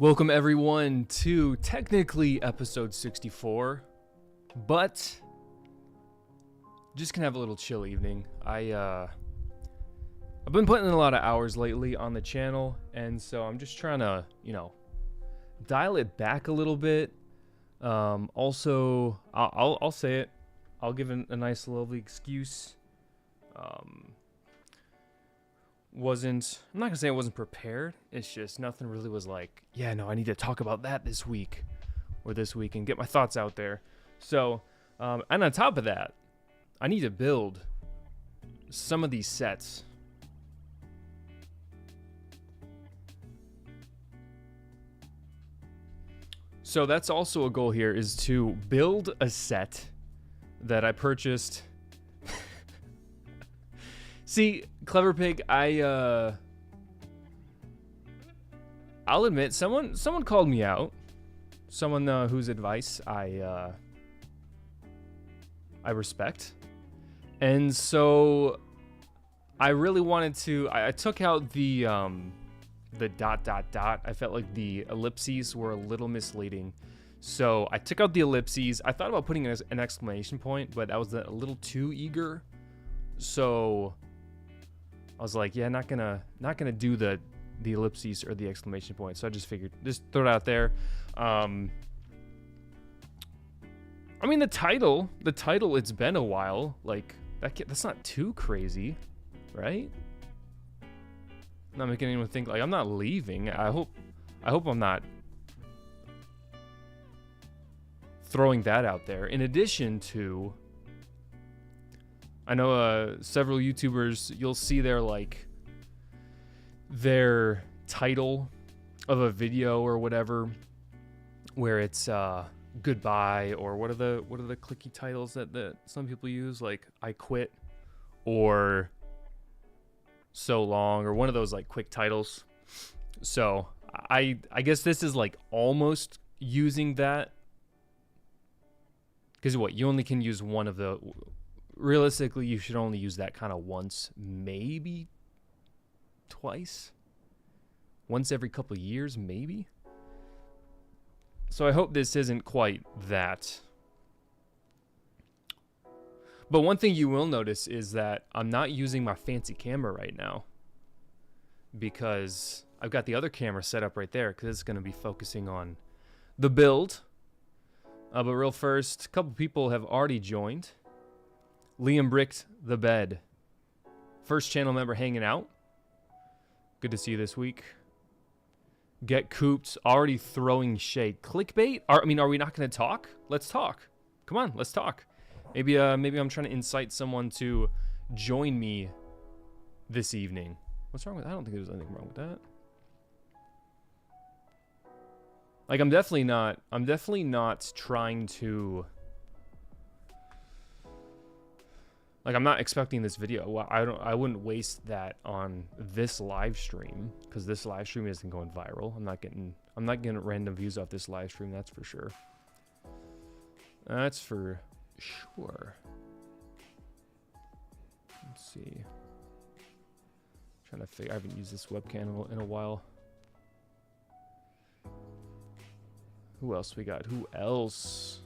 Welcome everyone to technically episode 64, but just gonna have a little chill evening. I've been putting in a lot of hours lately on the channel, and so I'm just trying to, dial it back a little bit. Also, I'll say it. I'll give a nice, lovely excuse. I'm not gonna say I wasn't prepared. It's just nothing really was like, yeah, no, I need to talk about that this week or this week and get my thoughts out there. So, and on top of that, I need to build some of these sets. So that's also a goal here, is to build a set that I purchased. See, Clever Pig, I'll admit, someone called me out. Someone whose advice I respect. And so I really wanted to, I took out the dot. I felt like the ellipses were a little misleading. So I took out the ellipses. I thought about putting an exclamation point, but I was a little too eager. So I was like, yeah, not gonna do the ellipses or the exclamation point. So I just figured, just throw it out there. I mean, the title, it's been a while. Like, that's not too crazy, right? I'm not making anyone think, like, I'm not leaving. I hope I'm not throwing that out there. In addition to, I know several YouTubers, you'll see their title of a video or whatever, where it's goodbye, or what are the clicky titles that some people use, like I quit or so long, or one of those like quick titles. So I guess this is like almost using that, because what, you only can use one of the, realistically, you should only use that kind of once, maybe twice. Once every couple of years, maybe. So I hope this isn't quite that. But one thing you will notice is that I'm not using my fancy camera right now, because I've got the other camera set up right there, because it's going to be focusing on the build. But real first, a couple people have already joined. Liam Bricked the Bed, first channel member hanging out. Good to see you this week. Get Cooped, already throwing shade. Clickbait? Are we not going to talk? Let's talk. Come on, let's talk. Maybe I'm trying to incite someone to join me this evening. What's wrong with that? I don't think there's anything wrong with that. Like, I'm definitely not trying to, like, I'm not expecting this video. Well, I wouldn't waste that on this live stream, because this live stream isn't going viral. I'm not getting random views off this live stream, that's for sure. That's for sure. Let's see. Trying to figure, I haven't used this webcam in a while. Who else we got? Who else?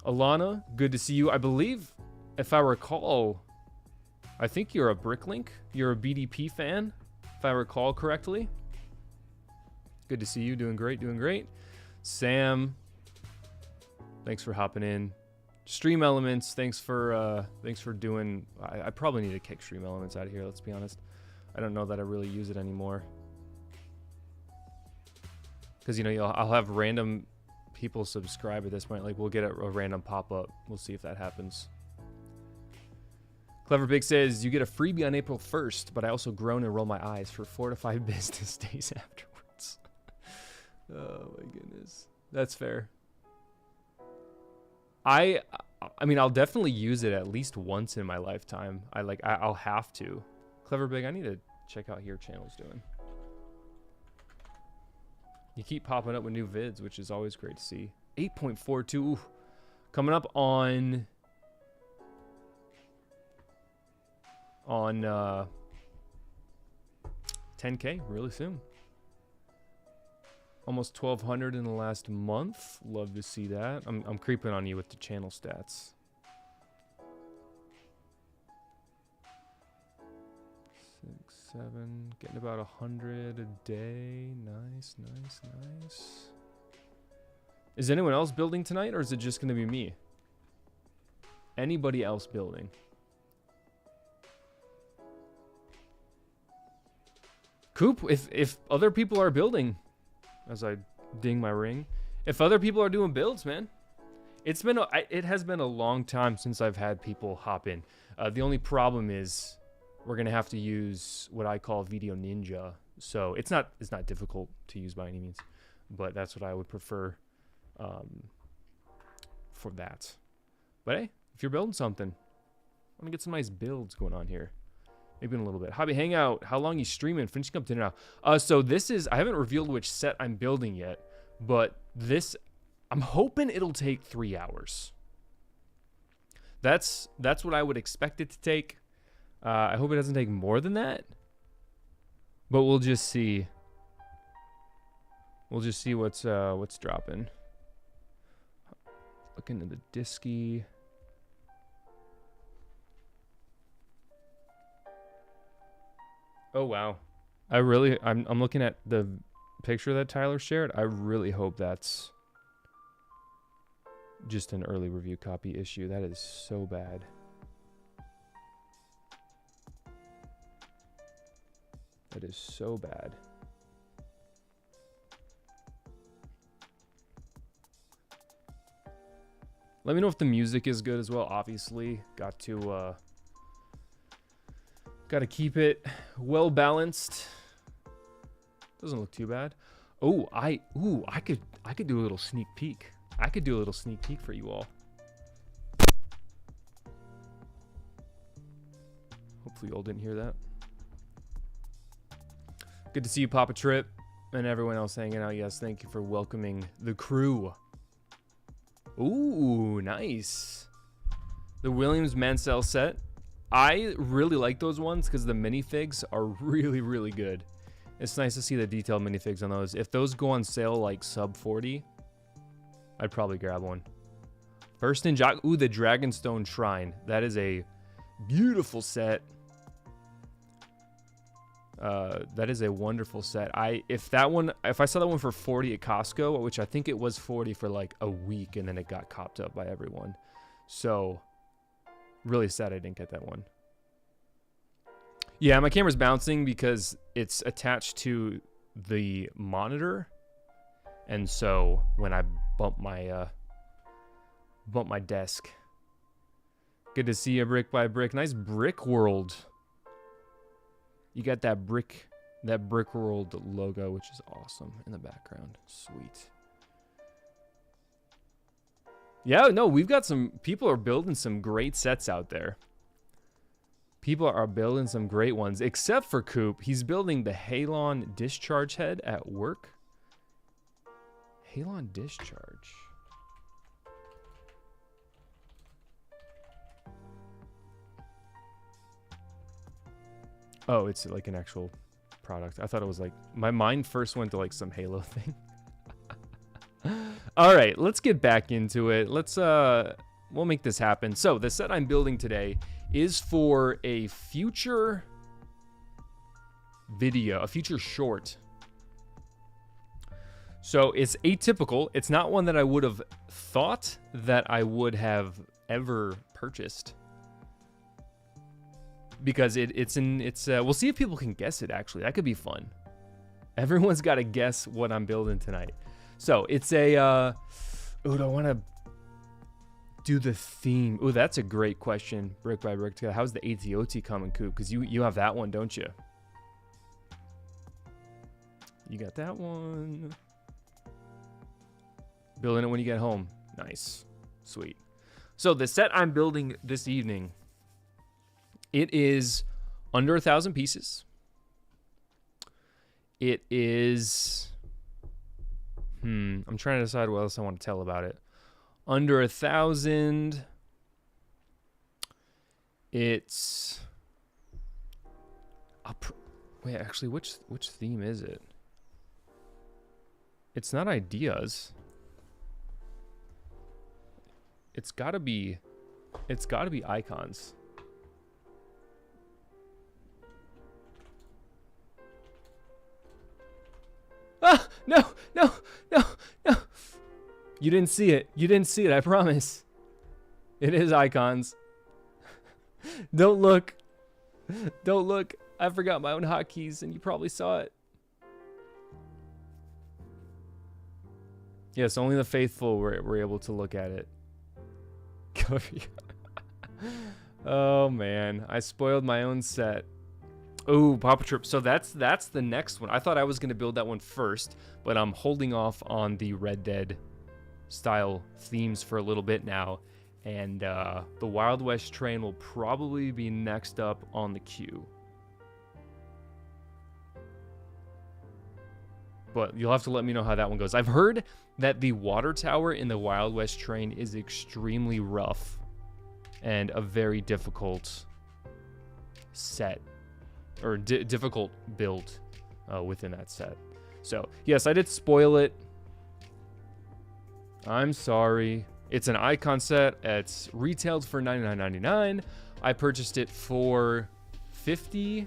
Alana, good to see you. I believe, if I recall, I think you're a Bricklink. You're a BDP fan, if I recall correctly. Good to see you. Doing great, doing great. Sam, thanks for hopping in. Stream Elements, thanks for doing. I probably need to kick Stream Elements out of here. Let's be honest. I don't know that I really use it anymore, because I'll have random people subscribe at this point. Like, we'll get a random pop-up. We'll see if that happens. Clever Big says, you get a freebie on April 1st, but I also groan and roll my eyes for 4 to 5 business days afterwards. Oh my goodness. That's fair. I mean, I'll definitely use it at least once in my lifetime. I'll have to. Clever Big, I need to check out how your channel's doing. You keep popping up with new vids, which is always great to see. 8.42. Ooh. Coming up on 10K really soon. Almost 1,200 in the last month. Love to see that. I'm creeping on you with the channel stats. 6, 7, getting about 100 a day. Nice, nice, nice. Is anyone else building tonight, or is it just going to be me? Anybody else building? Coop, if other people are building, as I ding my ring, if other people are doing builds, man, it has been a long time since I've had people hop in. The only problem is we're gonna have to use what I call Video Ninja. So it's not difficult to use by any means, but that's what I would prefer for that. But hey, if you're building something, I'm gonna get some nice builds going on here. Maybe in a little bit. Hobby Hangout, how long you streaming? Finishing up dinner now. So this is, I haven't revealed which set I'm building yet, but this, I'm hoping it'll take 3 hours. That's what I would expect it to take. I hope it doesn't take more than that, but we'll just see. We'll just see what's dropping. Look into the Disky. Oh wow. I'm looking at the picture that Tyler shared. I really hope that's just an early review copy issue. That is so bad. That is so bad. Let me know if the music is good as well. Obviously, got to keep it well balanced. Doesn't look too bad. Oh, I could do a little sneak peek. I could do a little sneak peek for you all. Hopefully you all didn't hear that. Good to see you, Papa Trip, and everyone else hanging out. Yes, thank you for welcoming the crew. Ooh, nice. The Williams Mansell set. I really like those ones because the minifigs are really, really good. It's nice to see the detailed minifigs on those. If those go on sale like sub 40, I'd probably grab one. First in Jock. Ooh, the Dragonstone Shrine. That is a beautiful set. That is a wonderful set. If I saw that one for 40 at Costco, which I think it was 40 for like a week, and then it got copped up by everyone. So really sad I didn't get that one. Yeah, my camera's bouncing because it's attached to the monitor, and so when I bump my desk. Good to see you, brick by brick. Nice brick world. You got that brick world logo, which is awesome in the background. Sweet. Yeah, no, we've got some people are building some great sets out there. People are building some great ones, except for Coop. He's building the Halon discharge head at work. Halon discharge. Oh, it's like an actual product. I thought it was like, my mind first went to like some Halo thing. All right, let's get back into it. We'll make this happen. So the set I'm building today is for a future video, a future short. So it's atypical. It's not one that I would have thought that I would have ever purchased. Because we'll see if people can guess it, actually. That could be fun. Everyone's got to guess what I'm building tonight. So it's a, do I want to do the theme? Oh, that's a great question. Brick by brick. How's the ATOT coming, Coop? Because you have that one, don't you? You got that one. Building it when you get home. Nice. Sweet. So the set I'm building this evening, it is under 1,000 pieces. It is... I'm trying to decide what else I want to tell about it. Under 1,000. It's... Wait, actually, which theme is it? It's not ideas. It's gotta be icons. Ah, no, no, no, no. You didn't see it. You didn't see it, I promise. It is icons. Don't look. Don't look. I forgot my own hotkeys and you probably saw it. Yes, only the faithful were able to look at it. Oh man, I spoiled my own set. Oh, Papa Trip. So that's the next one. I thought I was going to build that one first, but I'm holding off on the Red Dead style themes for a little bit now. And the Wild West train will probably be next up on the queue. But you'll have to let me know how that one goes. I've heard that the water tower in the Wild West train is extremely rough and a very difficult set, or difficult build within that set. So, yes, I did spoil it. I'm sorry. It's an icon set. It's retailed for $99.99. I purchased it for $50.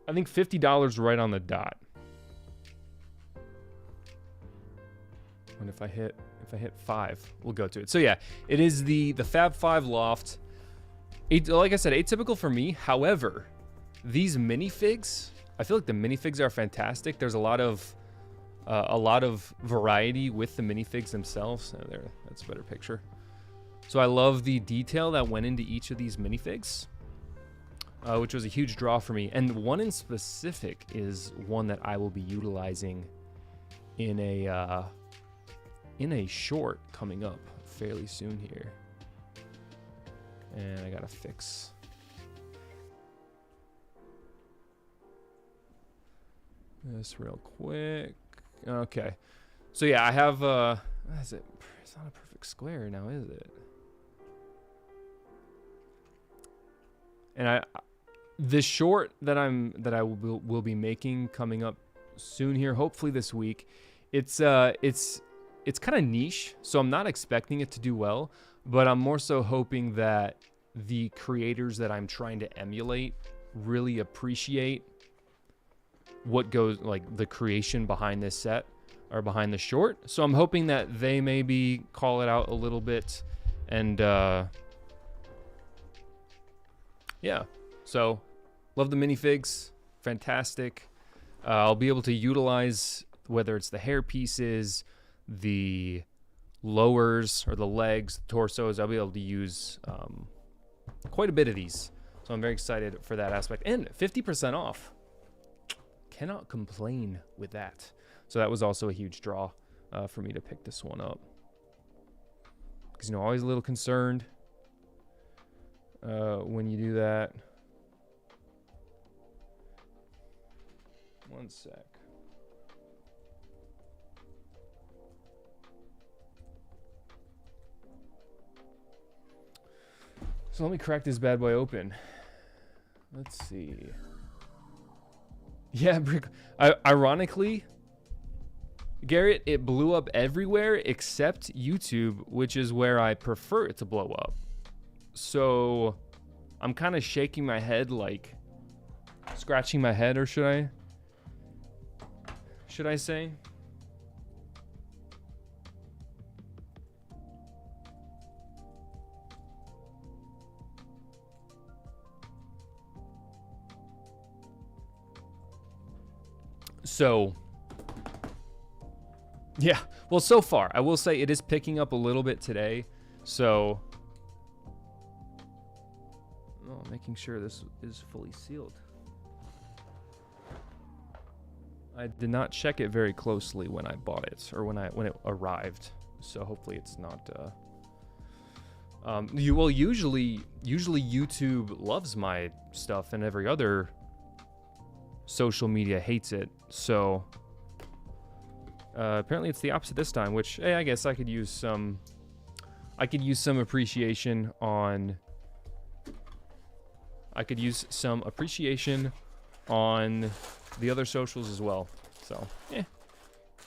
I think $50 right on the dot. And if I hit 5, we'll go to it. So yeah, it is the Fab 5 loft. Like I said, atypical for me. However, these minifigs, I feel like the minifigs are fantastic. There's a lot of variety with the minifigs themselves. Oh, there, that's a better picture. So I love the detail that went into each of these minifigs, which was a huge draw for me. And one in specific is one that I will be utilizing in a short coming up fairly soon here. And I gotta fix this real quick. Okay, so yeah, I have what is it? It's not a perfect square now, is it? And the short that I will be making coming up soon here, hopefully this week. It's kind of niche, so I'm not expecting it to do well, but I'm more so hoping that the creators that I'm trying to emulate really appreciate what goes, like, the creation behind this set or behind the short. So I'm hoping that they maybe call it out a little bit, and yeah. So love the minifigs, fantastic. I'll be able to utilize, whether it's the hair pieces, the lowers or the legs, the torsos, I'll be able to use quite a bit of these. So I'm very excited for that aspect. And 50% off. Cannot complain with that. So that was also a huge draw for me to pick this one up. Because, you know, always a little concerned when you do that. One sec. So let me crack this bad boy open. Let's see. Yeah, ironically, Garrett, it blew up everywhere except YouTube, which is where I prefer it to blow up. So I'm kind of shaking my head, like scratching my head, or should I say? So, yeah. Well, so far, I will say it is picking up a little bit today. So, making sure this is fully sealed. I did not check it very closely when I bought it, or when it arrived. So hopefully it's not. Usually YouTube loves my stuff, and every other social media hates it. So apparently it's the opposite this time, which, hey, I guess I could use some appreciation on I could use some appreciation on the other socials as well. So, it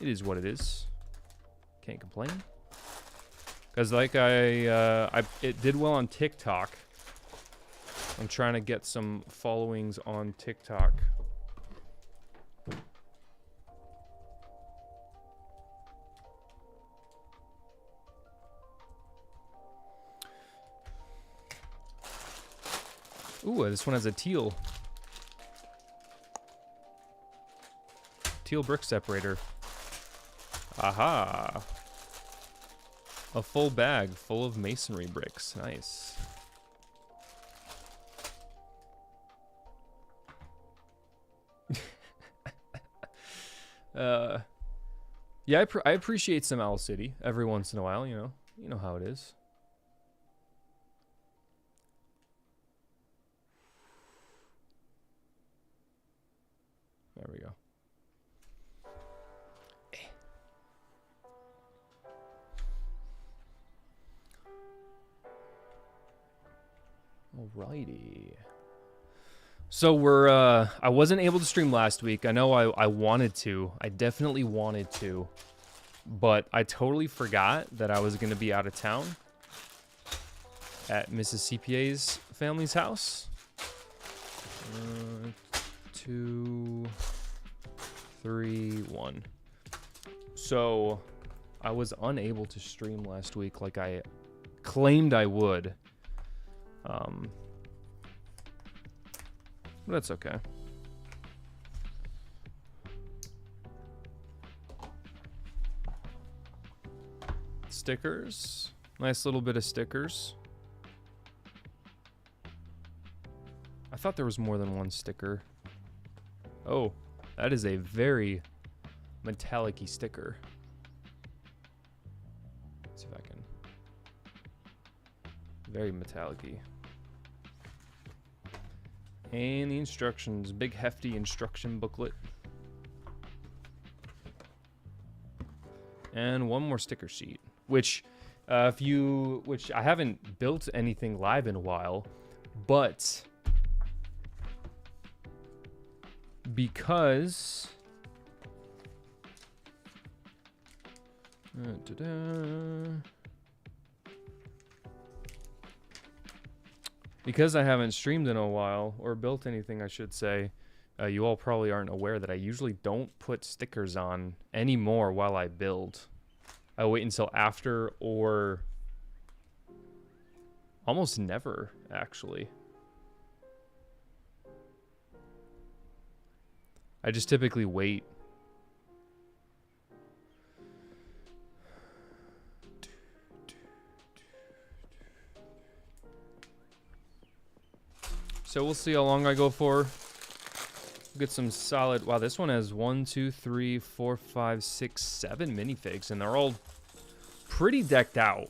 is what it is. Can't complain. Because like it did well on TikTok. I'm trying to get some followings on TikTok. Ooh, this one has a teal brick separator. Aha. A full bag full of masonry bricks. Nice. Yeah, I appreciate some Owl City every once in a while, you know how it is. There we go. Alrighty. So I wasn't able to stream last week. I know I wanted to. I definitely wanted to. But I totally forgot that I was going to be out of town at Mrs. CPA's family's house. 2, 3, 1. So I was unable to stream last week like I claimed I would. But that's okay. Stickers. Nice little bit of stickers. I thought there was more than one sticker. Oh, that is a very metallic-y sticker. Let's see if I can. Very metallic-y. And the instructions, big hefty instruction booklet. And one more sticker sheet, which I haven't built anything live in a while, but because because I haven't streamed in a while, or built anything, I should say, you all probably aren't aware that I usually don't put stickers on anymore while I build. I wait until after, or almost never, actually. I just typically wait. So we'll see how long I go for. Get some solid. Wow, this one has 1, 2, 3, 4, 5, 6, 7 minifigs, and they're all pretty decked out.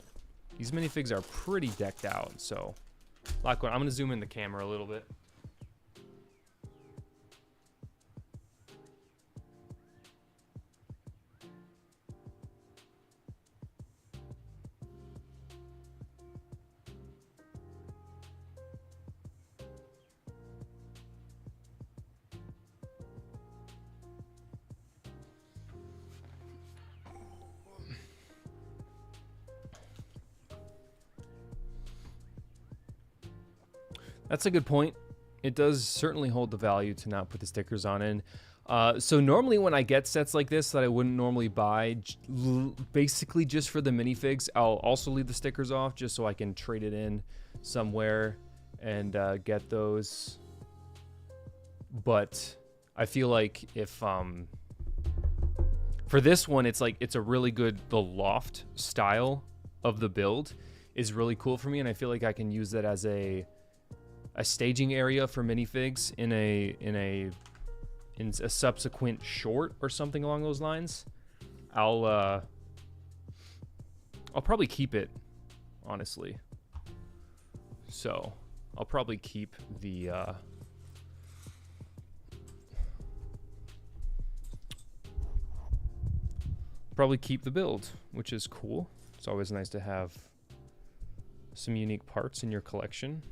These minifigs are pretty decked out. So, I'm gonna zoom in the camera a little bit. That's a good point. It does certainly hold the value to not put the stickers on in. So normally when I get sets like this that I wouldn't normally buy, basically just for the minifigs, I'll also leave the stickers off just so I can trade it in somewhere and get those. But I feel like if for this one, it's a really good, the loft style of the build is really cool for me, and I feel like I can use that as a staging area for minifigs in a subsequent short or something along those lines. I'll probably keep it, honestly. So I'll probably keep the build, which is cool. It's always nice to have some unique parts in your collection.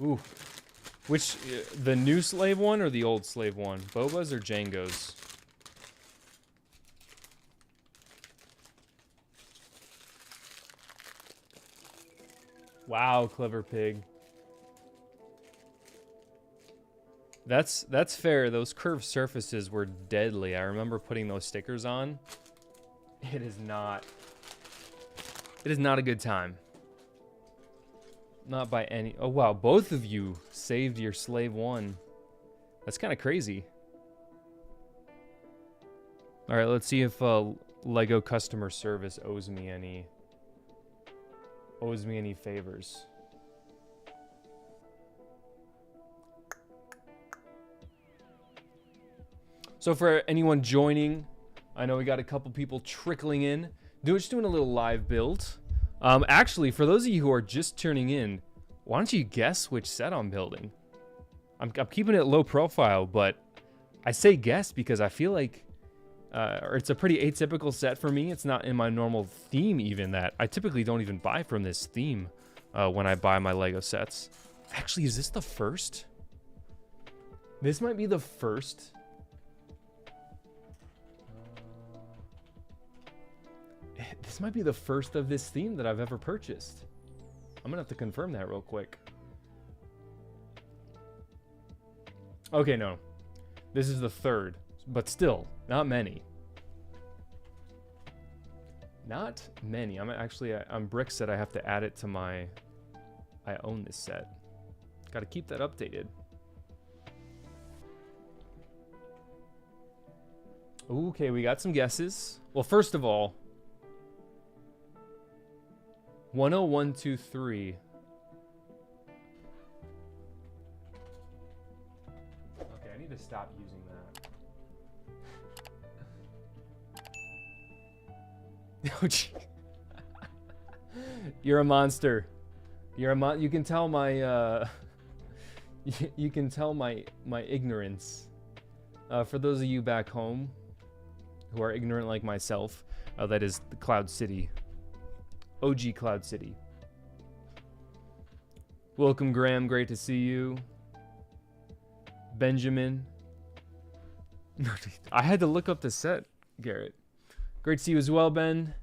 Ooh. Which, the new slave one or the old slave one? Boba's or Django's? Wow, clever pig. That's fair. Those curved surfaces were deadly. I remember putting those stickers on. It is not a good time. Not by any... Oh, wow. Both of you saved your slave one. That's kind of crazy. All right, let's see if Lego customer service owes me any favors. So for anyone joining, I know we got a couple people trickling in. Just doing a little live build. Actually, for those of you who are just tuning in, why don't you guess which set I'm building? I'm keeping it low profile, but I say guess because I feel like it's a pretty atypical set for me. It's not in my normal theme even that. I typically don't even buy from this theme when I buy my Lego sets. Actually, is this the first? This might be the first. This might be the first of this theme that I've ever purchased. I'm gonna have to confirm that real quick. Okay, no. This is the third, but still, not many. Not many. I'm Brick said I have to add it to my... I own this set. Gotta keep that updated. Okay, we got some guesses. Well, first of all, 10123. Okay, I need to stop using that. Oh, gee. You're a monster. You're a you can tell my you can tell my ignorance. For those of you back home who are ignorant like myself, that is the Cloud City. OG Cloud City. Welcome, Graham. Great to see you. Benjamin. I had to look up the set, Garrett. Great to see you as well, Ben.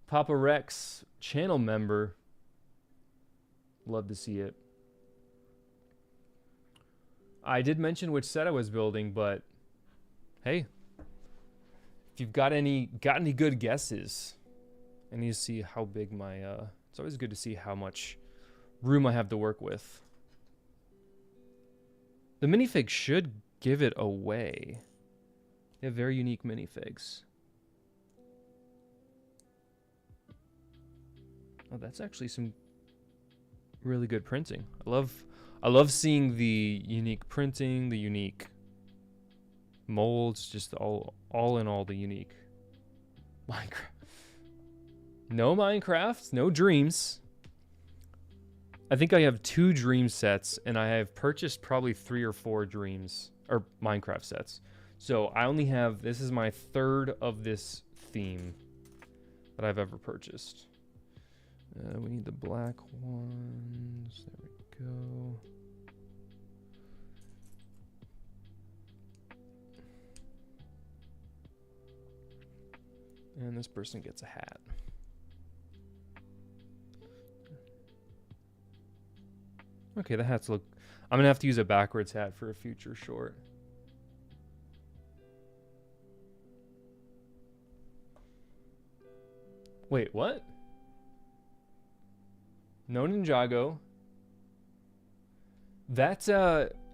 Papa Rex, channel member. Love to see it. I did mention which set I was building, but hey, if you've got any good guesses, I need to see how big my, it's always good to see how much room I have to work with. The minifigs should give it away. They have very unique minifigs. Oh, that's actually some really good printing. I love seeing the unique printing, the unique molds, just all in all the unique. Minecraft. No Minecraft, no Dreams. I think I have 2 Dream sets, and I have purchased probably 3 or 4 Dreams, or Minecraft sets. So I only have, this is my 3rd of this theme that I've ever purchased. We need the black ones, there we go. And this person gets a hat. Okay, the hats look... I'm going to have to use a backwards hat for a future short. Wait, what? No Ninjago. That's,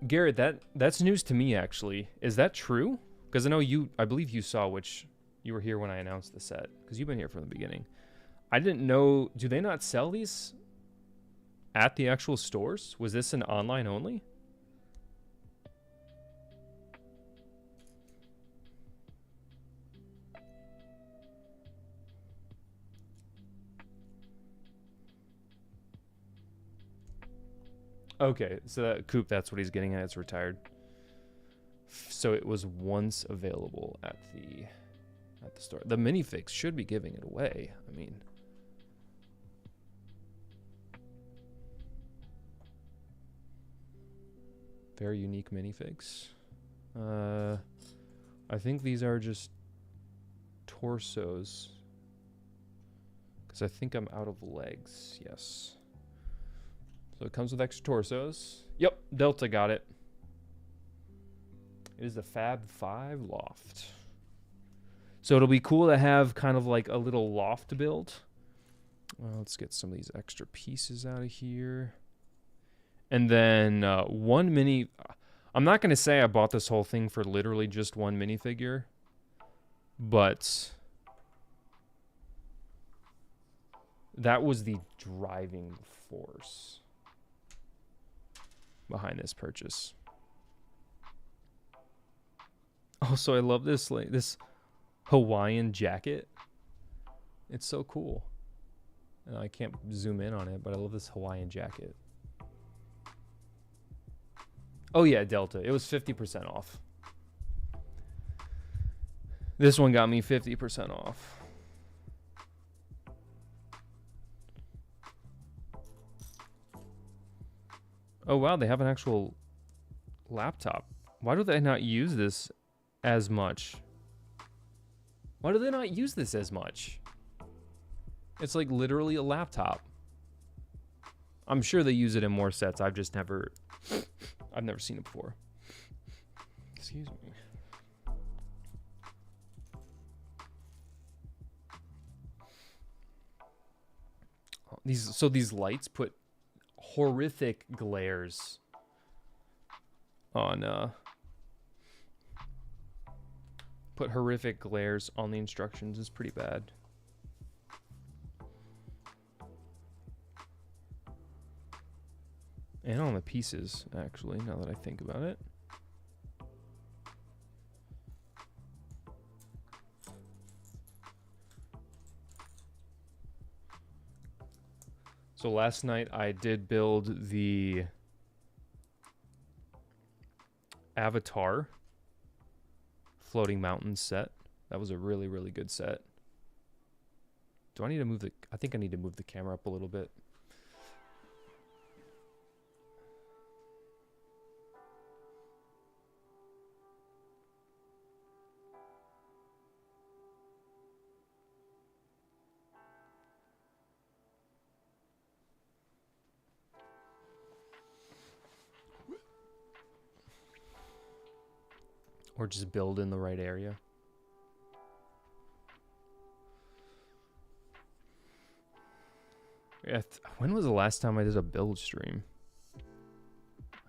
Garrett, that's news to me, actually. Is that true? Because I know I believe you saw which... You were here when I announced the set, because you've been here from the beginning. I didn't know... Do they not sell these at the actual stores? Was this an online only? Okay, so that Coop, that's what he's getting at. It's retired. So it was once available at the store. The minifigs should be giving it away. I mean... Very unique minifigs. I think these are just torsos. Because I think I'm out of legs. Yes. So it comes with extra torsos. Yep, Delta got it. It is the Fab 5 loft. So it'll be cool to have kind of like a little loft build. Let's get some of these extra pieces out of here. And then one mini... I'm not going to say I bought this whole thing for literally just one minifigure. But that was the driving force behind this purchase. Also, I love this this Hawaiian jacket. It's so cool. I can't zoom in on it, but I love this Hawaiian jacket. Oh yeah, Delta. It was 50% off. This one got me 50% off. Oh wow, they have an actual laptop. Why do they not use this as much? Why do they not use this as much? It's like literally a laptop. I'm sure they use it in more sets. I've never seen it before. Excuse me. These lights put horrific glares on the instructions. It's pretty bad. And on the pieces, actually, now that I think about it. So last night I did build the Avatar Floating Mountains set. That was a really, really good set. Do I need to move the... I think I need to move the camera up a little bit. Or just build in the right area. Yeah, when was the last time I did a build stream?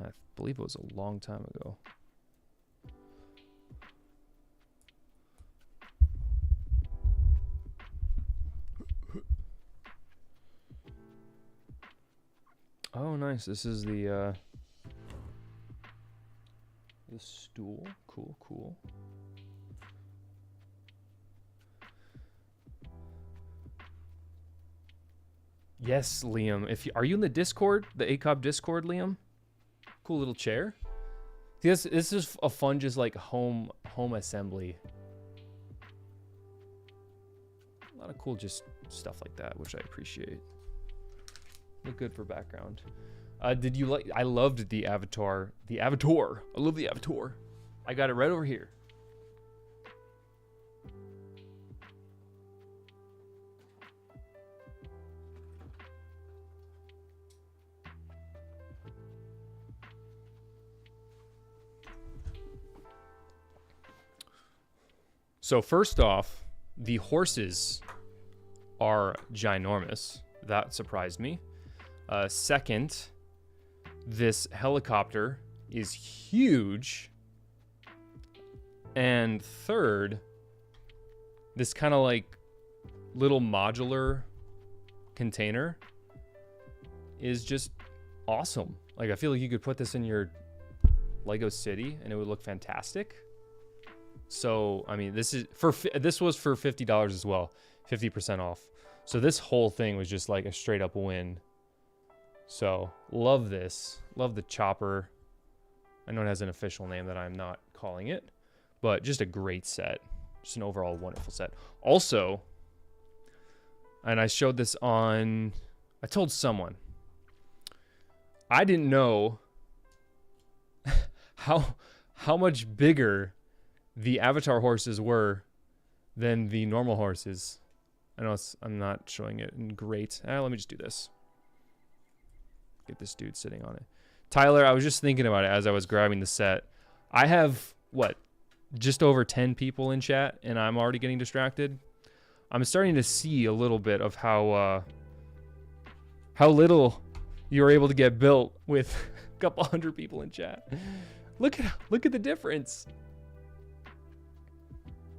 I believe it was a long time ago. Oh, nice. This is the stool. Cool, cool. Yes, Liam. Are you in the Discord, the ACOB Discord, Liam? Cool little chair. See, this is a fun, just like home assembly. A lot of cool just stuff like that, which I appreciate. Look good for background. Did you like? I loved the Avatar. The Avatar. I love the Avatar. I got it right over here. So first off, the horses are ginormous. That surprised me. Second, this helicopter is huge. And third, this kind of like little modular container is just awesome. Like, I feel like you could put this in your Lego city and it would look fantastic. So, I mean, this was for $50 as well, 50% off. So this whole thing was just like a straight up win. So, love this. Love the chopper. I know it has an official name that I'm not calling it, but just a great set. Just an overall wonderful set. Also, and I showed this on, I told someone, I didn't know how much bigger the avatar horses were than the normal horses. I know I'm not showing it in great. Let me just do this. Get this dude sitting on it. Tyler, I was just thinking about it as I was grabbing the set. I have, what, just over 10 people in chat, and I'm already getting distracted. I'm starting to see a little bit of how little you're able to get built with a couple hundred people in chat. Look at the difference.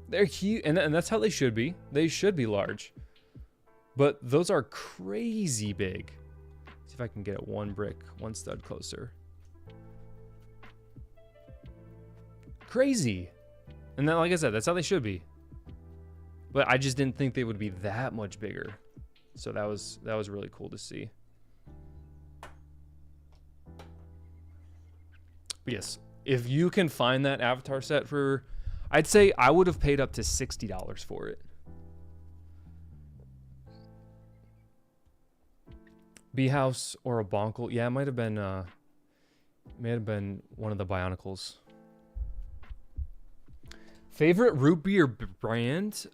They're huge, and that's how they should be. They should be large. But those are crazy big. See if I can get it one brick, one stud closer. Crazy. And then, like I said, that's how they should be. But I just didn't think they would be that much bigger. So that was really cool to see. But yes, if you can find that avatar set for, I'd say I would have paid up to $60 for it. Bee House or a Bonkle. Yeah, it might have been one of the Bionicles. Favorite root beer brand?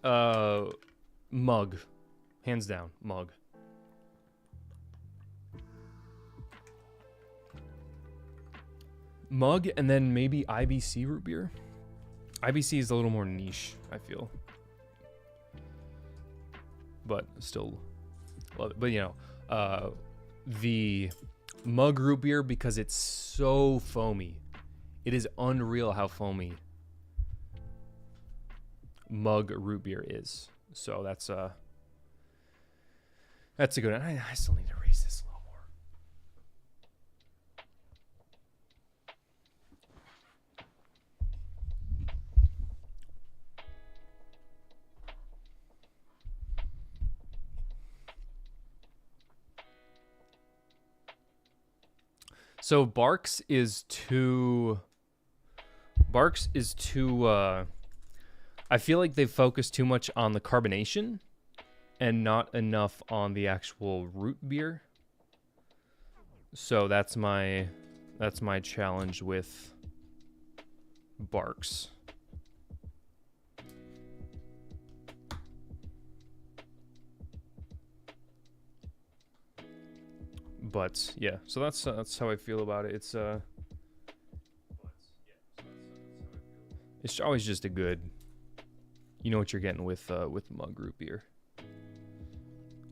Mug. Hands down, Mug. Mug, and then maybe IBC root beer. IBC is a little more niche, I feel. But still love it. But you know, the Mug root beer, because it's so foamy. It is unreal how foamy Mug root beer is. So that's a good one. I still need to raise this a little more. So Barks is too I feel like they've focused too much on the carbonation and not enough on the actual root beer. So that's my challenge with Barks. But yeah, so that's how I feel about it. It's always just a good, you know what you're getting with Mug root beer.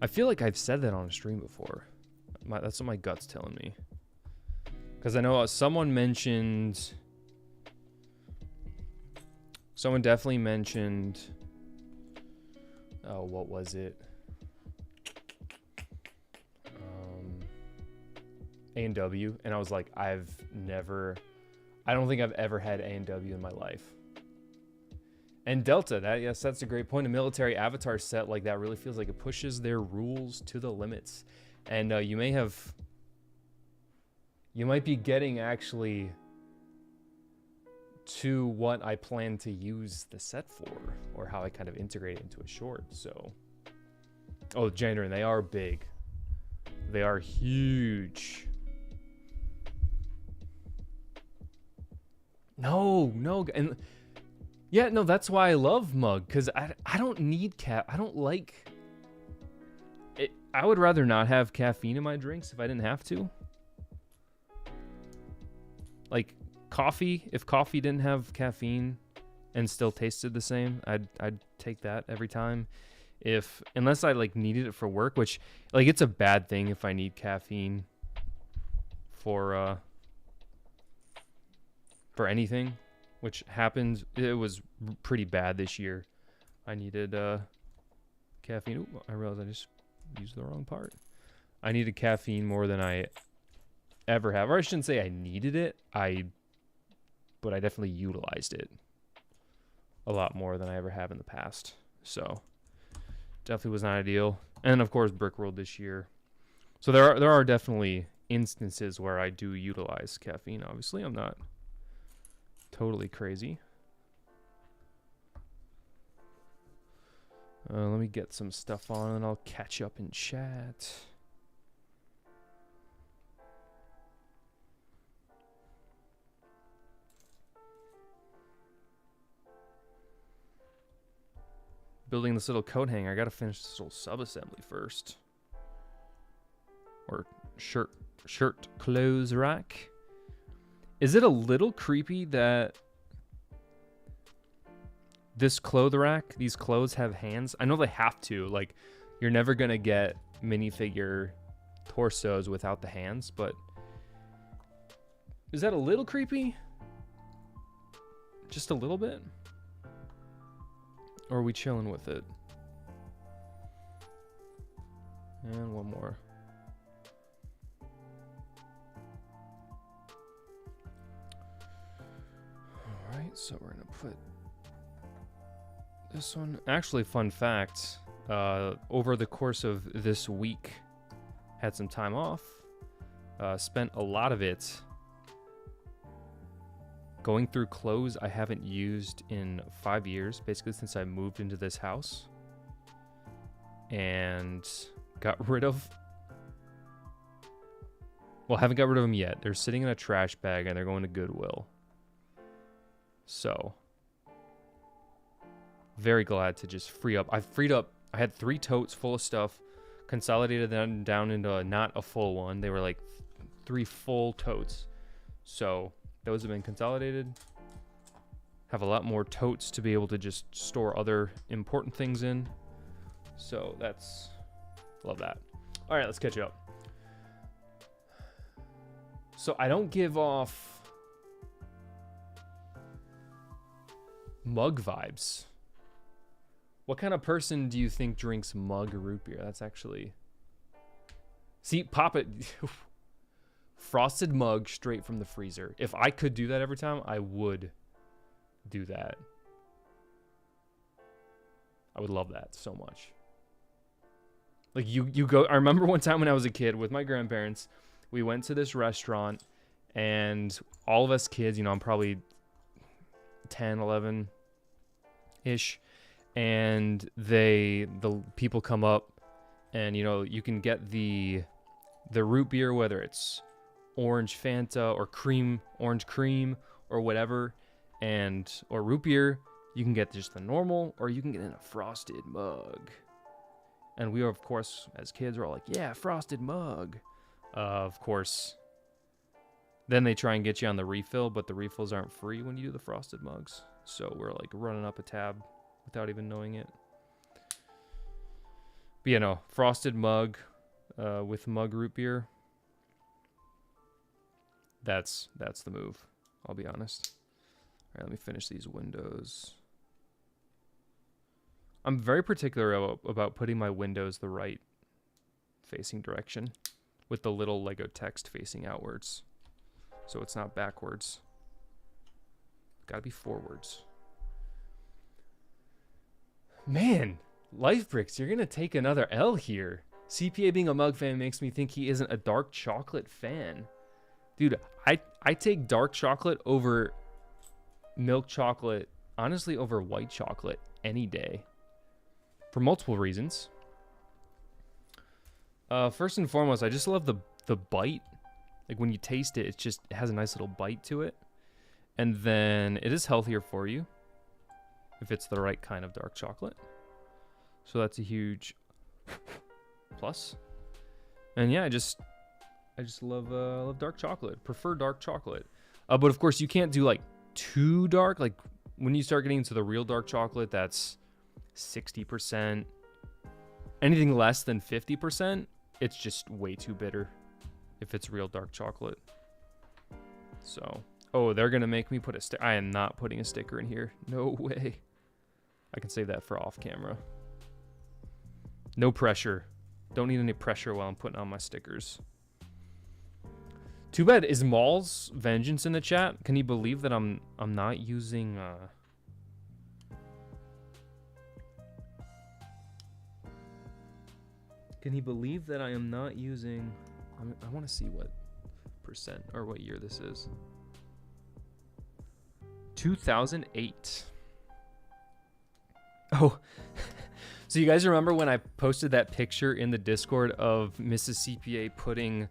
I feel like I've said that on a stream before. That's what my gut's telling me. Because I know someone definitely mentioned, oh, what was it? A&W, and I was like, I don't think I've ever had A&W in my life. And Delta, that's a great point. A military avatar set like that really feels like it pushes their rules to the limits. And you might be getting actually to what I plan to use the set for, or how I kind of integrate it into a short. So, oh, Jandarin, they are big. They are huge. No, and yeah, no, that's why I love Mug, because I don't need I don't like it. I would rather not have caffeine in my drinks if I didn't have to. Like coffee, if coffee didn't have caffeine and still tasted the same, I'd take that every time. Unless I like needed it for work, which like it's a bad thing if I need caffeine for anything, which happened. It was pretty bad this year. I needed caffeine. Ooh, I realized I just used the wrong part. I needed caffeine more than I ever have. Or I shouldn't say I needed it. But I definitely utilized it a lot more than I ever have in the past. So definitely was not ideal. And of course, Brickworld this year. So there are definitely instances where I do utilize caffeine. Obviously, I'm not totally crazy. Let me get some stuff on and I'll catch up in chat. building this little coat hanger, I gotta finish this little sub-assembly first. Or shirt clothes rack. Is it a little creepy that this clothes rack, these clothes have hands? I know they have to. Like, you're never gonna get minifigure torsos without the hands, but is that a little creepy? Just a little bit? Or are we chilling with it? And one more. Alright, so we're gonna put this one. Actually, fun fact, over the course of this week, had some time off, spent a lot of it going through clothes I haven't used in 5 years, basically since I moved into this house, and got rid of, well, haven't got rid of them yet. They're sitting in a trash bag and they're going to Goodwill. So, very glad to just free up. I've freed up, I had 3 totes full of stuff, consolidated them down into not a full one. They were like 3 full totes. So, those have been consolidated. Have a lot more totes to be able to just store other important things in. So that's, love that. All right, let's catch up. So I don't give off mug vibes. What kind of person do you think drinks mug root beer? That's actually, see, pop it. Frosted mug straight from the freezer. If I could do that every time, I would do that. I would love that so much. Like you go, I remember one time when I was a kid with my grandparents, we went to this restaurant and all of us kids, you know, I'm probably 10, 11-ish, and the people come up and, you know, you can get the root beer, whether it's orange Fanta or orange cream or whatever, or root beer. You can get just the normal, or you can get in a frosted mug. And we, of course, as kids, were all like, yeah, frosted mug. Of course, then they try and get you on the refill, but the refills aren't free when you do the frosted mugs. So we're like running up a tab without even knowing it. But you know, frosted mug with mug root beer. That's the move, I'll be honest. All right, let me finish these windows. I'm very particular about putting my windows the right facing direction with the little Lego text facing outwards. So it's not backwards. Gotta be forwards. Man, Life Bricks, you're gonna take another L here. CPA being a mug fan makes me think he isn't a dark chocolate fan. Dude, I take dark chocolate over milk chocolate, honestly over white chocolate any day. For multiple reasons. First and foremost, I just love the bite. Like when you taste it, it has a nice little bite to it. And then it is healthier for you if it's the right kind of dark chocolate. So that's a huge plus. And yeah, I just love dark chocolate. Prefer dark chocolate. But of course, you can't do like too dark. Like when you start getting into the real dark chocolate, that's 60%. Anything less than 50%, it's just way too bitter if it's real dark chocolate. So, oh, they're gonna make me put a sticker. I am not putting a sticker in here. No way. I can save that for off camera. No pressure. Don't need any pressure while I'm putting on my stickers. Too bad. Is Maul's Vengeance in the chat? Can you believe that I'm not using Can he believe that I am not using... I want to see what percent or what year this is. 2008. Oh, so you guys remember when I posted that picture in the Discord of Mrs. CPA putting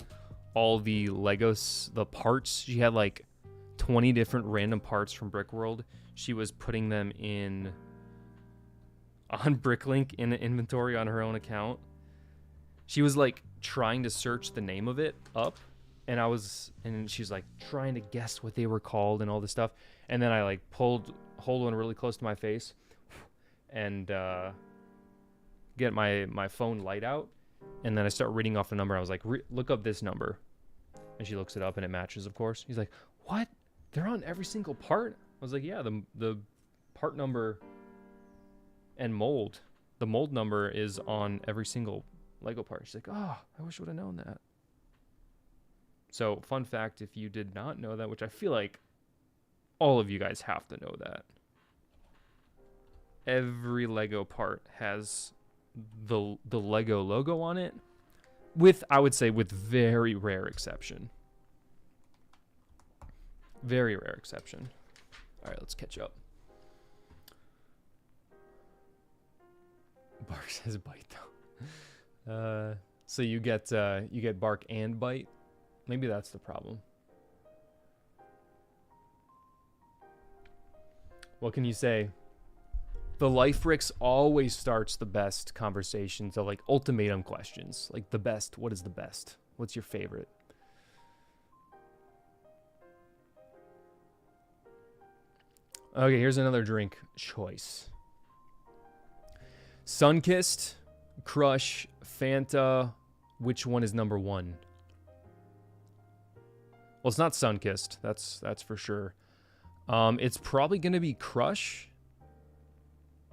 all the Legos, the parts? She had like 20 different random parts from Brick World. She was putting them in on Bricklink in the inventory on her own account. She was like trying to search the name of it up, and she's like trying to guess what they were called and all this stuff. And then I like hold one really close to my face and get my phone light out, and then I start reading off the number. I was like, look up this number, and she looks it up and it matches, of course. He's like, what? They're on every single part? I was like, yeah, the part number and mold. The mold number is on every single Lego part. She's like, oh, I wish I would have known that. So, fun fact, if you did not know that, which I feel like all of you guys have to know that, every Lego part has the Lego logo on it, with, I would say, with very rare exception. Very rare exception. All right, let's catch up. Bark says bite though. So you get bark and bite. Maybe that's the problem. What can you say? The Life Bricks always starts the best conversations of like ultimatum questions. Like the best. What is the best? What's your favorite? Okay, here's another drink choice. Sunkissed, Crush, Fanta. Which one is number one? Well, it's not Sunkissed. That's for sure. It's probably gonna be Crush.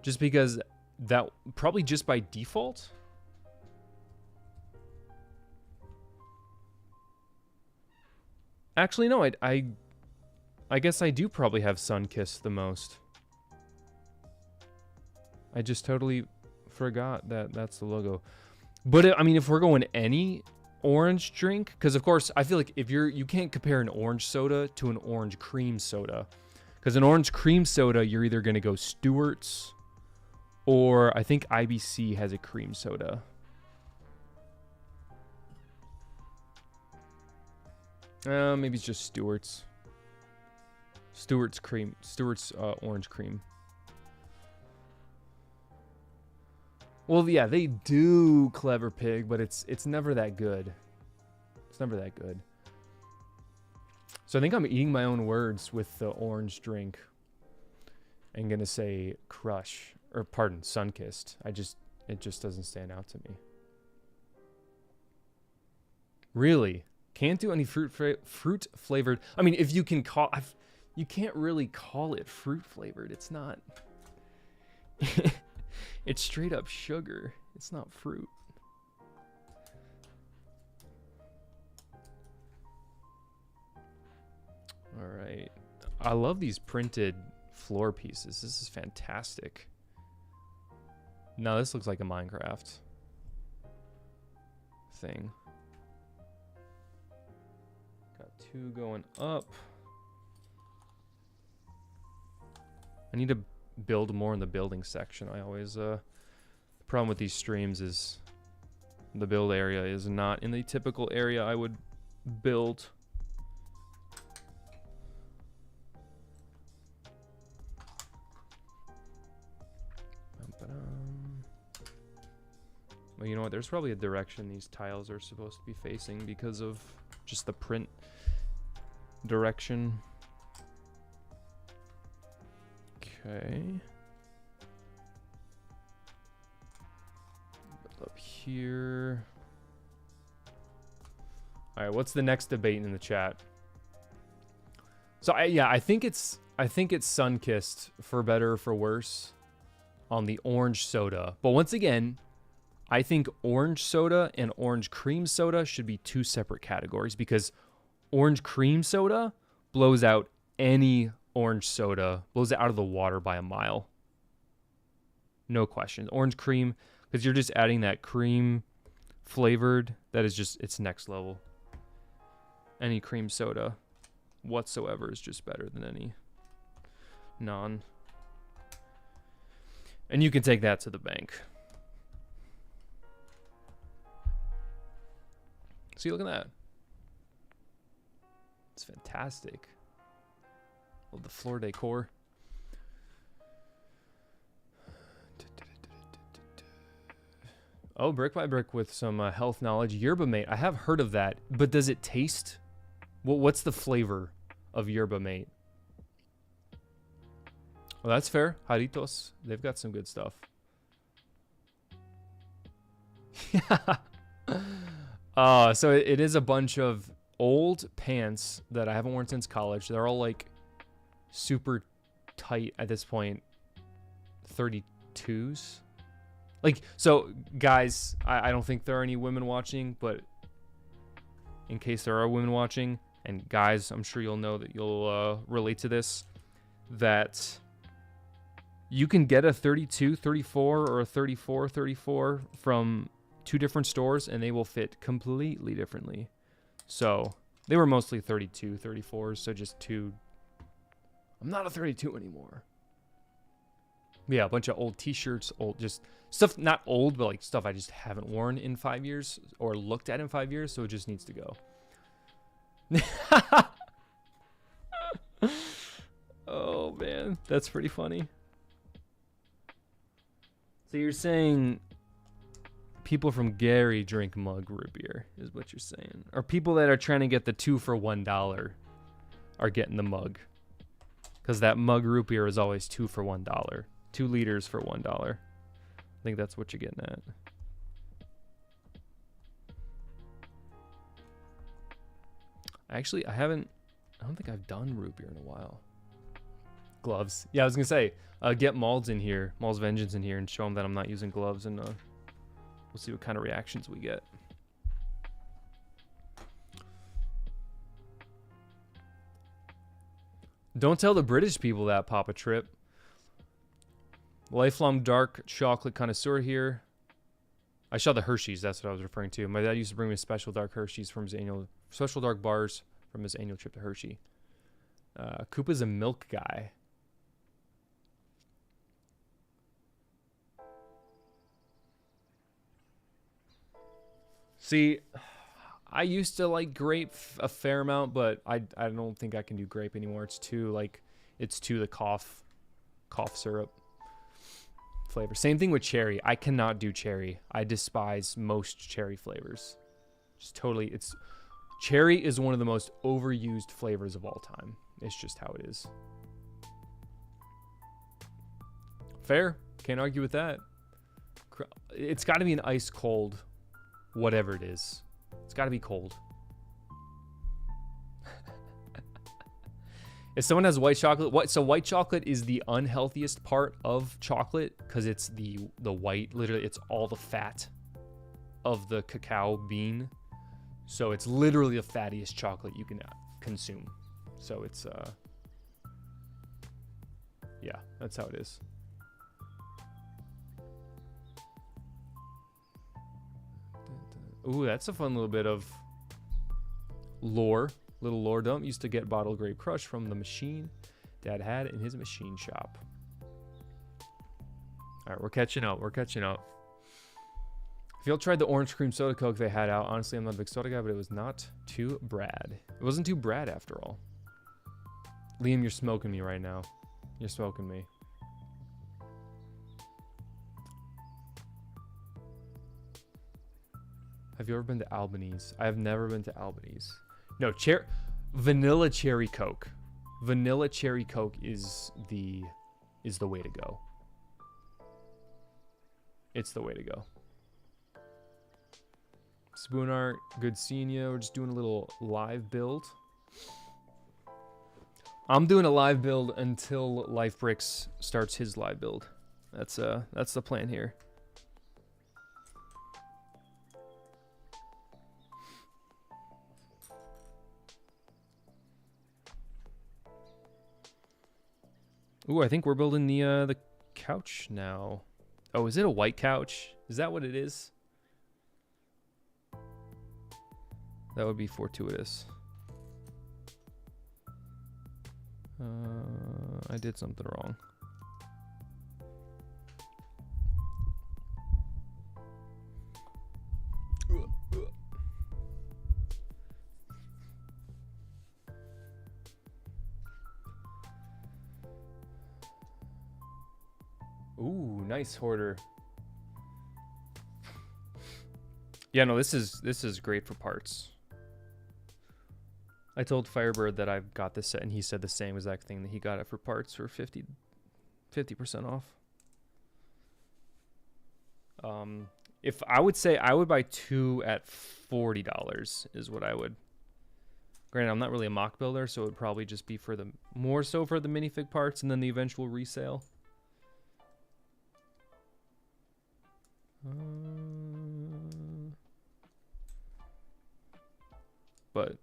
Just because that probably just by default. Actually, no. I guess I do probably have Sunkissed the most. I just totally forgot that that's the logo. But I mean, if we're going any orange drink, because of course I feel like if you can't compare an orange soda to an orange cream soda, because an orange cream soda you're either going to go Stewart's, or I think IBC has a cream soda. Maybe it's just Stewart's. Stewart's orange cream. Well, yeah, they do Clever Pig, but it's never that good. It's never that good. So I think I'm eating my own words with the orange drink. I'm gonna say Crush, or pardon, Sunkissed. It just doesn't stand out to me. Really, can't do any fruit flavored. I mean, if you can call, you can't really call it fruit flavored. It's not. It's straight up sugar. It's not fruit. All right. I love these printed floor pieces. This is fantastic. No, this looks like a Minecraft thing. Got two going up. I need to build more in the building section. I always the problem with these streams is the build area is not in the typical area I would build. Well, you know what? There's probably a direction these tiles are supposed to be facing because of just the print direction. Okay. Up here. All right, what's the next debate in the chat? So I think it's Sunkissed for better or for worse on the orange soda. But once again, I think orange soda and orange cream soda should be two separate categories, because orange cream soda blows out any orange soda, blows it out of the water by a mile. No question. Orange cream, because you're just adding that cream flavored, that is just, it's next level. Any cream soda whatsoever is just better than any non. And you can take that to the bank. See, look at that. It's fantastic. Love the floor decor. Oh, brick by brick with some health knowledge. Yerba mate. I have heard of that, but does it taste? What's the flavor of yerba mate? Well, that's fair. Jaritos. They've got some good stuff. Yeah. So it is a bunch of old pants that I haven't worn since college. They're all like super tight at this point. 32s. Like, so guys, I don't think there are any women watching, but in case there are women watching, and guys, I'm sure you'll know that you'll relate to this, that you can get a 32, 34 or a 34, 34 from 2 different stores, and they will fit completely differently. So they were mostly 32, 34s, so just 2. I'm not a 32 anymore. Yeah, a bunch of old t-shirts, old just stuff, not old, but like stuff I just haven't worn in 5 years or looked at in 5 years, so it just needs to go. Oh man, that's pretty funny. So you're saying people from Gary drink mug root beer, is what you're saying. Or people that are trying to get the 2 for $1 are getting the mug. Because that mug root beer is always 2 for $1. 2 liters for $1. I think that's what you're getting at. Actually, I don't think I've done root beer in a while. Gloves. Yeah, I was going to say, get Maul's in here, Maul's Vengeance in here, and show him that I'm not using gloves, and we'll see what kind of reactions we get. Don't tell the British people that, Papa Trip. Lifelong dark chocolate connoisseur here. I saw the Hershey's, that's what I was referring to. My dad used to bring me special dark Hershey's from his annual, special dark bars from his annual trip to Hershey. Koopa's a milk guy. See, I used to like grape a fair amount, but I don't think I can do grape anymore. It's too the cough syrup flavor. Same thing with cherry. I cannot do cherry. I despise most cherry flavors. Just totally, cherry is one of the most overused flavors of all time. It's just how it is. Fair. Can't argue with that. It's got to be an ice cold, whatever it is. It's got to be cold. If someone has white chocolate, so white chocolate is the unhealthiest part of chocolate because it's the white, literally it's all the fat of the cacao bean. So it's literally the fattiest chocolate you can consume. So it's yeah, that's how it is. Ooh, that's a fun little bit of lore. Little lore dump. Used to get bottle grape crush from the machine Dad had in his machine shop. All right, we're catching up. We're catching up. If y'all tried the orange cream soda Coke they had out, honestly, I'm not a big soda guy, but it was not too Brad. It wasn't too Brad after all. Liam, you're smoking me right now. You're smoking me. Have you ever been to Albany's? I have never been to Albany's. No, vanilla cherry Coke. Vanilla cherry Coke is the way to go. It's the way to go. Spoon art, good seeing you. We're just doing a little live build. I'm doing a live build until LifeBricks starts his live build. That's the plan here. Ooh, I think we're building the couch now. Oh, is it a white couch? Is that what it is? That would be fortuitous. I did something wrong. Ooh, nice hoarder. Yeah, no, this is great for parts. I told Firebird that I've got this set, and he said the same exact thing, that he got it for parts for 50% off. If I would say, I would buy 2 at $40 is what I would. Granted, I'm not really a mock builder, so it would probably just be for the more so for the minifig parts and then the eventual resale. But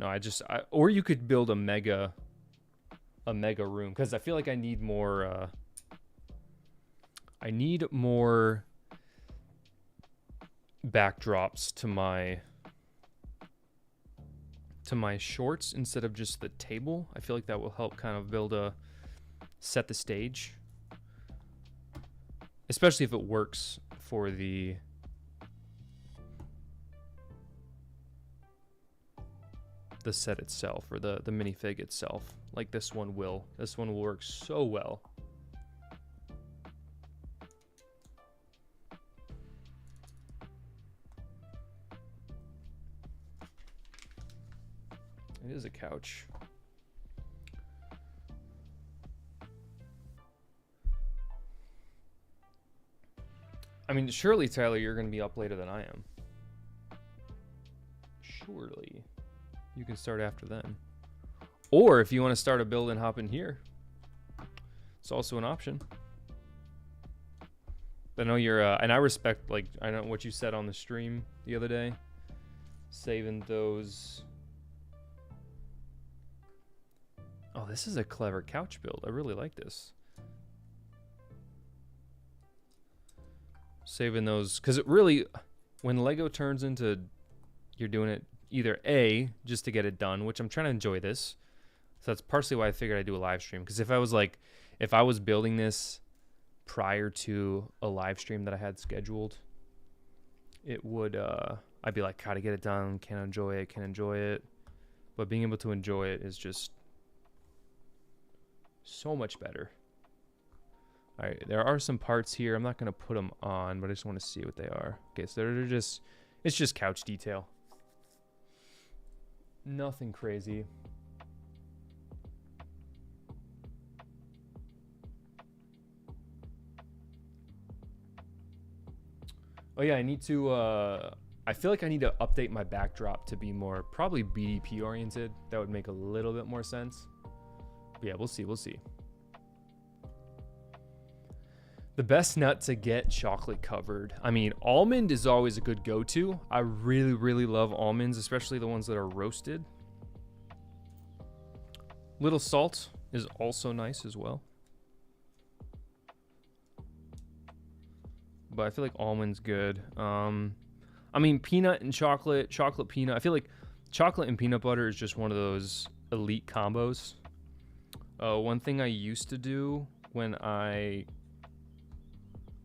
no, or you could build a mega room, because I feel like I need more backdrops to my shorts instead of just the table. I feel like that will help kind of set the stage, especially if it works for the set itself, or the minifig itself. Like this one will work so well. It is a couch. I mean, surely, Tyler, you're going to be up later than I am. Surely. You can start after then. Or if you want to start a build and hop in here, it's also an option. I know you're, and I respect, like, I know what you said on the stream the other day. Saving those. Oh, this is a clever couch build. I really like this. Saving those, because it really, when Lego turns into, you're doing it either A, just to get it done, which I'm trying to enjoy this. So that's partially why I figured I'd do a live stream. Because if I was building this prior to a live stream that I had scheduled, it would, I'd be like, gotta get it done, can't enjoy it. But being able to enjoy it is just so much better. All right, there are some parts here. I'm not gonna put them on, but I just want to see what they are. Okay, so it's just couch detail. Nothing crazy. Oh yeah, I need to, I feel like I need to update my backdrop to be more, probably BDP oriented. That would make a little bit more sense. But yeah, we'll see. The best nut to get chocolate covered. I mean, almond is always a good go-to. I really, really love almonds, especially the ones that are roasted. Little salt is also nice as well. But I feel like almond's good. I mean, peanut and chocolate peanut. I feel like chocolate and peanut butter is just one of those elite combos. One thing I used to do when I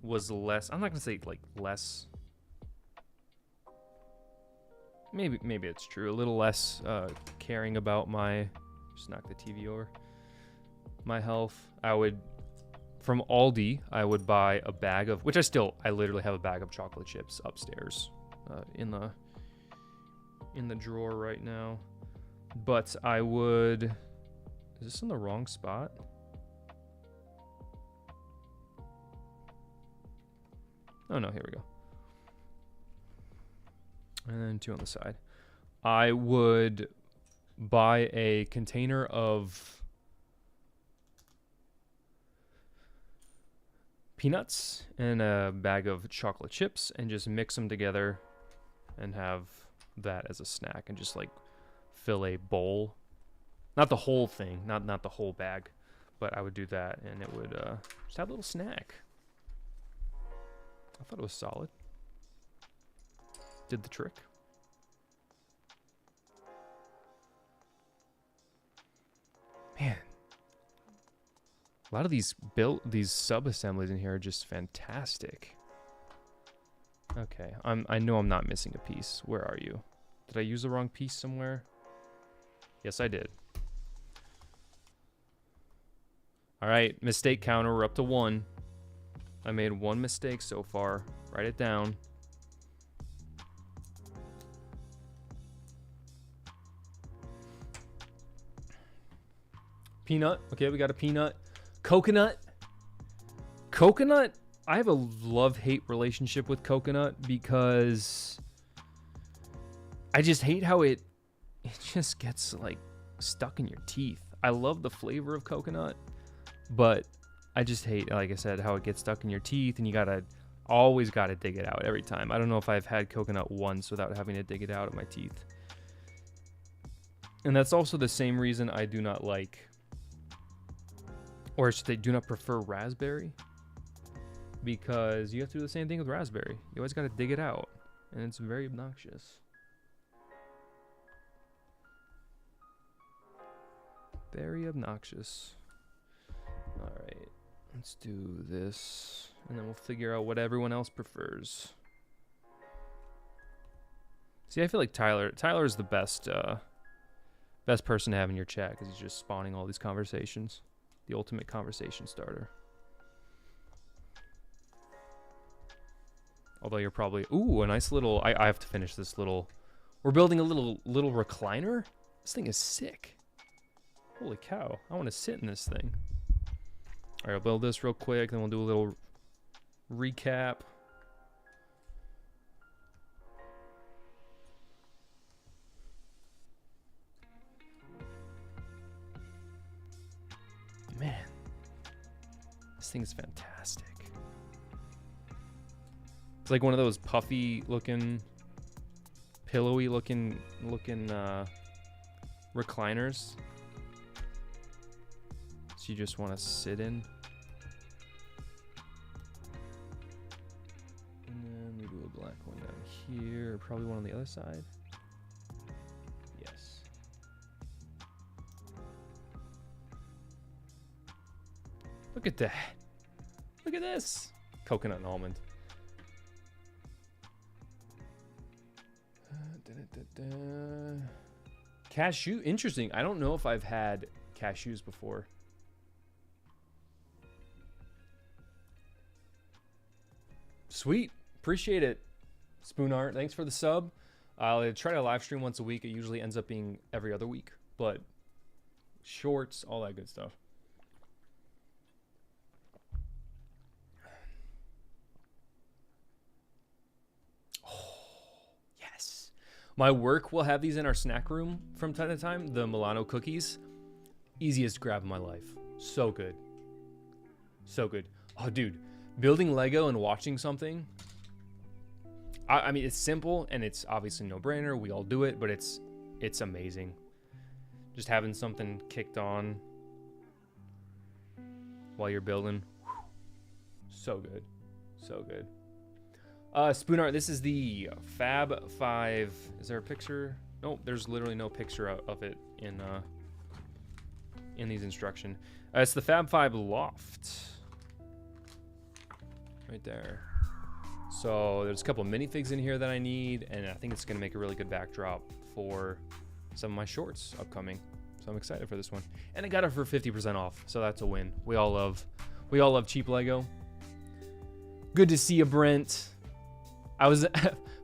was less, I'm not gonna say like less, maybe it's true, a little less caring about my, just knock the TV over, my health. I would, from Aldi, I would buy a bag of, which I literally have a bag of chocolate chips upstairs in the drawer right now. But I would, is this in the wrong spot? Oh no, here we go. And then 2 on the side. I would buy a container of peanuts and a bag of chocolate chips and just mix them together and have that as a snack and just like fill a bowl. Not the whole thing, not the whole bag, but I would do that and it would just have a little snack. I thought it was solid. Did the trick. Man, a lot of these sub-assemblies in here are just fantastic. Okay, I know I'm not missing a piece. Where are you? Did I use the wrong piece somewhere? Yes, I did. All right, mistake counter. We're up to 1. I made 1 mistake so far. Write it down. Peanut. Okay, we got a peanut. Coconut. Coconut. I have a love-hate relationship with coconut because I just hate how it just gets like stuck in your teeth. I love the flavor of coconut, but I just hate, like I said, how it gets stuck in your teeth and you always gotta dig it out every time. I don't know if I've had coconut once without having to dig it out of my teeth. And that's also the same reason I do not like, or I should say do not prefer raspberry, because you have to do the same thing with raspberry. You always gotta dig it out, and it's very obnoxious. Very obnoxious. All right, let's do this, and then we'll figure out what everyone else prefers. See, I feel like Tyler is the best person to have in your chat because he's just spawning all these conversations. The ultimate conversation starter. Although you're probably, ooh, a nice little, I have to finish this little, we're building a little recliner. This thing is sick. Holy cow, I want to sit in this thing. All right, I'll build this real quick, then we'll do a little recap. Man, this thing is fantastic. It's like one of those puffy looking, pillowy looking recliners. So you just want to sit in. And then we do a black one down here, probably one on the other side. Yes. Look at that. Look at this. Coconut and almond. Cashew, interesting. I don't know if I've had cashews before. Sweet, appreciate it. Spoon Art, thanks for the sub. I'll try to live stream once a week. It usually ends up being every other week, but shorts, all that good stuff. My work will have these in our snack room from time to time. The Milano cookies. Easiest grab of my life. So good. So good. Oh, dude. Building Lego and watching something. I mean, it's simple and it's obviously no-brainer. We all do it, but it's amazing. Just having something kicked on while you're building. So good. So good. Spoon Art, this is the Fab 5. Is there a picture? Nope, there's literally no picture of it in these instructions. It's the Fab 5 Loft. Right there. So there's a couple of minifigs in here that I need, and I think it's going to make a really good backdrop for some of my shorts upcoming. So I'm excited for this one. And I got it for 50% off, so that's a win. We all love cheap Lego. Good to see you, Brent. I was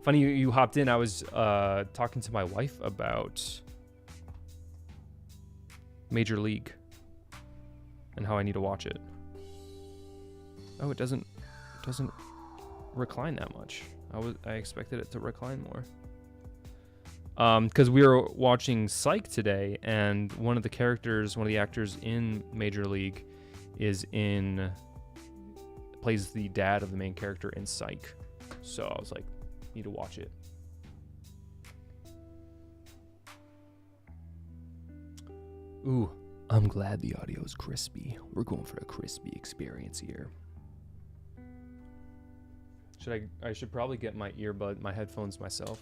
funny you hopped in. I was talking to my wife about Major League and how I need to watch it. Oh, it doesn't recline that much. I expected it to recline more. Because we were watching Psych today, and one of the actors in Major League plays the dad of the main character in Psych. So I was like, need to watch it. Ooh, I'm glad the audio is crispy. We're going for a crispy experience here. I should probably get my headphones myself.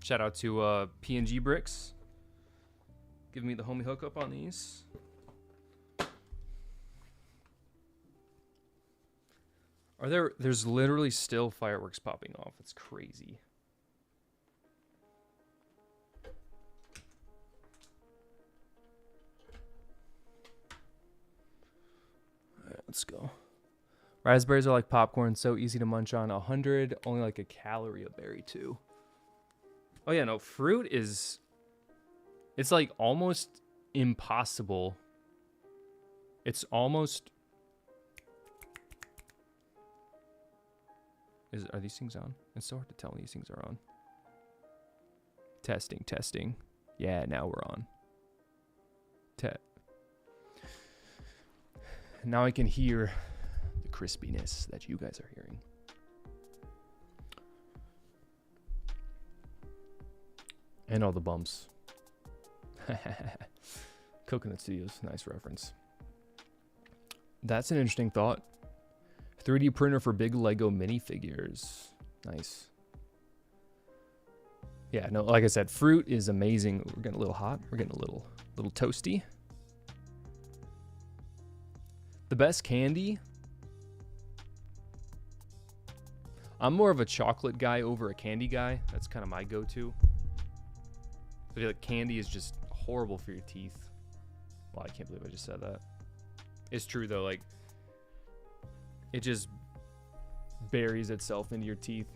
Shout out to P&G Bricks. Give me the homie hookup on these. There's literally still fireworks popping off. It's crazy. All right, let's go. Raspberries are like popcorn, so easy to munch on. 100, only like a calorie a berry too. Oh yeah, no, fruit is... It's like almost impossible. It's almost... Are these things on? It's so hard to tell when these things are on. Testing, testing. Yeah, now we're on. Now I can hear the crispiness that you guys are hearing. And all the bumps. Coconut Studios, nice reference. That's an interesting thought. 3D printer for big Lego minifigures. Nice. Yeah, no, like I said, fruit is amazing. We're getting a little hot. We're getting a little toasty. The best candy? I'm more of a chocolate guy over a candy guy. That's kind of my go-to. I feel like candy is just horrible for your teeth. Well, I can't believe I just said that. It's true, though. Like, it just buries itself into your teeth.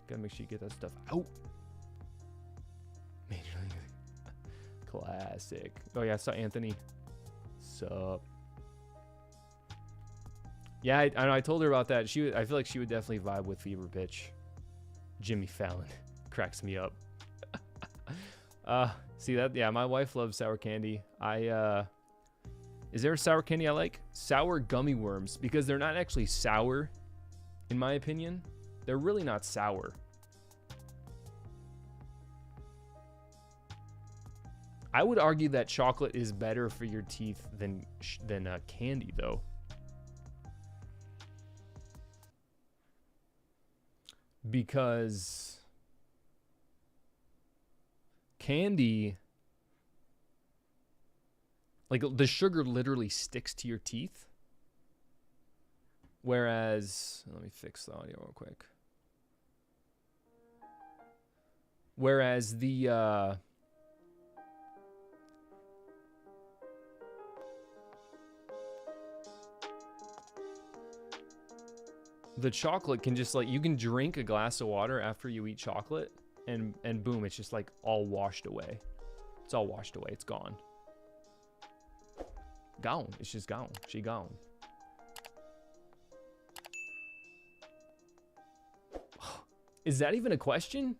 Gotta make sure you get that stuff out. Classic. Oh, yeah, I saw Anthony. Sup. Yeah, I know. I told her about that. I feel like she would definitely vibe with Fever Pitch. Jimmy Fallon cracks me up. See that? Yeah, my wife loves sour candy. Is there a sour candy I like? Sour gummy worms, because they're not actually sour, in my opinion. They're really not sour. I would argue that chocolate is better for your teeth than candy, though. Because candy, like the sugar literally sticks to your teeth. Whereas, let me fix the audio real quick. Whereas the chocolate can just, like, you can drink a glass of water after you eat chocolate and boom, it's just like all washed away. It's all washed away. It's gone. Gone. It's just gone. She gone. Is that even a question?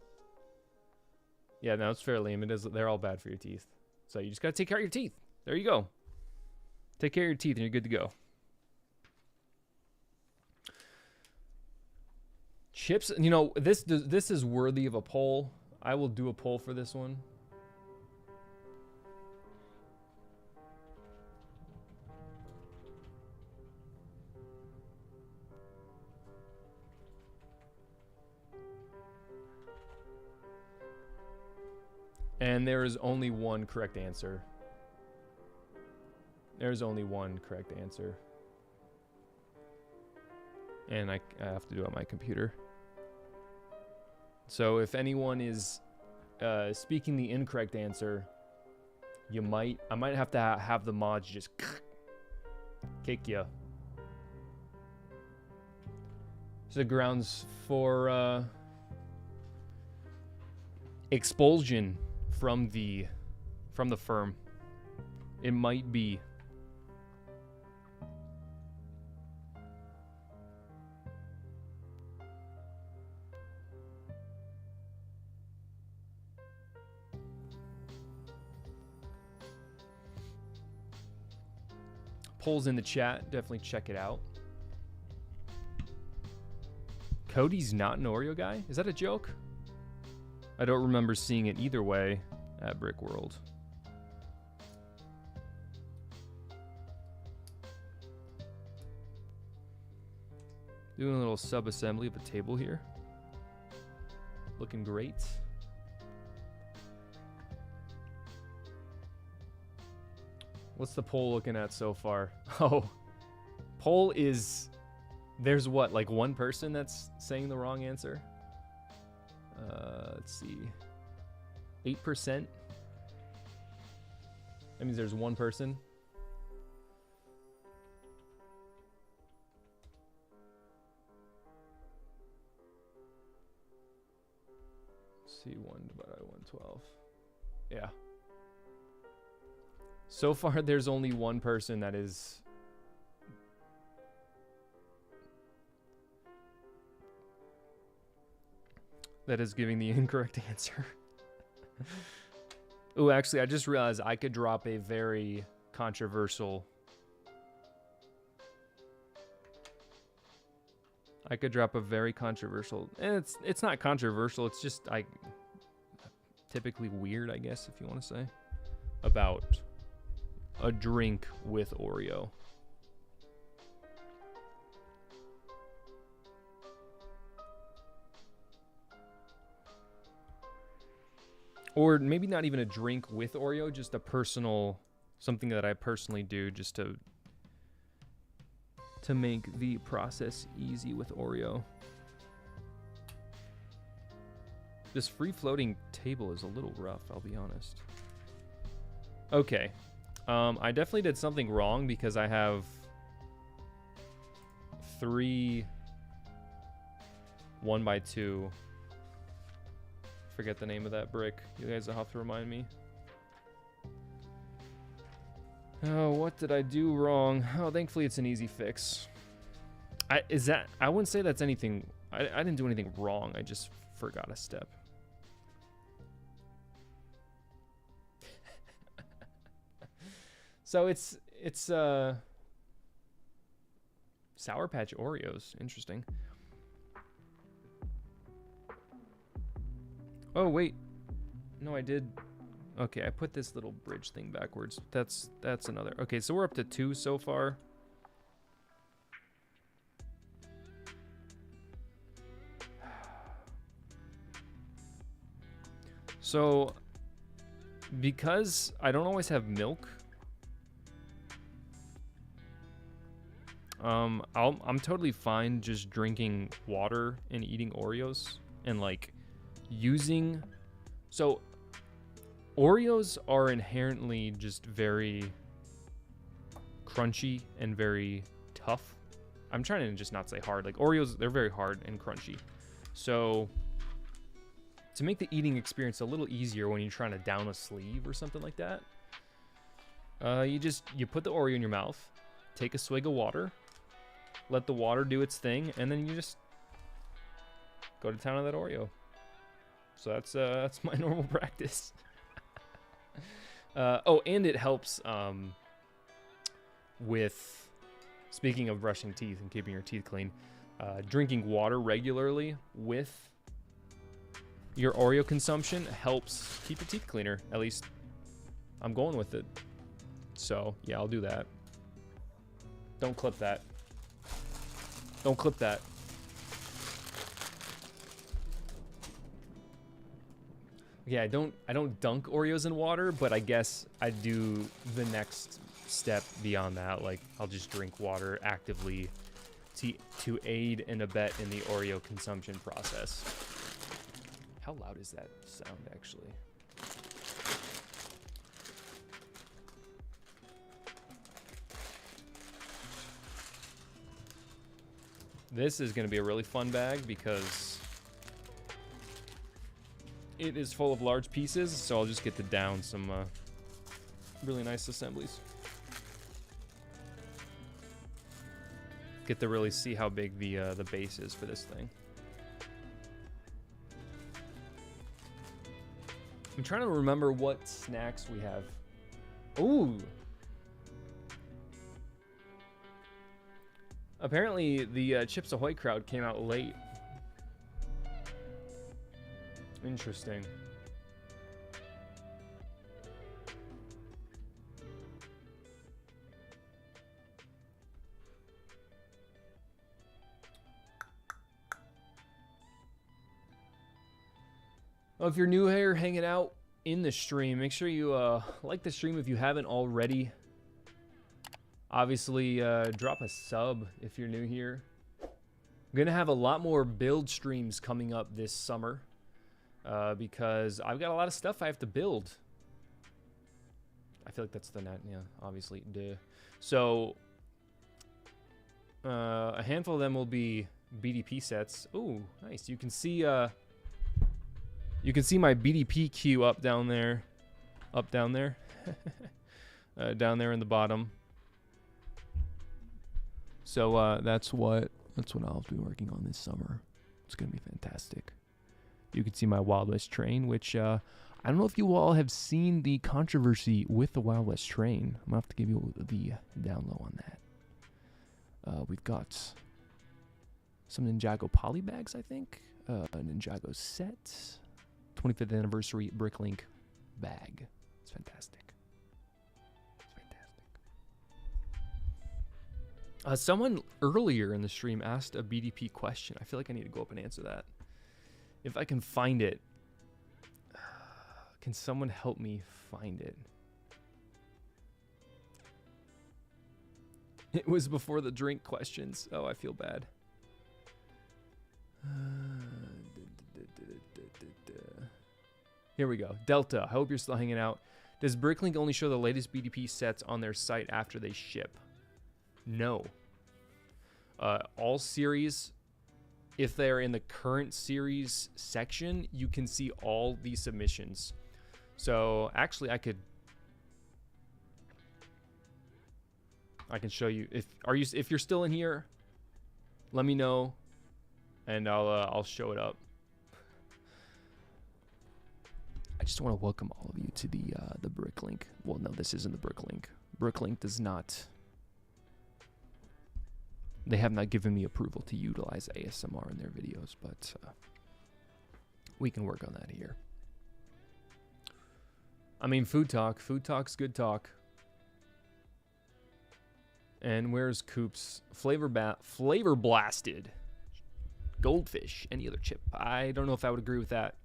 Yeah, no, it's fair, Liam. It is. They're all bad for your teeth. So you just gotta take care of your teeth. There you go. Take care of your teeth and you're good to go. Chips, you know, this is worthy of a poll. I will do a poll for this one. And there is only one correct answer. There's only one correct answer. And I have to do it on my computer. So if anyone is speaking the incorrect answer, I might have to have the mods just kick you. So the grounds for expulsion from the firm. It might be. Polls in the chat, definitely check it out. Cody's not an Oreo guy? Is that a joke? I don't remember seeing it either way at Brick World. Doing a little sub-assembly of the table here. Looking great. What's the poll looking at so far? Oh, poll is, there's what, like one person that's saying the wrong answer? Let's see. 8%? That means there's one person. T1 divided by 112. Yeah. So far, there's only one person that is... that is giving the incorrect answer. Oh, actually, I just realized I could drop a very controversial... I could drop a very controversial... And it's not controversial, it's just typically weird, I guess, if you want to say. About a drink with Oreo. Or maybe not even a drink with Oreo, just a personal, something that I personally do just to make the process easy with Oreo. This free-floating table is a little rough, I'll be honest. Okay. I definitely did something wrong because I have 3 1x2. Forget the name of that brick. You guys will have to remind me. Oh, what did I do wrong? Oh, thankfully it's an easy fix. I wouldn't say that's anything. I didn't do anything wrong. I just forgot a step. So it's Sour Patch Oreos. Interesting. Oh, wait. No, I did. Okay, I put this little bridge thing backwards. That's another. Okay, so we're up to 2 so far. So, because I don't always have milk, I'm totally fine just drinking water and eating Oreos and like using. So Oreos are inherently just very crunchy and very tough. I'm trying to just not say hard. Like Oreos, they're very hard and crunchy. So to make the eating experience a little easier when you're trying to down a sleeve or something like that, you put the Oreo in your mouth, take a swig of water, let the water do its thing, and then you just go to town on that Oreo. So that's my normal practice. Oh, and it helps with, speaking of brushing teeth and keeping your teeth clean, drinking water regularly with your Oreo consumption helps keep your teeth cleaner. At least I'm going with it. So yeah, I'll do that. Don't clip that. Don't clip that. Yeah, I don't dunk Oreos in water, but I guess I do the next step beyond that. Like I'll just drink water actively to aid and abet in the Oreo consumption process. How loud is that sound actually? This is going to be a really fun bag because it is full of large pieces, so I'll just get to down some really nice assemblies. Get to really see how big the base is for this thing. I'm trying to remember what snacks we have. Ooh! Apparently, the Chips Ahoy crowd came out late. Interesting. Well, if you're new here hanging out in the stream, make sure you like the stream if you haven't already. Obviously, drop a sub if you're new here. I'm going to have a lot more build streams coming up this summer because I've got a lot of stuff I have to build. I feel like that's the net, yeah, obviously. Duh. So, a handful of them will be BDP sets. Ooh, nice. You can see You can see my BDP queue up down there, down there in the bottom. So that's what I'll be working on this summer. It's gonna be fantastic. You can see my Wild West train, which I don't know if you all have seen the controversy with the Wild West train. I'm gonna have to give you the down low on that. We've got some Ninjago poly bags, I think. A Ninjago set. 25th anniversary Bricklink bag. It's fantastic. Someone earlier in the stream asked a BDP question. I feel like I need to go up and answer that. If I can find it. Can someone help me find it? It was before the drink questions. Oh, I feel bad. Here we go. Delta, I hope you're still hanging out. Does Bricklink only show the latest BDP sets on their site after they ship? No. All series, if they're in the current series section, you can see all the submissions. So actually, I can show you if you're still in here. Let me know, and I'll show it up. I just want to welcome all of you to the Bricklink. Well, no, this isn't the Bricklink. Bricklink does not. They have not given me approval to utilize ASMR in their videos, but we can work on that here. I mean, food talk. Food talk's good talk. And where's Coops? Flavor blasted. Goldfish. Any other chip? I don't know if I would agree with that.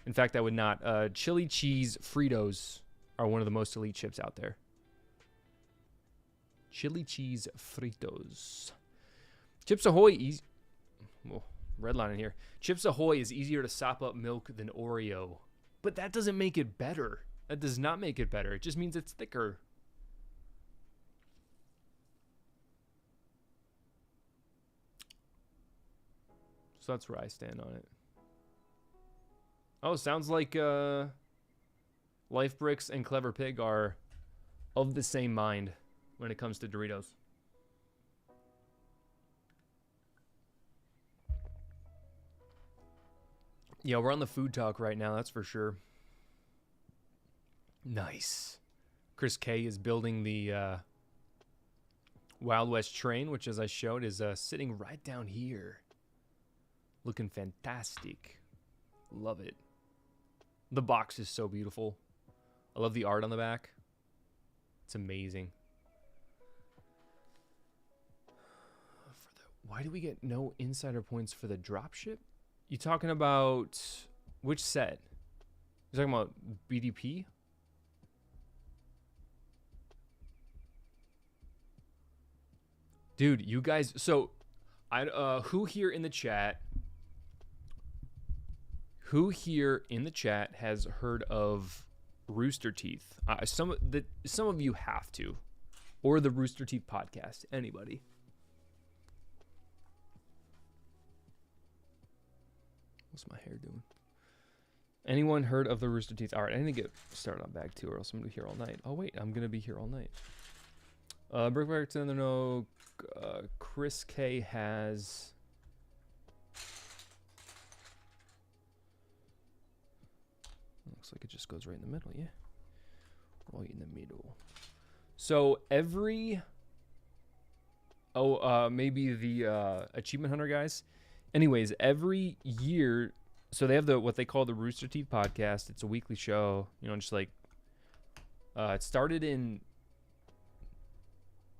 In fact, I would not. Chili cheese Fritos are one of the most elite chips out there. Chili cheese Fritos. Chips Ahoy, redline in here. Chips Ahoy is easier to sop up milk than Oreo. But that doesn't make it better. That does not make it better. It just means it's thicker. So that's where I stand on it. Oh, sounds like Life Bricks and Clever Pig are of the same mind when it comes to Doritos. Yeah, we're on the food talk right now, that's for sure. Nice. Chris K is building the Wild West train, which, as I showed, is sitting right down here. Looking fantastic. Love it. The box is so beautiful. I love the art on the back. It's amazing. Why do we get no insider points for the dropship? You talking about which set? You talking about BDP? Dude, you guys, so who here in the chat has heard of Rooster Teeth? Some of you have to, or the Rooster Teeth podcast. Anybody? What's my hair doing? Anyone heard of the Rooster Teeth? All right, I need to get started on bag 2, or else I'm gonna be here all night. Oh wait, I'm gonna be here all night. Brickworks in the know. Chris K has. Looks like it just goes right in the middle, yeah. Right in the middle. So every. Maybe the Achievement Hunter guys. Anyways, every year, so they have what they call the Rooster Teeth podcast. It's a weekly show, just like, it started in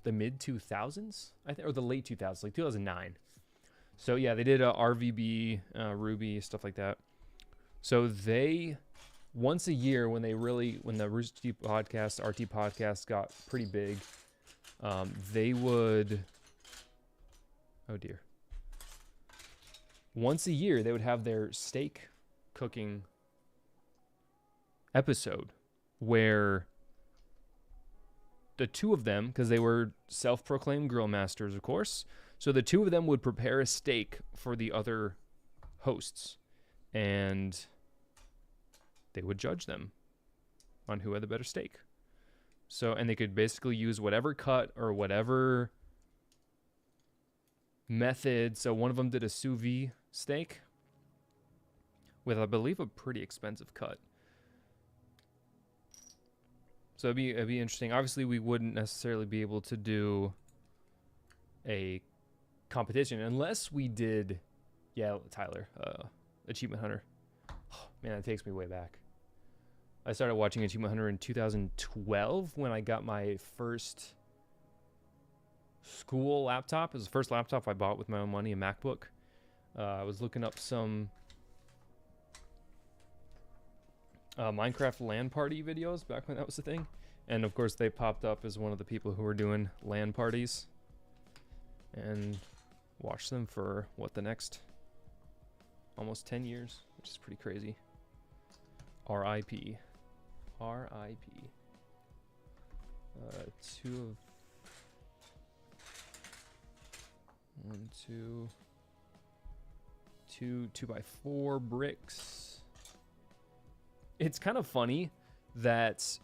the mid 2000s, I think, or the late 2000s, like 2009. So yeah, they did RVB, Ruby, stuff like that. So they, once a year, when the Rooster Teeth podcast, RT podcast got pretty big, they would, oh dear. Once a year, they would have their steak cooking episode where the two of them, because they were self-proclaimed grill masters, of course, so the two of them would prepare a steak for the other hosts. And they would judge them on who had the better steak. So, and they could basically use whatever cut or whatever method. So one of them did a sous vide steak with, I believe, a pretty expensive cut. So it'd be interesting. Obviously, we wouldn't necessarily be able to do a competition unless we did, yeah, Tyler, Achievement Hunter. Oh, man, that takes me way back. I started watching Achievement Hunter in 2012 when I got my first school laptop. It was the first laptop I bought with my own money, a MacBook. I was looking up some Minecraft LAN party videos back when that was a thing. And of course they popped up as one of the people who were doing LAN parties. And watched them for, what, the next almost 10 years, which is pretty crazy. R.I.P. R.I.P. Two by 4 bricks. It's kind of funny that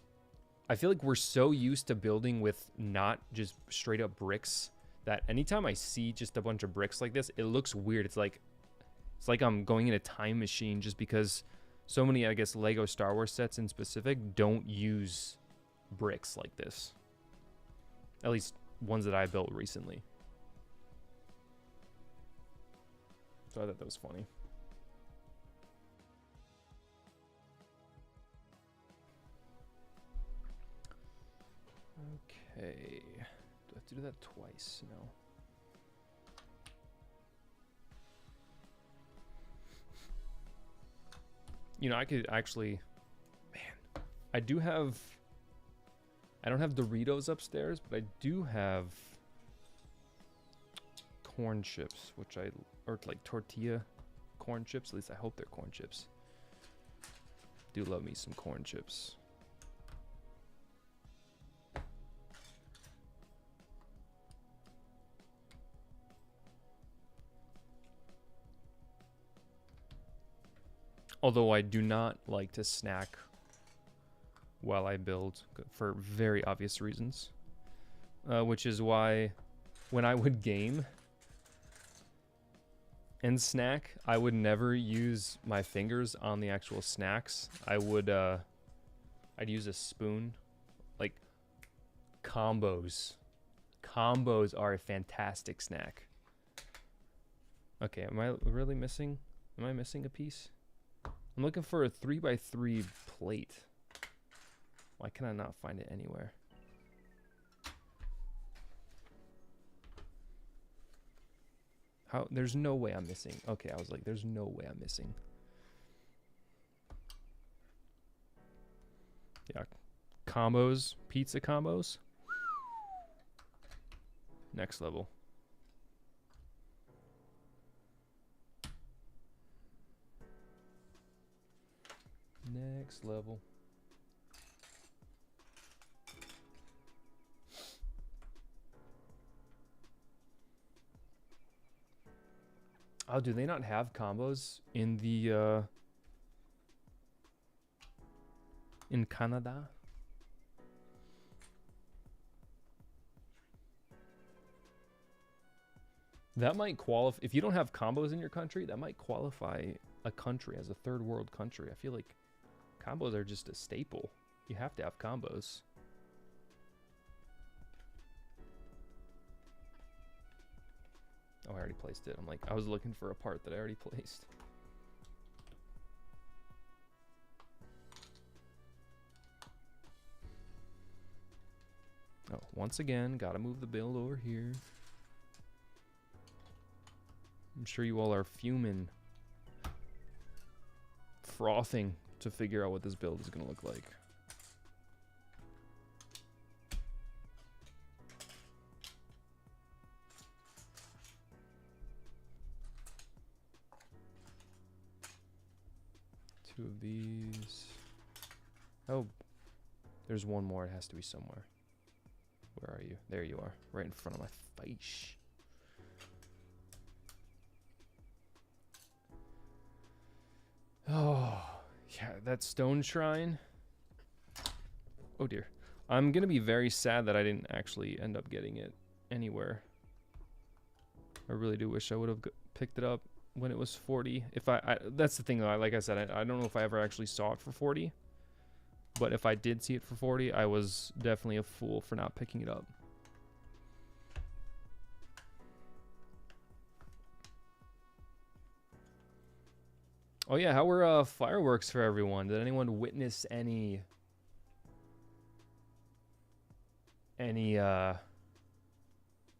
I feel like we're so used to building with not just straight up bricks that anytime I see just a bunch of bricks like this, it looks weird. It's like I'm going in a time machine, just because so many, I guess, Lego Star Wars sets in specific don't use bricks like this. At least ones that I built recently. So I thought that was funny. Okay. Do I have to do that twice? No. You know, I could actually... Man. I don't have Doritos upstairs, but I do have corn chips, or like tortilla corn chips. At least I hope they're corn chips. Do love me some corn chips. Although I do not like to snack while I build for very obvious reasons. Which is why when I would game and snack, I would never use my fingers on the actual snacks. I'd use a spoon. Like, combos. Combos are a fantastic snack. Okay, am I really missing? Am I missing a piece? I'm looking for a 3x3 plate. Why can I not find it anywhere? How? There's no way I'm missing. Okay, I was like, there's no way I'm missing. Yeah, combos, pizza combos. Next level. Next level. Oh, do they not have combos in the in Canada? That might qualify. If you don't have combos in your country, that might qualify a country as a third world country. I feel like combos are just a staple. You have to have combos. Oh, I already placed it. I'm like, I was looking for a part that I already placed. Oh, once again, gotta move the build over here. I'm sure you all are fuming, frothing to figure out what this build is gonna look like. Two of these. Oh, there's one more. It has to be somewhere. Where are you? There you are, right in front of my face. Oh, yeah. that stone shrine. Oh dear. I'm gonna be very sad that I didn't actually end up getting it anywhere. I really do wish I would have picked it up when it was 40. If that's the thing though, like I said, I don't know if I ever actually saw it for 40. But if I did see it for 40, I was definitely a fool for not picking it up. Oh yeah, how were fireworks for everyone? Did anyone witness any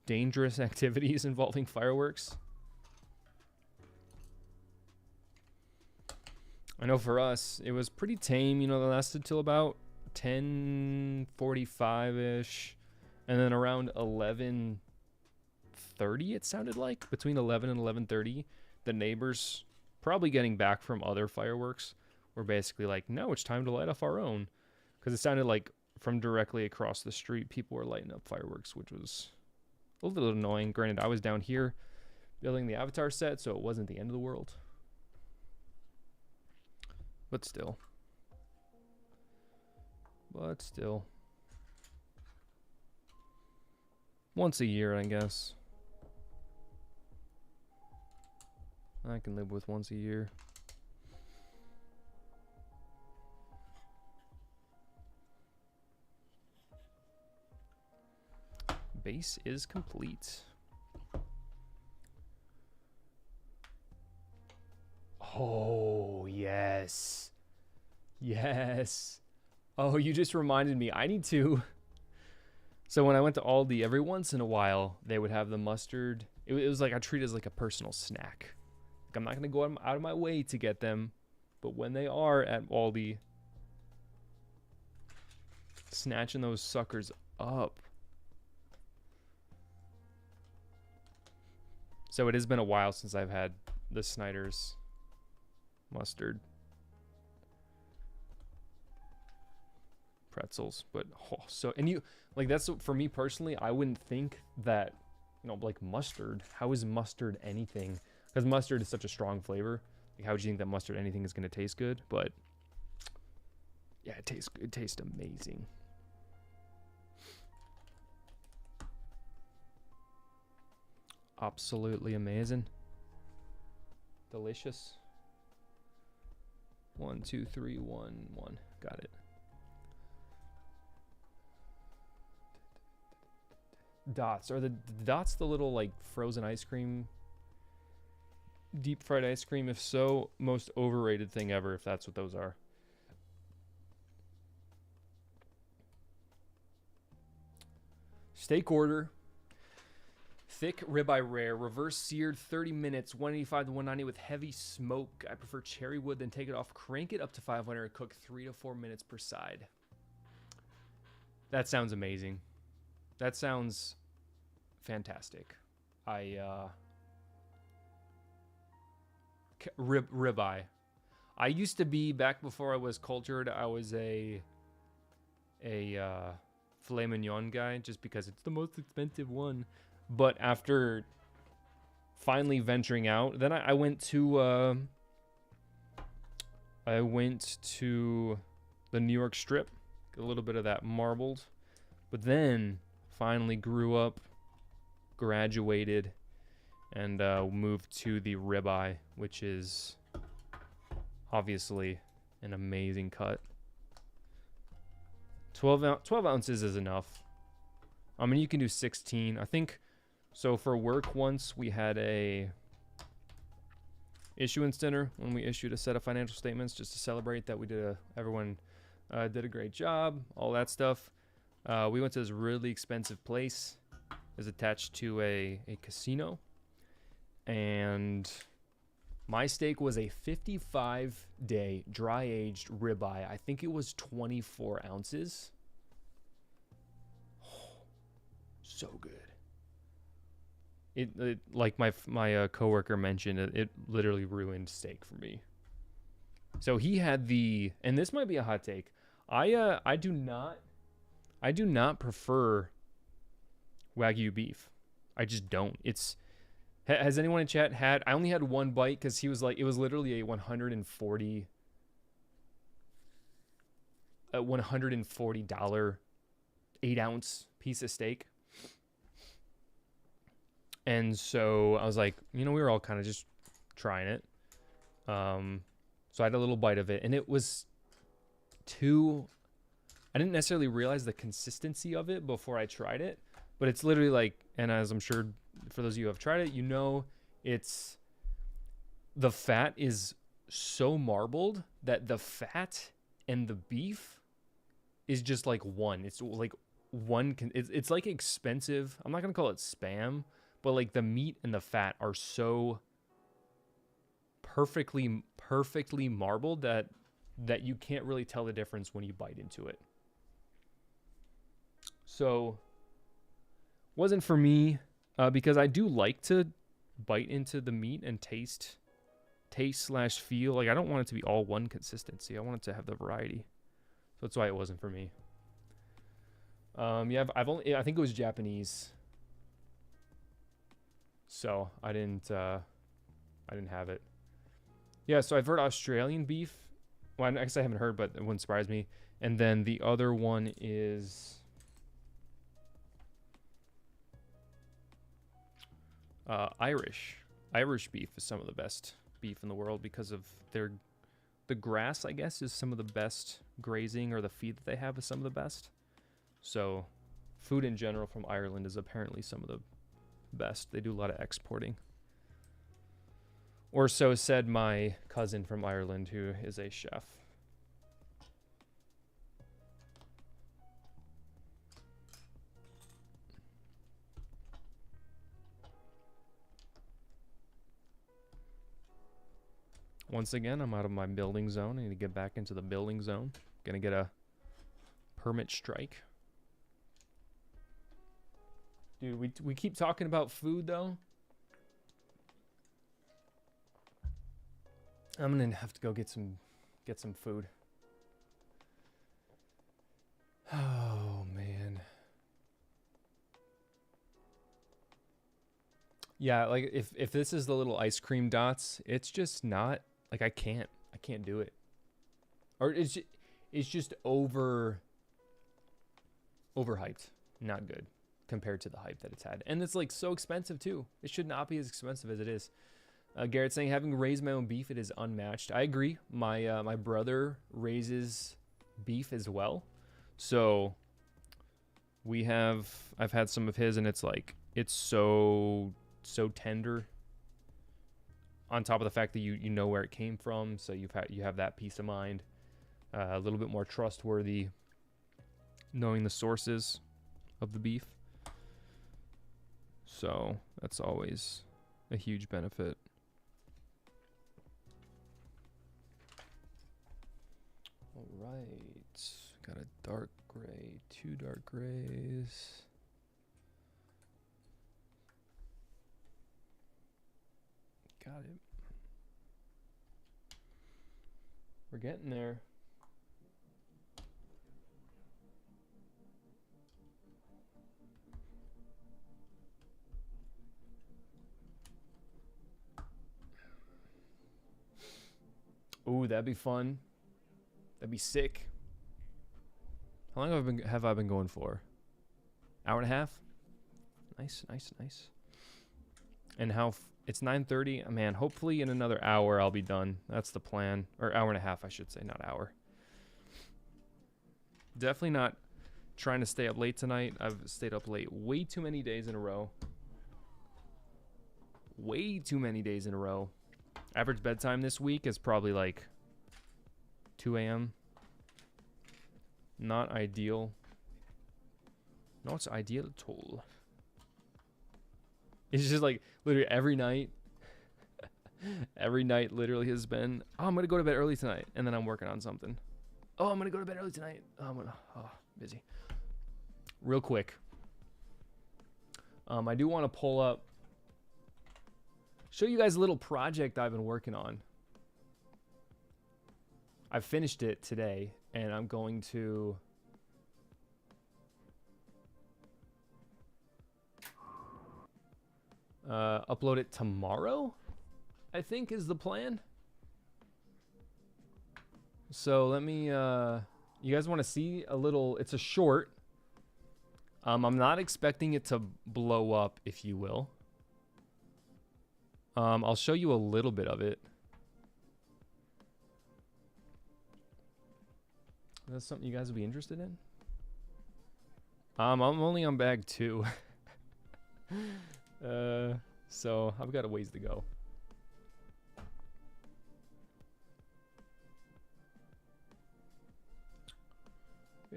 dangerous activities involving fireworks? I know for us, it was pretty tame, you know, that lasted till about 10:45-ish. And then around 11:30, it sounded like, between 11 and 11:30, the neighbors, probably getting back from other fireworks, were basically like, no, it's time to light off our own. Because it sounded like from directly across the street, people were lighting up fireworks, which was a little annoying. Granted, I was down here building the Avatar set, so it wasn't the end of the world. But still. Once a year, I guess. I can live with once a year. Base is complete. Oh, yes. Yes. Oh, you just reminded me. I need to. So when I went to Aldi, every once in a while, they would have the mustard. It was like I treat it as like a personal snack. Like I'm not going to go out of my way to get them. But when they are at Aldi, snatching those suckers up. So it has been a while since I've had the Snyder's mustard pretzels, but and you like, that's for me personally, I wouldn't think that, you know, like mustard, how is mustard anything? Because mustard is such a strong flavor. Like, how would you think that mustard anything is going to taste good? But yeah, it tastes amazing. Absolutely amazing. Delicious. 1, 2, 3, 1, 1. Got it. Dots. Are the dots the little like frozen ice cream, deep fried ice cream? If so, most overrated thing ever, if that's what those are. Steak order. Thick ribeye rare, reverse seared, 30 minutes, 185 to 190 with heavy smoke. I prefer cherry wood, then take it off, crank it up to 500, and cook 3 to 4 minutes per side. That sounds amazing. That sounds fantastic. Ribeye. I used to be, back before I was cultured, I was a filet mignon guy, just because it's the most expensive one. But after finally venturing out, then I went to the New York Strip, a little bit of that marbled, but then finally grew up, graduated, and moved to the ribeye, which is obviously an amazing cut. 12 ounces is enough. I mean, you can do 16. I think. So for work, once we had a issuance dinner when we issued a set of financial statements just to celebrate that we did everyone did a great job, all that stuff. We went to this really expensive place. It was attached to a casino, and my steak was a 55-day dry-aged ribeye. I think it was 24 ounces. Oh, so good. It like my coworker mentioned, it literally ruined steak for me. So he had the, and this might be a hot take. I do not prefer Wagyu beef. I just don't. Has anyone in chat had? I only had one bite because he was like, it was literally a 140 a $140 8-ounce piece of steak. And so I was like, we were all kind of just trying it. So I had a little bite of it, and it was I didn't necessarily realize the consistency of it before I tried it, but it's literally like, and as I'm sure for those of you who have tried it, it's, the fat is so marbled that the fat and the beef is just like one. It's like one, it's like expensive. I'm not going to call it spam, but like the meat and the fat are so perfectly marbled that you can't really tell the difference when you bite into it. So wasn't for me, because I do like to bite into the meat and taste / feel. Like, I don't want it to be all one consistency. I want it to have the variety. So that's why it wasn't for me. Yeah, I think it was Japanese. So I didn't have it. Yeah, so I've heard Australian beef. Well, I guess I haven't heard, but it wouldn't surprise me. And then the other one is Irish. Irish beef is some of the best beef in the world because of the grass, I guess, is some of the best grazing, or the feed that they have is some of the best. So food in general from Ireland is apparently some of the best. They do a lot of exporting. Or so said my cousin from Ireland, who is a chef. Once again, I'm out of my building zone. I need to get back into the building zone. Gonna get a permit strike. Dude, we keep talking about food, though. I'm gonna have to go get some food. Oh, man. Yeah, like if this is the little ice cream dots, it's just not, like, I can't do it. Or it's just overhyped. Not good compared to the hype that it's had. And it's like so expensive too. It should not be as expensive as it is. Garrett saying, having raised my own beef, it is unmatched. I agree. My brother raises beef as well. So I've had some of his, and it's like, it's so tender. On top of the fact that you know where it came from, so you have that peace of mind. A little bit more trustworthy, knowing the sources of the beef. So that's always a huge benefit. All right, got a dark gray, 2 dark grays. Got it. We're getting there. Ooh, that'd be fun. That'd be sick. How long have I been going for? Hour and a half? Nice. And it's 9:30. Man, hopefully in another hour I'll be done. That's the plan. Or hour and a half, I should say, not hour. Definitely not trying to stay up late tonight. I've stayed up late way too many days in a row. Way too many days in a row. Average bedtime this week is probably like 2 a.m. Not ideal. Not ideal at all. It's just like literally every night. Every night literally has been, oh, I'm going to go to bed early tonight. And then I'm working on something. Oh, I'm going to go to bed early tonight. Oh, busy. Real quick. I do want to pull up, show you guys a little project I've been working on. I finished it today, and I'm going to upload it tomorrow, I think is the plan. So let me You guys want to see a little? It's a short. I'm not expecting it to blow up, if you will. I'll show you a little bit of it. That's something you guys would be interested in? I'm only on bag 2. So I've got a ways to go.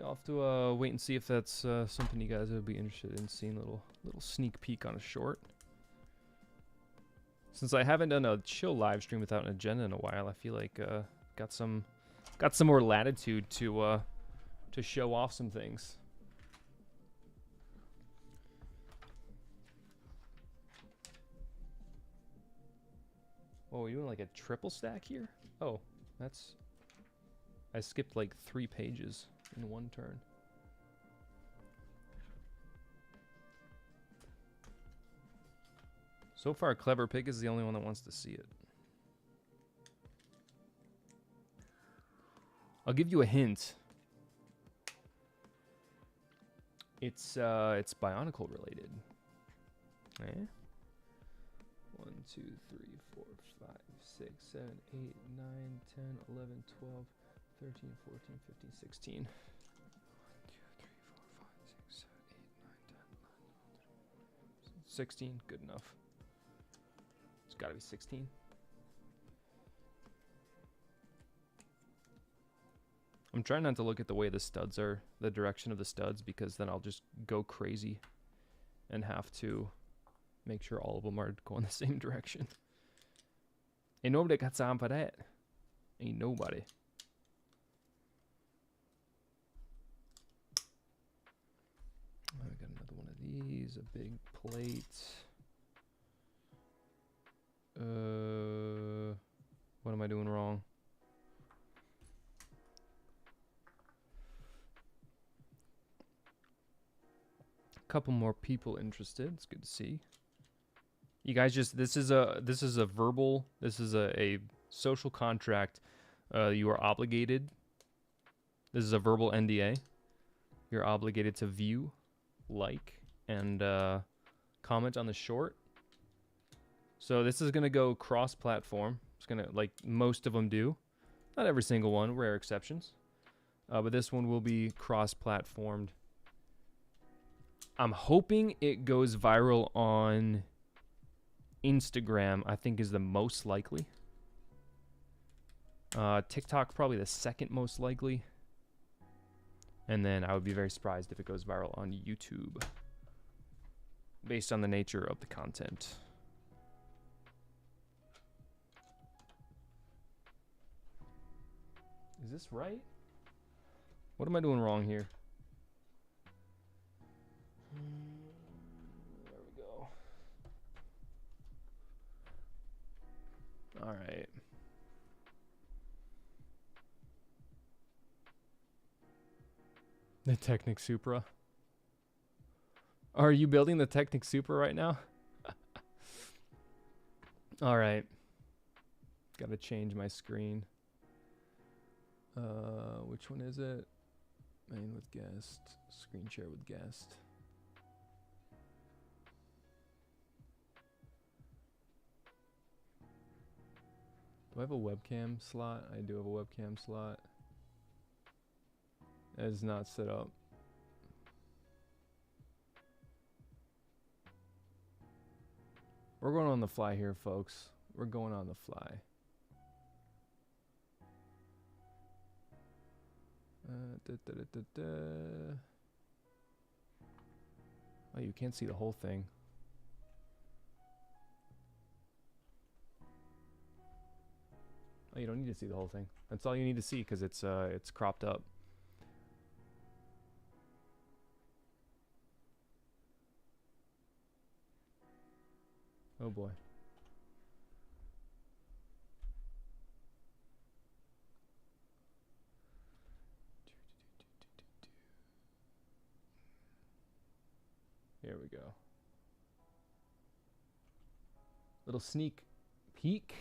I'll have to wait and see if that's something you guys would be interested in seeing. Little sneak peek on a short. Since I haven't done a chill live stream without an agenda in a while, I feel like got some more latitude to show off some things. Oh, are you doing like a triple stack here? Oh, that's... I skipped like 3 pages in one turn. So far, Clever Pig is the only one that wants to see it. I'll give you a hint. It's Bionicle related. Eh? 1, 2, 3, 4, 5, 6, 7, 8, 9, 10, 11, 12, 13, 14, 15, 16. 1, 2, 3, 4, 5, 6, 7, 8, 9, 10, 11, 12, 16. Good enough. It's got to be 16. I'm trying not to look at the way the studs are, the direction of the studs, because then I'll just go crazy and have to make sure all of them are going the same direction. Ain't nobody got time for that. Ain't nobody. I got another one of these, a big plate. What am I doing wrong? Couple more people interested. It's good to see. You guys just this is a verbal, this is a social contract. You are obligated. This is a verbal NDA. You're obligated to view, like, and comment on the short. So this is gonna go cross-platform. It's gonna, like most of them do. Not every single one, rare exceptions. But this one will be cross-platformed. I'm hoping it goes viral on Instagram, I think is the most likely. TikTok probably the second most likely. And then I would be very surprised if it goes viral on YouTube, based on the nature of the content. Is this right? What am I doing wrong here? There we go. All right. The Technic Supra. Are you building the Technic Supra right now? All right. Gotta change my screen. Which one is it? Main with guest. Screen share with guest. Do I have a webcam slot? I do have a webcam slot. It is not set up. We're going on the fly here, folks. We're going on the fly. Oh, you can't see the whole thing. Oh, you don't need to see the whole thing. That's all you need to see because it's cropped up. Oh boy. Here we go. Little sneak peek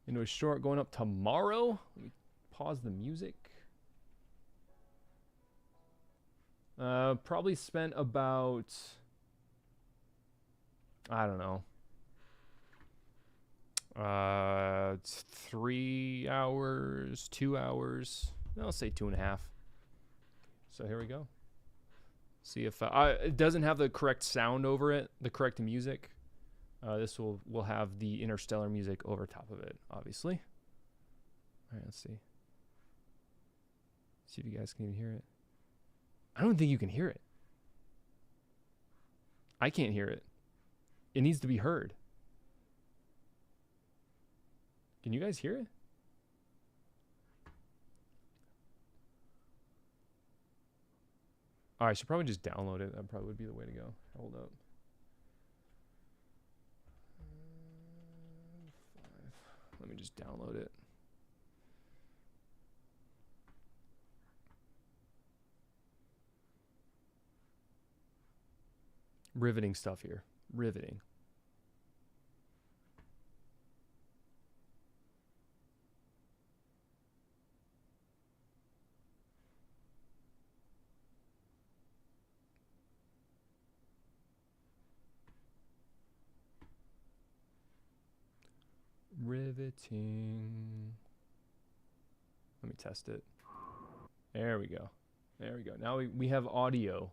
into a short going up tomorrow. Let me pause the music. Probably spent about, I don't know, 3 hours, 2 hours. I'll say 2.5. So here we go. See if it doesn't have the correct sound over it, the correct music. This will have the Interstellar music over top of it, obviously. All right, let's see. See if you guys can even hear it. I don't think you can hear it. I can't hear it. It needs to be heard. Can you guys hear it? All right, I should probably just download it. That probably would be the way to go. Hold up. Let me just download it. Riveting stuff here. Riveting. Riveting. Let me test it. There we go. There we go. Now we have audio.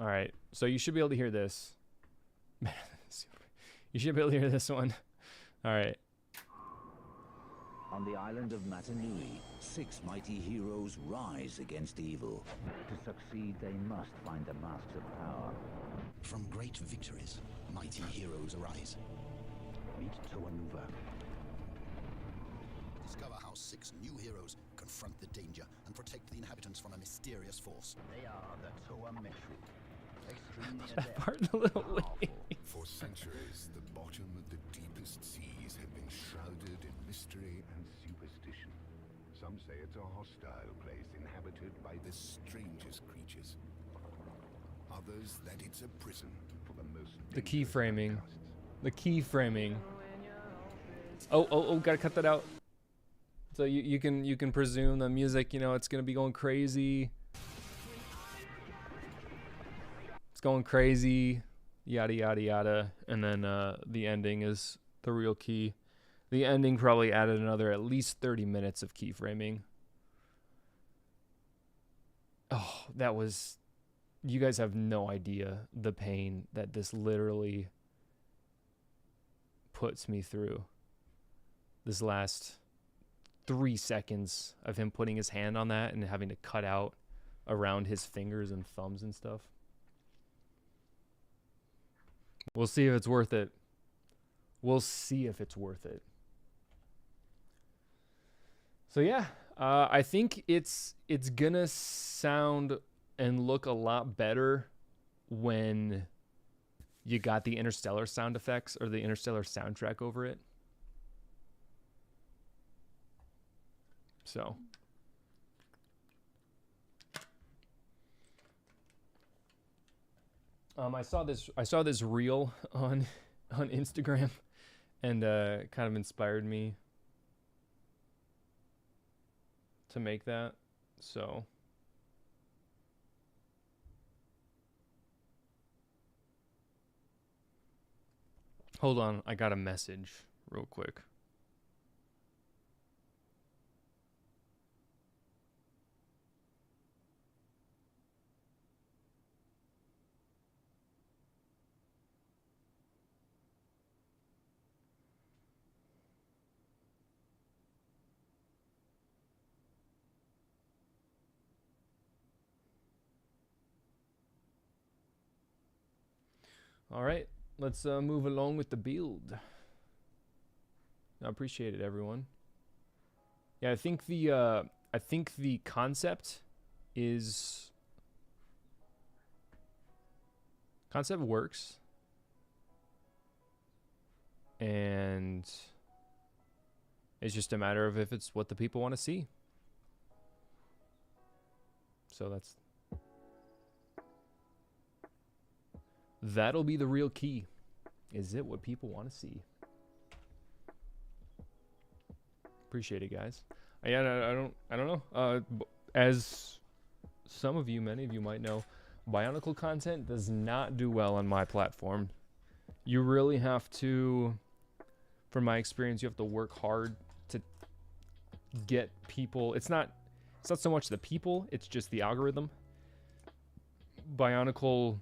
All right. So you should be able to hear this. You should be able to hear this one. All right. On the island of Matanui, 6 mighty heroes rise against evil. To succeed, they must find the masks of power. From great victories, mighty heroes arise. Meet Toanuva. Discover how 6 new heroes confront the danger and protect the inhabitants from a mysterious force. They are the Toa Meshu. Extremely That part a little late. For centuries, the bottom of the deepest seas have been shrouded in mystery and superstition. Some say it's a hostile place inhabited by the strangest creatures. Others that it's a prison for the most The dangerous keyframing. outcasts. The keyframing. Oh, gotta cut that out. So you can presume the music, you know, it's gonna be going crazy. It's going crazy, yada yada yada, and then the ending is the real key. The ending probably added another at least 30 minutes of keyframing. Oh, that was, you guys have no idea the pain that this literally puts me through. This last 3 seconds of him putting his hand on that and having to cut out around his fingers and thumbs and stuff. We'll see if it's worth it. We'll see if it's worth it. So yeah, I think it's gonna sound and look a lot better when you got the Interstellar sound effects or the Interstellar soundtrack over it. So I saw this reel on Instagram and kind of inspired me to make that. So hold on, I got a message real quick. All right, let's move along with the build. I appreciate it, everyone. Yeah, I think the concept works, and it's just a matter of if it's what the people want to see. So that'll be the real key. Is it what people want to see? Appreciate it, guys. I don't know. As some of you, many of you might know, Bionicle content does not do well on my platform. You really have to, from my experience, you have to work hard to get people. It's not so much the people, it's just the algorithm. Bionicle,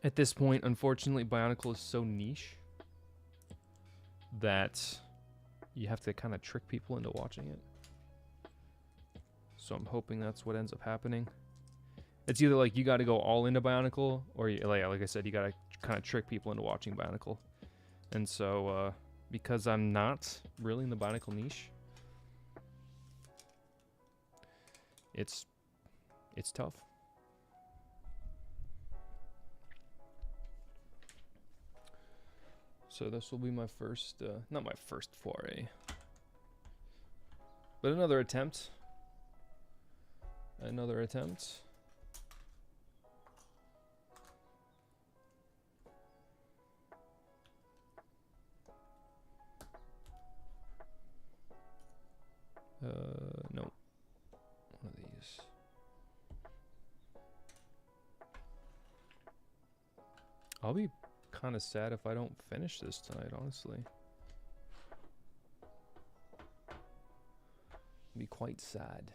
at this point, unfortunately, Bionicle is so niche that you have to kind of trick people into watching it. So I'm hoping that's what ends up happening. It's either like you got to go all into Bionicle, or you, like I said, you got to kind of trick people into watching Bionicle. And so, because I'm not really in the Bionicle niche, it's tough. So this will be my first, not my first foray, but another attempt. Another attempt. No. One of these. I'll be kind of sad if I don't finish this tonight, honestly. I'll be quite sad.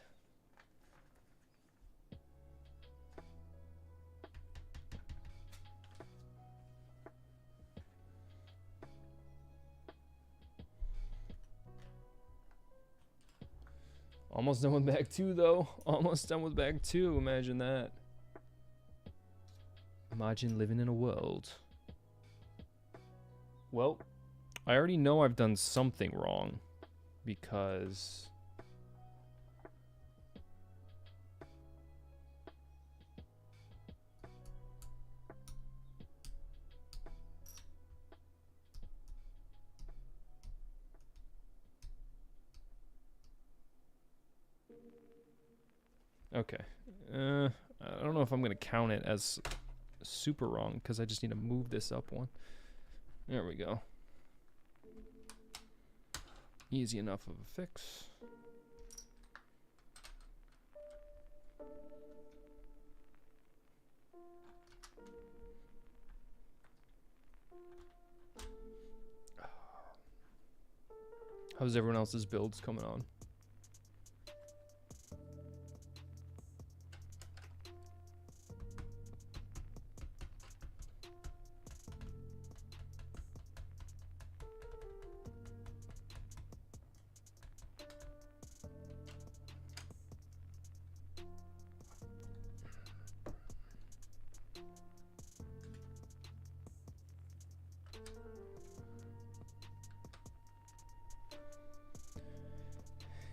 Almost done with bag 2 though. Almost done with bag 2. Imagine that. Imagine living in a world. Well, I already know I've done something wrong because okay. I don't know if I'm gonna count it as super wrong because I just need to move this up one. There we go. Easy enough of a fix. How's everyone else's builds coming on?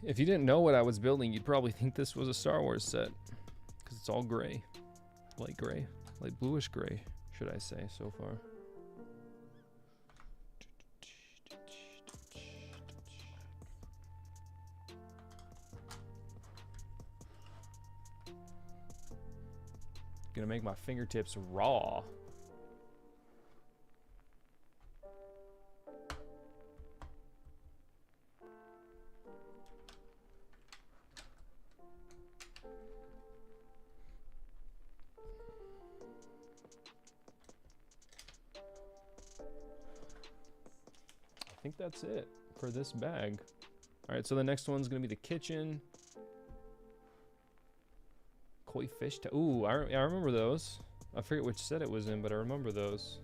If you didn't know what I was building, you'd probably think this was a Star Wars set, because it's all gray, light bluish gray, should I say, so far. Gonna make my fingertips raw. I think that's it for this bag. All right, so the next one's gonna be the kitchen. Koi fish. Ooh, I remember those. I forget which set it was in, but I remember those.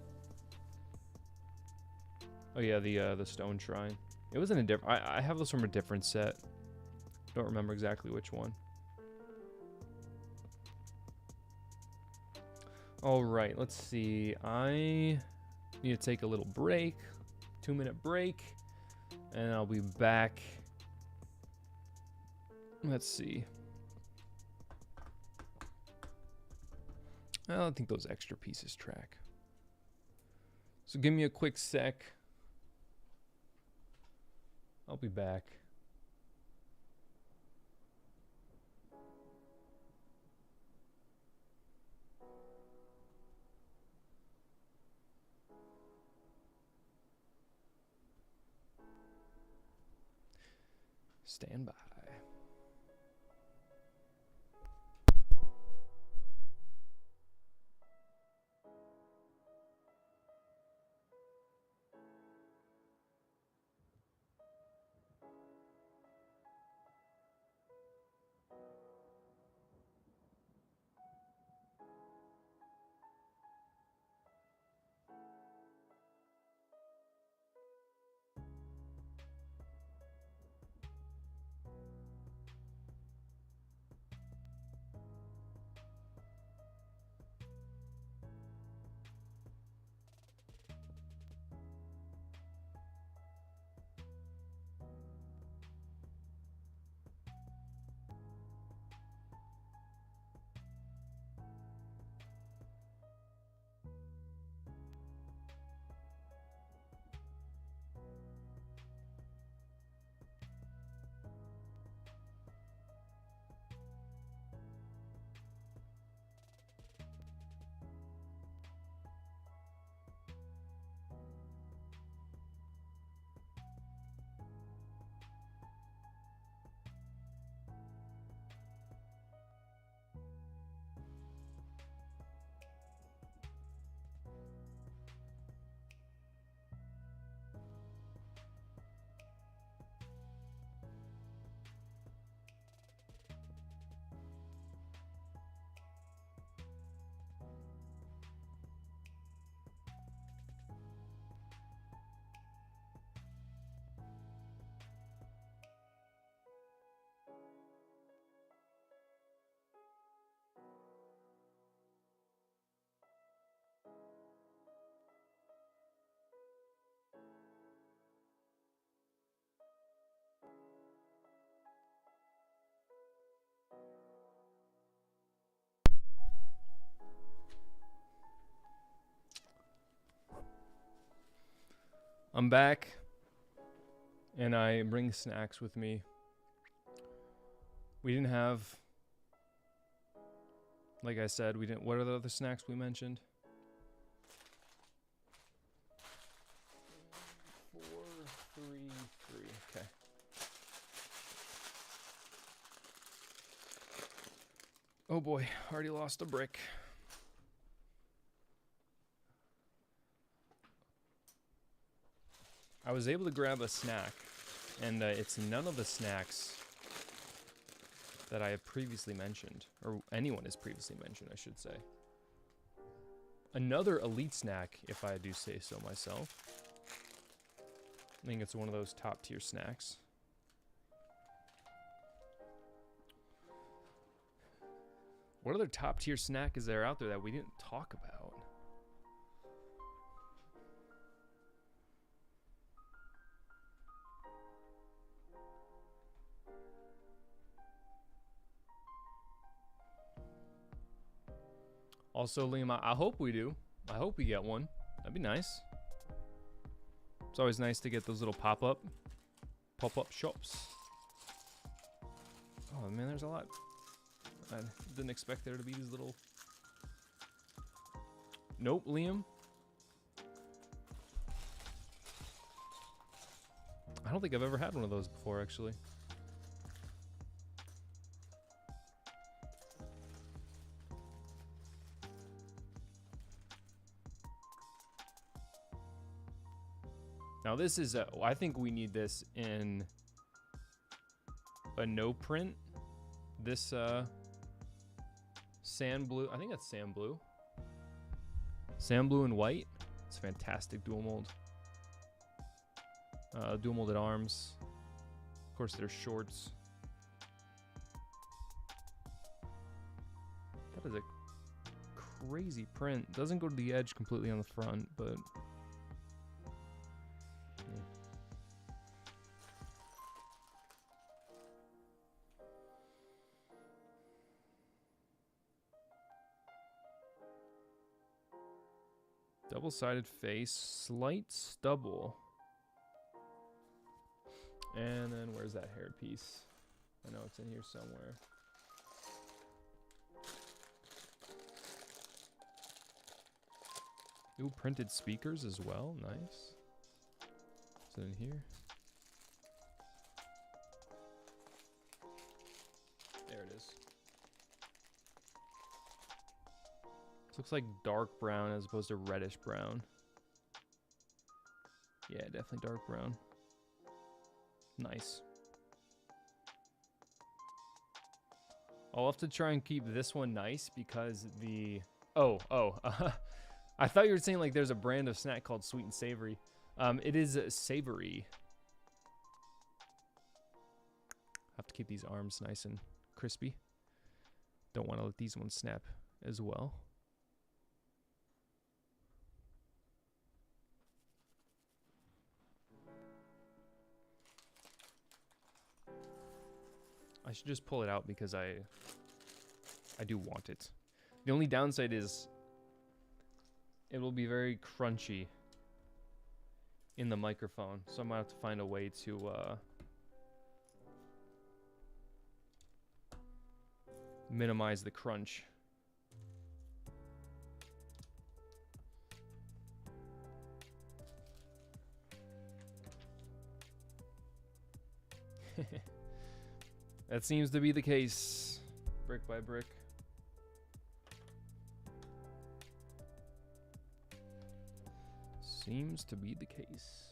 Oh yeah, the stone shrine. It was in a different. I have those from a different set. Don't remember exactly which one. All right, let's see. I need to take a little break. 2-minute break, and I'll be back. Let's see. I don't think those extra pieces track. So give me a quick sec. I'll be back. Stand by. I'm back, and I bring snacks with me. We didn't have, like I said, we didn't. What are the other snacks we mentioned? 4, 3, 3. Okay. Oh boy, already lost a brick. I was able to grab a snack, and it's none of the snacks that I have previously mentioned, or anyone has previously mentioned, I should say. Another elite snack, if I do say so myself. I think it's one of those top tier snacks. What other top tier snack is there out there that we didn't talk about? Also, Liam, I hope we do. I hope we get one. That'd be nice. It's always nice to get those little pop-up shops. Oh man, there's a lot. I didn't expect there to be these little... Nope, Liam. I don't think I've ever had one of those before, actually. Now this is, I think we need this in a no print. This sand blue, I think that's sand blue. Sand blue and white. It's fantastic dual mold. Dual molded arms. Of course, there's shorts. That is a crazy print. Doesn't go to the edge completely on the front, but... Double-sided face, slight stubble. And then where's that hair piece? I know it's in here somewhere. Ooh, printed speakers as well. Nice. Is it in here? There it is. This looks like dark brown as opposed to reddish brown. Yeah, definitely dark brown. Nice. I'll have to try and keep this one nice because the... I thought you were saying like there's a brand of snack called Sweet and Savory. It is savory. Have to keep these arms nice and crispy. Don't want to let these ones snap as well. I should just pull it out because I do want it. The only downside is it will be very crunchy in the microphone, so I might have to find a way to minimize the crunch. That seems to be the case, brick by brick. Seems to be the case.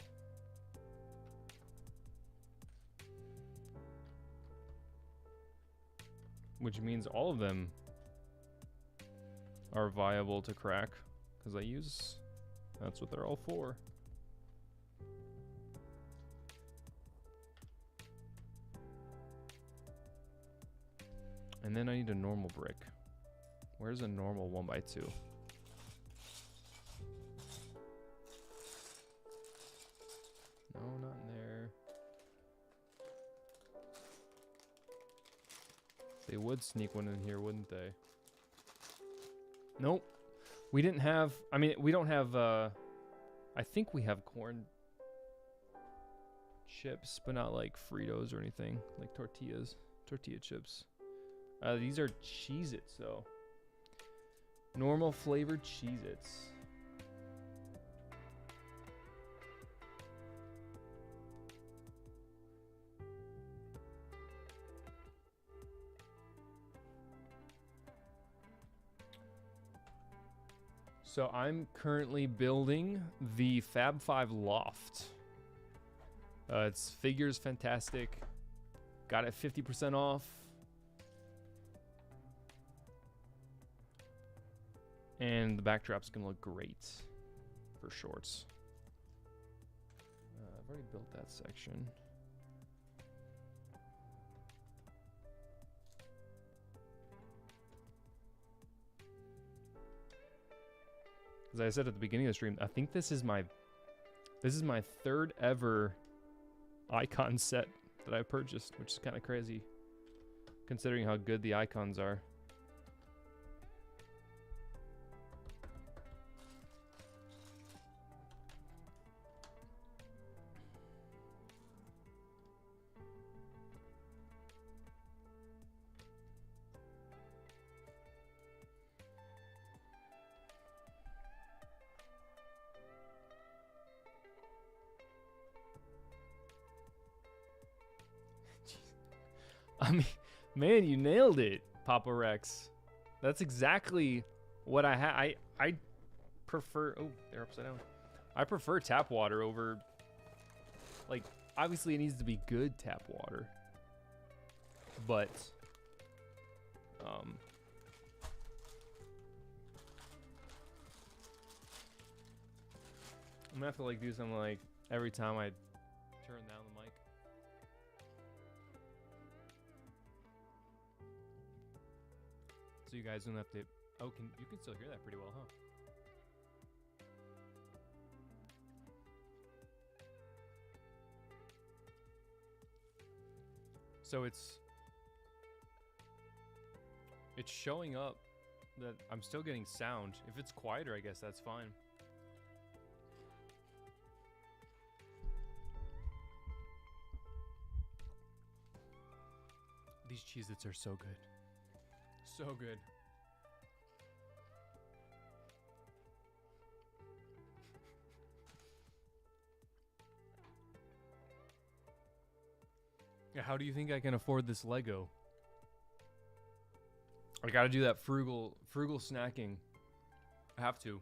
Which means all of them are viable to crack, because that's what they're all for. And then I need a normal brick. Where's a normal 1x2? No, not in there. They would sneak one in here, wouldn't they? Nope. We didn't have... I mean, we don't have... I think we have corn chips, but not like Fritos or anything. Like tortillas. Tortilla chips. These are Cheez-Its, though. Normal flavored Cheez-Its. So I'm currently building the Fab 5 loft. Its figure's fantastic. Got it 50% off. And the backdrop's gonna look great for shorts. I've already built that section. As I said at the beginning of the stream, I think this is my third ever icon set that I purchased, which is kind of crazy considering how good the icons are. I mean, man, you nailed it, Papa Rex. That's exactly what I had. I prefer... Oh, they're upside down. I prefer tap water over... Like, obviously it needs to be good tap water. But... I'm gonna have to, like, do something like every time I turn down the mic. So you guys don't have to... Oh, you can still hear that pretty well, huh? So it's showing up that I'm still getting sound. If it's quieter, I guess that's fine. These Cheez-Its are so good. So good. Yeah, how do you think I can afford this Lego? I gotta do that frugal snacking. I have to.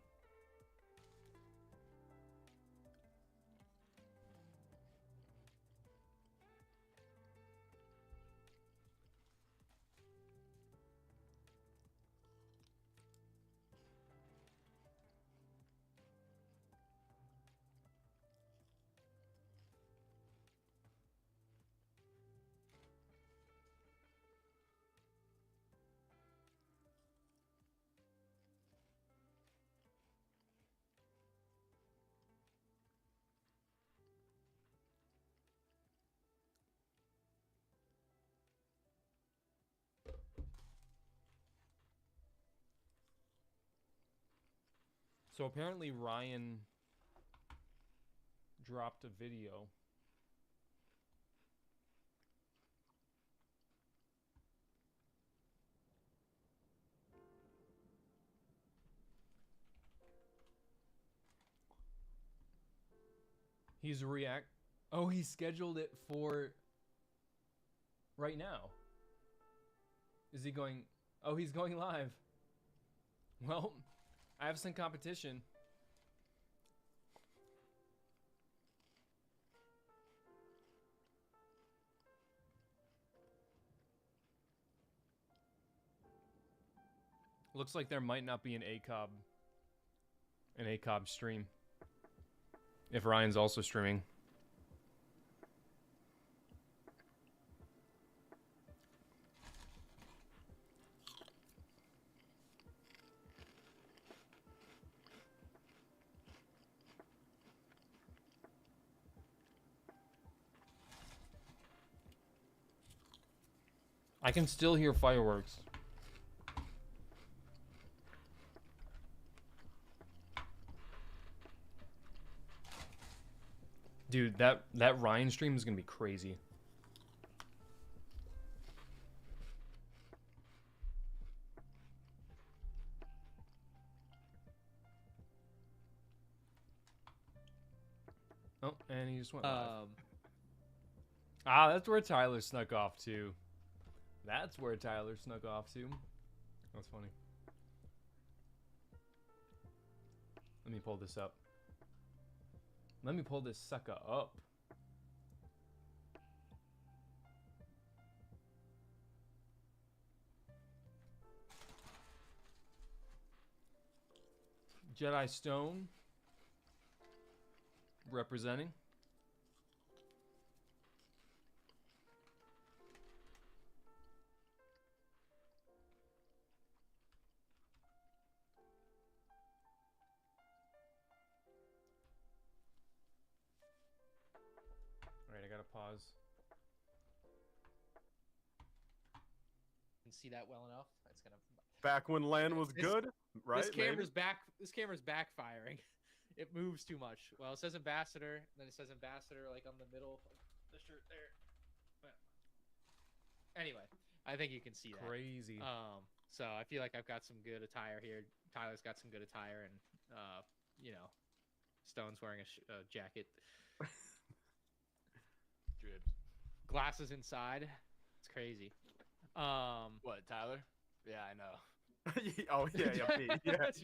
So apparently Ryan dropped a video. Oh, he scheduled it for right now. Is he going? Oh, he's going live. Well, I have some competition. Looks like there might not be an ACOB stream. If Ryan's also streaming. I can still hear fireworks. Dude, that Ryan stream is gonna be crazy. Oh, and he just went live. Ah, that's where Tyler snuck off to. That's where Tyler snuck off to. That's funny. Let me pull this up. Let me pull this sucker up. Jedi Stone representing. All right, I gotta pause. Can see that well enough. That's gonna. Back when LAN was good, right? This camera's back. This camera's backfiring. It moves too much. Well, it says ambassador, and then it says ambassador like on the middle of the shirt there. But anyway, I think you can see that. Crazy. So I feel like I've got some good attire here. Tyler's got some good attire, and you know, Stone's wearing a jacket. Dribs. Glasses inside. It's crazy. What, Tyler? Yeah, I know. Oh yeah, yeah, me. Yeah. Damn, that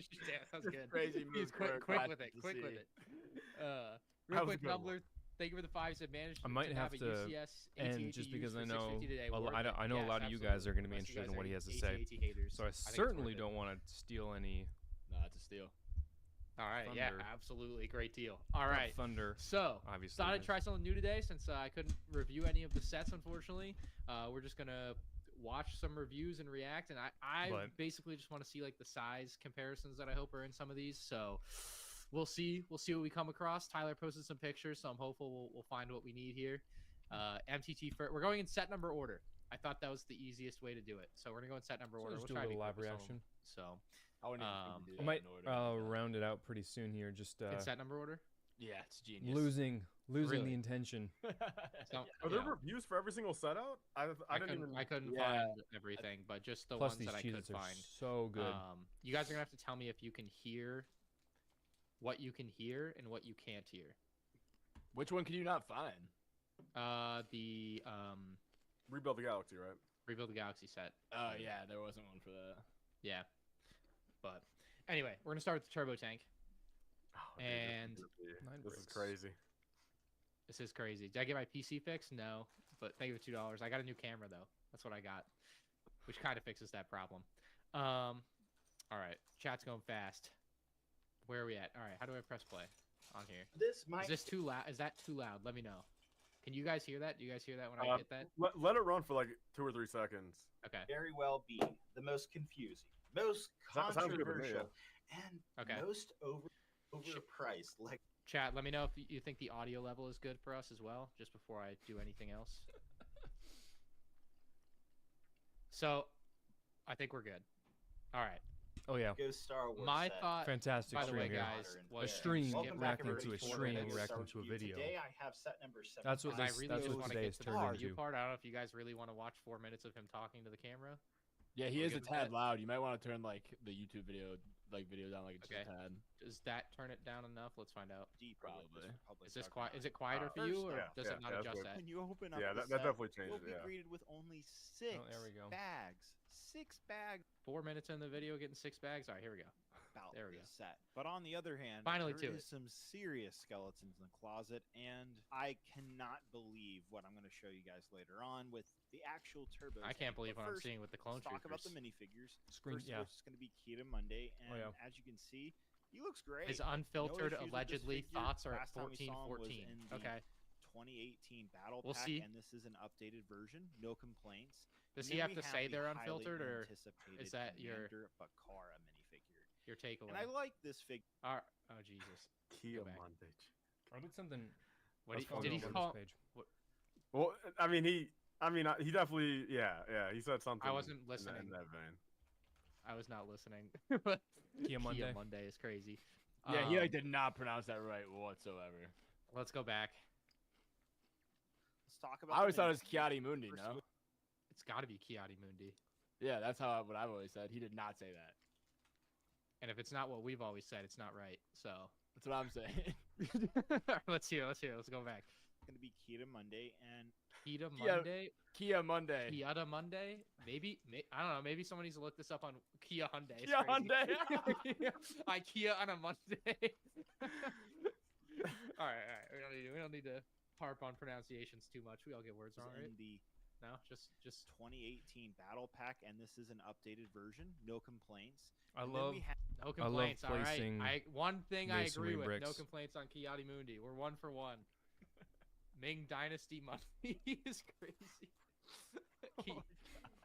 was good. Crazy move. He's quick with it. Quick with it. Real quick, Numbler. Thank you for the 5. Said managed. I might have a to UCS end just because I know I know a Yes, lot of you guys are going to be interested in what he has to say. haters. So I certainly don't want to steal any. Nah, it's a steal. All right, Thunder. yeah, absolutely, great deal. All right, Thunder. So Obviously, thought I'd try something new today since I couldn't review any of the sets, unfortunately. We're just gonna watch some reviews and react, and I basically just want to see like the size comparisons that I hope are in some of these. So we'll see what we come across. Tyler posted some pictures, so I'm hopeful we'll find what we need here. MTT first. We're going in set number order. I thought that was the easiest way to do it. So we're gonna go in set number order. Just we'll do a try to little be live quick with some of reaction. them. So I wouldn't even do I that might in order. round it out pretty soon here. Just in set number order. Yeah, it's genius. losing Really? the intention. So, Are there yeah. reviews for every single set out? I couldn't Yeah. find everything, but just the Plus ones these that I could cheeses are find. so good. You guys are gonna have to tell me if you can hear what you can hear and what you can't hear. Which one can you not find? The Rebuild the Galaxy, right? Rebuild the Galaxy set. Oh yeah, there wasn't one for that. Yeah. But anyway, we're gonna start with the turbo tank. Oh, dude, And this is crazy. This is crazy. Did I get my PC fixed? No. But thank you for $2. I got a new camera though. That's what I got, which kind of fixes that problem. All right, chat's going fast. Where are we at? All right, how do I press play on here? Is this too loud? Is that too loud? Let me know. Can you guys hear that? Do you guys hear that when I hit that? Let it run for like 2 or 3 seconds. Okay. Very well be the most confusing, most controversial, and most overpriced. Like, chat, let me know if you think the audio level is good for us as well, just before I do anything else. So, I think we're good. All right. Oh yeah. Go Star Wars. My set. thought. Fantastic By the way, stream here. guys, A stream Welcome back, reacting to everybody, a to stream Let's reacting Start to a Review. video. Today I have set number 7. That's what I this. really That's just what want to today get is to the turned review into. part. I don't know if you guys really want to watch 4 minutes of him talking to the camera. Yeah, he We're is a good with tad that? loud. You might want to turn like the YouTube video down like just Okay. a tad. Does that turn it down enough? Let's find out. Probably. Is this quiet? Is it quieter for you, or yeah, does yeah, it not yeah, that's adjust good. that? When you open up Yeah, the that set, definitely changed you'll it, be yeah. greeted with only 6 there we go. bags. 6 bags 4 minutes in the video, getting 6 bags. All right, here we go. about There we this go. set. But on the other hand, Finally there to is it. some serious skeletons in the closet, and I cannot believe what I'm going to show you guys later on with the actual turbo. I can't tank. believe But what I'm first, seeing with the clone let's talk about the troopers. minifigures. Screen, First, yeah. it's going to be Kita Monday, and Oh, yeah. as you can see, he looks great. His No unfiltered, issues with this allegedly figure. thoughts are at Last time we saw him was 14-14. in the Okay. 2018 battle We'll pack, see. and this is an updated version. No complaints. Does And he then have we to say the they're highly unfiltered, or anticipated is that your Commander Bakara minifigure? takeaway? And I like this figure. Oh Jesus! Kia Go back. Monday. I did something. What that's did he going on call? this page. Well, I mean, he definitely, yeah, he said something. I wasn't in listening. that vein. I was not listening. But Kia Monday. Monday is crazy. Yeah, he like did not pronounce that right whatsoever. Let's go back. Let's talk about. I always the thought it was minifigure. Kiadi Mundi, First no? with- It's got to be Kiadi Mundi. Yeah, that's what I've always said. He did not say that. And if it's not what we've always said, it's not right. So That's what I'm saying. let's hear. Let's go back. It's gonna be Kita Monday, and Kita Kia- Monday. Kia Monday. Kiata Monday? Maybe, I don't know. Maybe someone needs to look this up on Kia Hyundai. It's Kia crazy. Hyundai. IKEA on a Monday. all right. We don't need to harp on pronunciations too much. We all get words is wrong, in right? the No, just 2018 battle pack, and this is an updated version. No complaints. I And then love. we have no love complaints. All right. placing One thing I agree masonry with. No bricks. complaints on Kiadi Mundi. We're 1 for 1. Ming Dynasty Monday is crazy.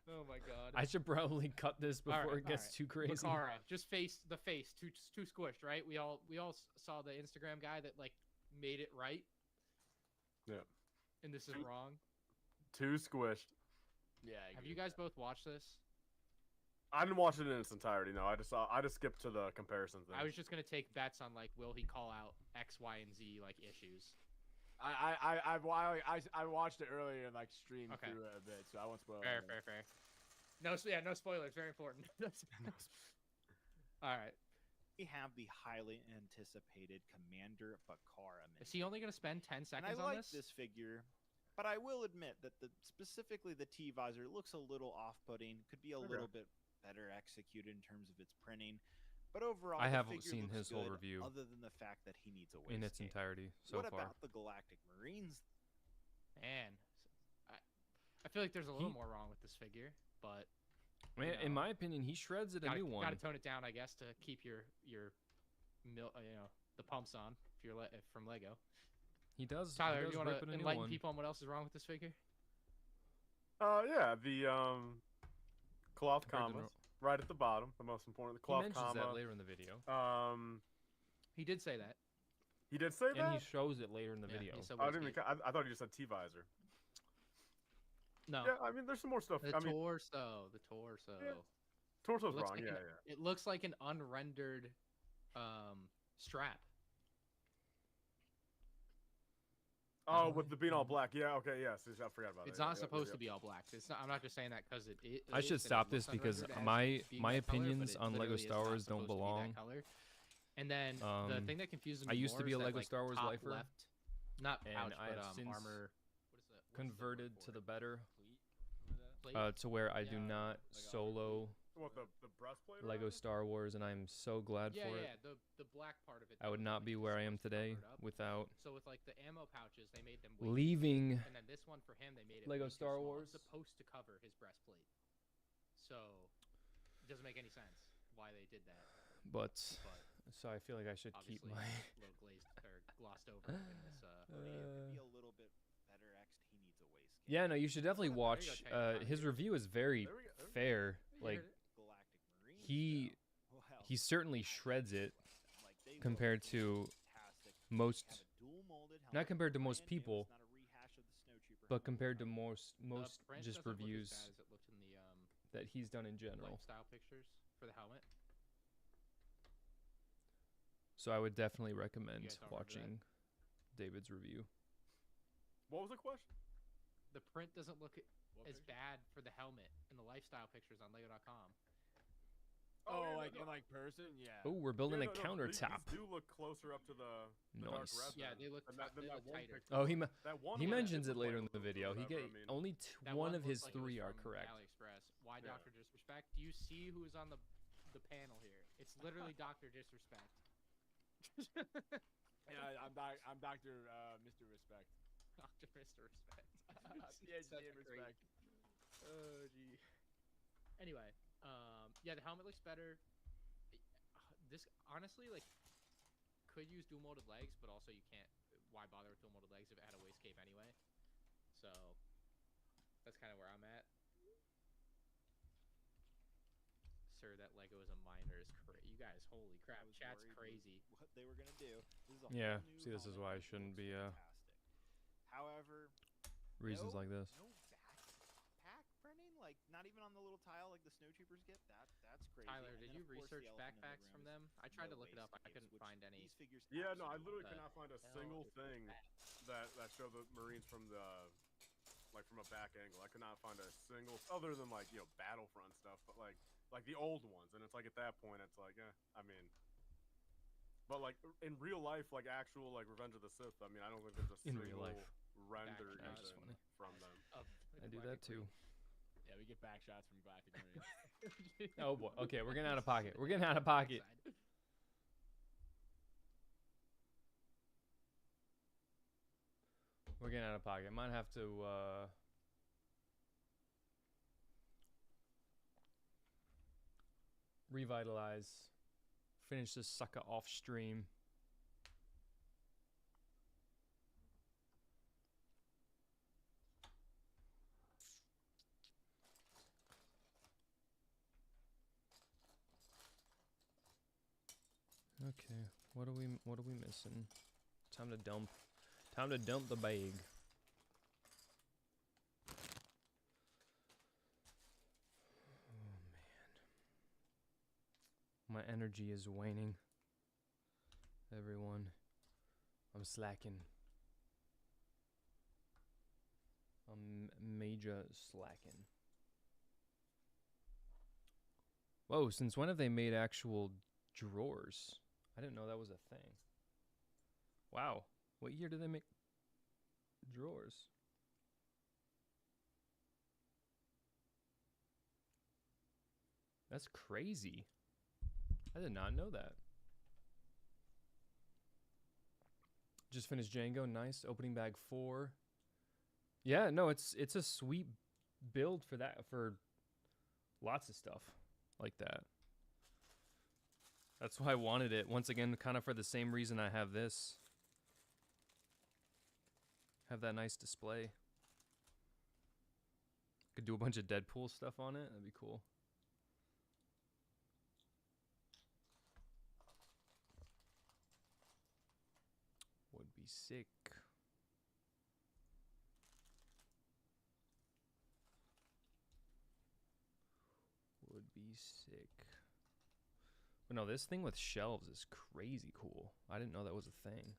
Oh my god. I should probably cut this All before right, it gets all right. too crazy. Bakara, just the face, too squished, right? We all saw the Instagram guy that like made it right. Yeah. And this is wrong. Too squished. Yeah. I Have agree you with guys that. both watched this? I didn't watch it in its entirety. No, I just skipped to the comparison thing. I was just gonna take bets on like, will he call out X, Y, and Z like issues? I watched it earlier and like streamed Okay. through it a bit, so I won't spoil Fair. anything. No spoilers. Very important. All right. we have the highly anticipated Commander Bakara Is he only gonna spend 10 And seconds I on like this? this figure, but I will admit that specifically the T visor looks a little off-putting. Could be a little bit better executed in terms of its printing, but overall, I the haven't figure seen looks his whole good, review other than the fact that he needs a in waist its cape. entirety so What far. about the Galactic Marines? Man, I feel like there's a little more wrong with this figure, but Man, you in know, my opinion, he shreds at a new one. Gotta tone it down, I guess, to keep your the pumps on if you're if from Lego. He does. Tyler, he do does you want rip to at a new enlighten one. people on what else is wrong with this figure? Yeah, the cloth Compared to commas right at the bottom, the most important. The He cloth mentions comma. that later in the video, He did say that. He did say and that. he shows it later in the Yeah, video. he said I waist didn't. cape. I thought you just said T visor. No. Yeah, I mean, there's some more stuff. The I mean, torso. The torso. torso's It looks wrong. like Yeah, an- yeah. It looks like an unrendered strap. Oh, with the being all black. Yeah. Okay. Yes. I forgot about It's that. not supposed to be all black. It's not. I'm not just saying that because it I should is, and it stop looks this because unrendered as my being that color, but opinions it on Lego literally is Star not Wars don't supposed to be that belong. color. And then the Um, thing that confuses me I used more to be is a that, Lego like, Star Wars top lifer, left, not and pouch, I but have since armor. What is that? Converted to the better. plate. To where I do not solo What, the breastplate? Lego Star Wars, and I'm so glad for it. Yeah, the black part of it. I would not be where I am today without. So with like the ammo pouches, they made them leaving. And then this one for him, they made it Lego Star Wars. It's supposed to cover his breastplate. So it doesn't make any sense why they did that. But so I feel like I should keep my a little glazed or glossed over in this. Be a little bit better X'd. He needs a waist. Yeah, no, you should definitely watch. His review is very fair. Like he certainly shreds it compared to most, not compared to most people, but compared to most just reviews that he's done in general. Lifestyle pictures for the helmet. So I would definitely recommend watching David's review. What was the question? The print doesn't look as bad for the helmet in the lifestyle pictures on Lego.com. Oh, like in like person, yeah. Oh, we're building a countertop. These do look closer up to the dark red. Yeah, they look tighter. Oh, he mentions it later in the video. He get only one of his three are correct. AliExpress. Why Dr. Disrespect? Do you see who is on the panel here? It's literally Dr. Disrespect. Yeah, I'm Dr. Mr. Respect. Dr. Mr. Respect. PhD in respect. Oh, gee. Anyway, yeah, the helmet looks better. This honestly, like, could use dual molded legs, but also you can't. Why bother with dual molded legs if it had a waist cape anyway? So that's kind of where I'm at. Sir, that Lego is a minor is crazy. You guys, holy crap, chat's crazy. What they were gonna do? This is a yeah, whole new see, this is why I shouldn't be. However, reasons like this. No backpack printing, like not even on the little tile like the snowtroopers get. That's crazy. Tyler, did you research backpacks from them? I tried to look it up. I couldn't find any. Yeah, no, I literally could not find a single thing that showed the Marines from the from a back angle. I could not find a single, other than like Battlefront stuff, but like the old ones. And it's like at that point, it's like, I mean. But like in real life, like actual Revenge of the Sith, I mean, I don't think there's a single render even from them. I do that too. Yeah, we get back shots from Galactic Marines. Oh boy. Okay, we're getting out of pocket. We're getting out of pocket. We're getting out of pocket. Might have to revitalize. Finish this sucker off stream. Okay, what are we missing? Time to dump the bag. Oh man. My energy is waning. Everyone, I'm slacking. I'm major slacking. Whoa, since when have they made actual drawers? I didn't know that was a thing. Wow. What year did they make drawers? That's crazy. I did not know that. Just finished Django. Nice. Opening bag 4. Yeah, no, it's a sweet build for that, for lots of stuff like that. That's why I wanted it. Once again, kind of for the same reason I have this. Have that nice display. Could do a bunch of Deadpool stuff on it. That'd be cool. Would be sick. Would be sick. But no, this thing with shelves is crazy cool. I didn't know that was a thing.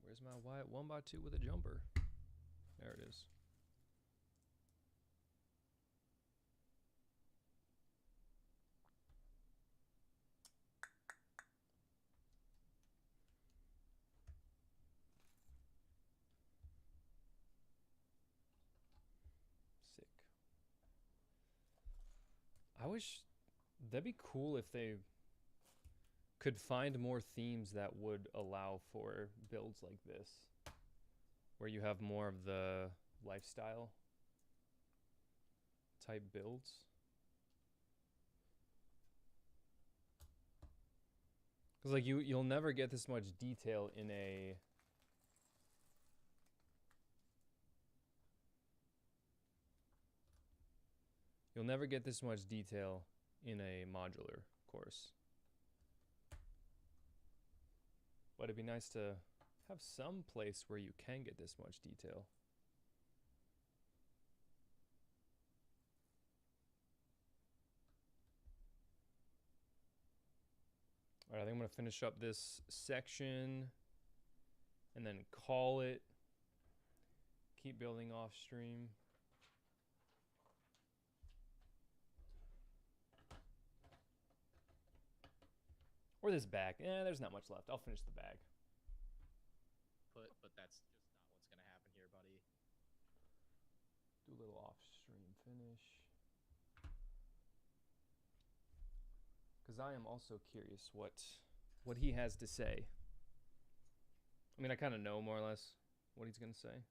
Where's my Wyatt 1x2 with a jumper? There it is. wish that'd be cool if they could find more themes that would allow for builds like this, where you have more of the lifestyle type builds. Because like you'll never get this much detail in a modular course. But it'd be nice to have some place where you can get this much detail. All right, I think I'm gonna finish up this section and then call it. Keep building off stream. Or this bag. There's not much left. I'll finish the bag. But that's just not what's gonna happen here, buddy. Do a little off stream finish. Because I am also curious what he has to say. I mean, I kind of know more or less what he's going to say.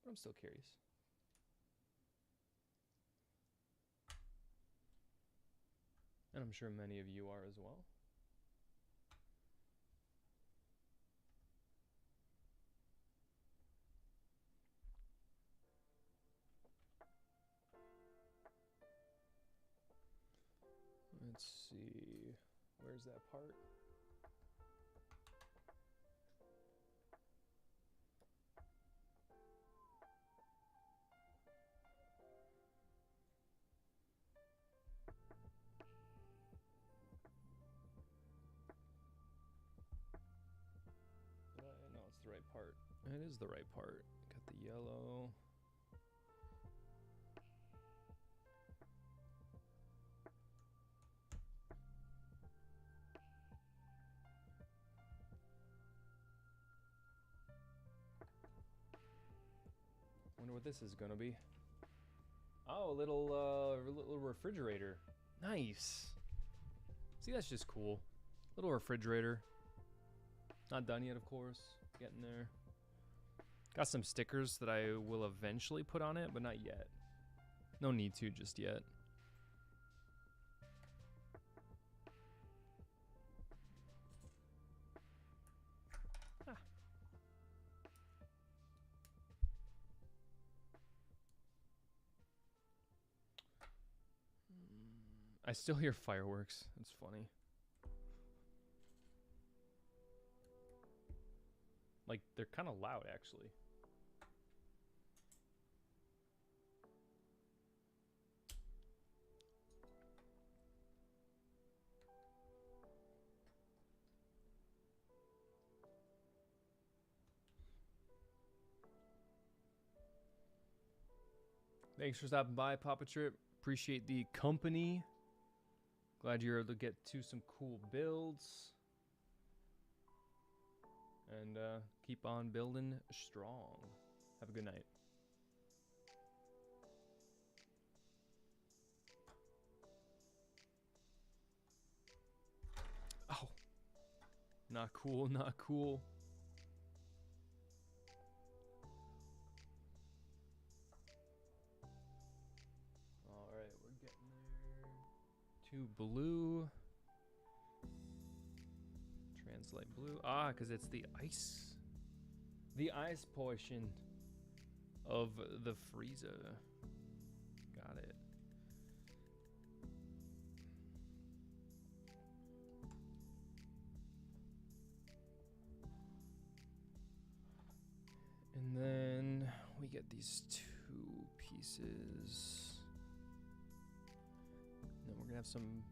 But I'm still curious. And I'm sure many of you are as well. Let's see, where's that part? No, it's the right part. It is the right part. Got the yellow. Wonder what this is gonna be. Oh, a little refrigerator. Nice. See, that's just cool. Little refrigerator. Not done yet, of course. Getting there. Got some stickers that I will eventually put on it, but not yet. No need to just yet. I still hear fireworks. That's funny. Like, they're kind of loud, actually. Thanks for stopping by, Papa Trip. Appreciate the company. Glad you're able to get to some cool builds. And keep on building strong. Have a good night. Oh. Not cool, not cool. Alright, we're getting there. To blue. Translate blue. Ah, because it's the ice. The ice portion of the freezer. Got it. And then we get these two pieces. And then we're gonna have some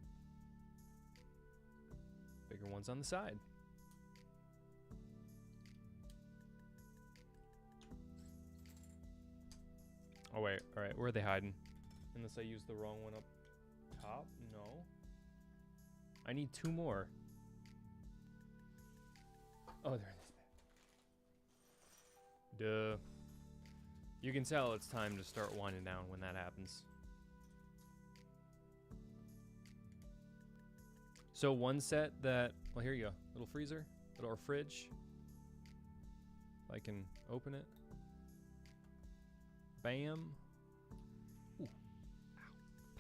bigger ones on the side. Oh wait, all right, where are they hiding? Unless I used the wrong one up top? No. I need two more. Oh, they're in this bag. Duh. You can tell it's time to start winding down when that happens. So one set that, well, here you go. Little freezer, little fridge. If I can open it. Bam. Ooh. Ow.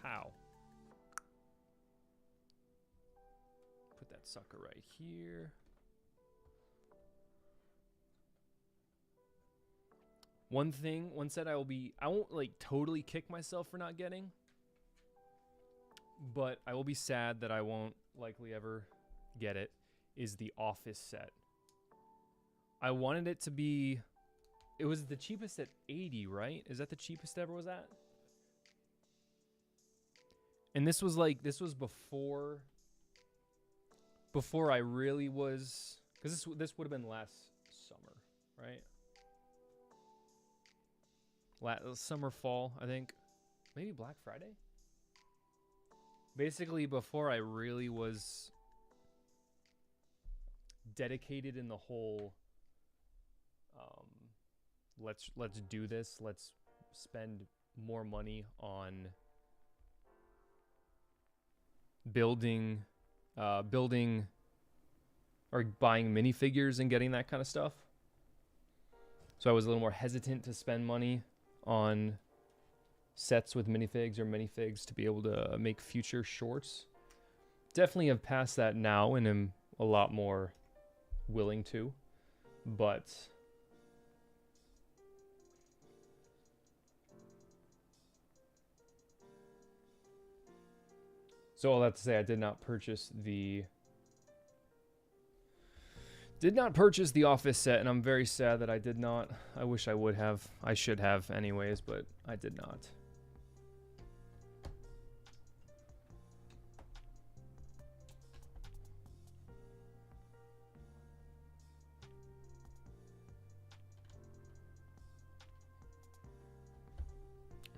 Pow. Put that sucker right here. One set I won't like totally kick myself for not getting, but I will be sad that I won't likely ever get it, is the Office set. I wanted it to be, it was the cheapest at 80, right? Is that the cheapest ever was at? And this was before I really was, because this would have been last summer, right? Summer, fall, I think. Maybe Black Friday? Basically, before I really was dedicated in the whole, let's do this. Let's spend more money on building or buying minifigures and getting that kind of stuff. So I was a little more hesitant to spend money on sets with minifigs or minifigs to be able to make future shorts. Definitely have passed that now and am a lot more willing to, but so all that to say, I did not purchase the Office set, and I'm very sad that I did not. I wish I would have. I should have anyways, but I did not.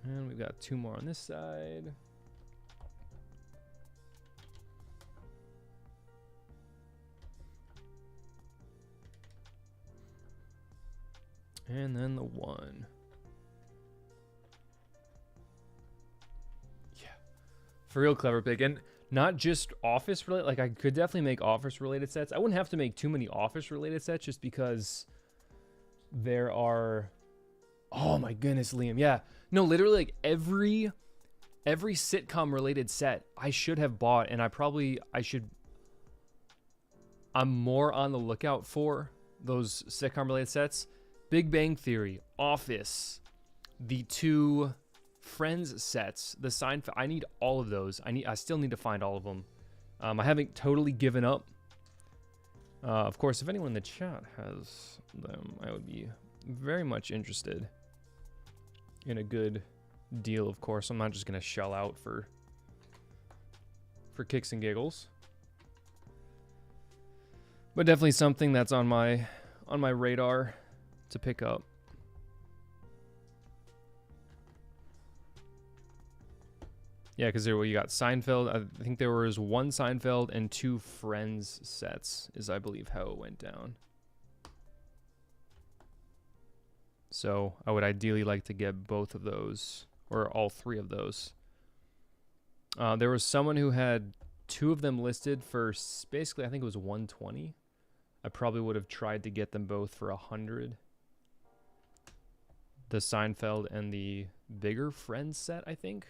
And we've got 2 more on this side. And then the 1. Yeah. For real clever pick. And not just Office related. Like, I could definitely make Office related sets. I wouldn't have to make too many Office related sets just because there are... Oh my goodness, Liam. Yeah. No, literally, like, every sitcom related set I should have bought, and I'm more on the lookout for those sitcom related sets. Big Bang Theory, Office, the 2 Friends sets, the Seinfeld. I need all of those. I still need to find all of them. I haven't totally given up. Of course, if anyone in the chat has them, I would be very much interested in a good deal. Of course, I'm not just gonna shell out for kicks and giggles, but definitely something that's on my radar to pick up. Yeah, because you got Seinfeld. I think there was 1 Seinfeld and 2 Friends sets, is I believe how it went down. So I would ideally like to get both of those, or all 3 of those. There was someone who had 2 of them listed for basically, I think it was 120. I probably would have tried to get them both for 100. The Seinfeld and the bigger Friends set, I think.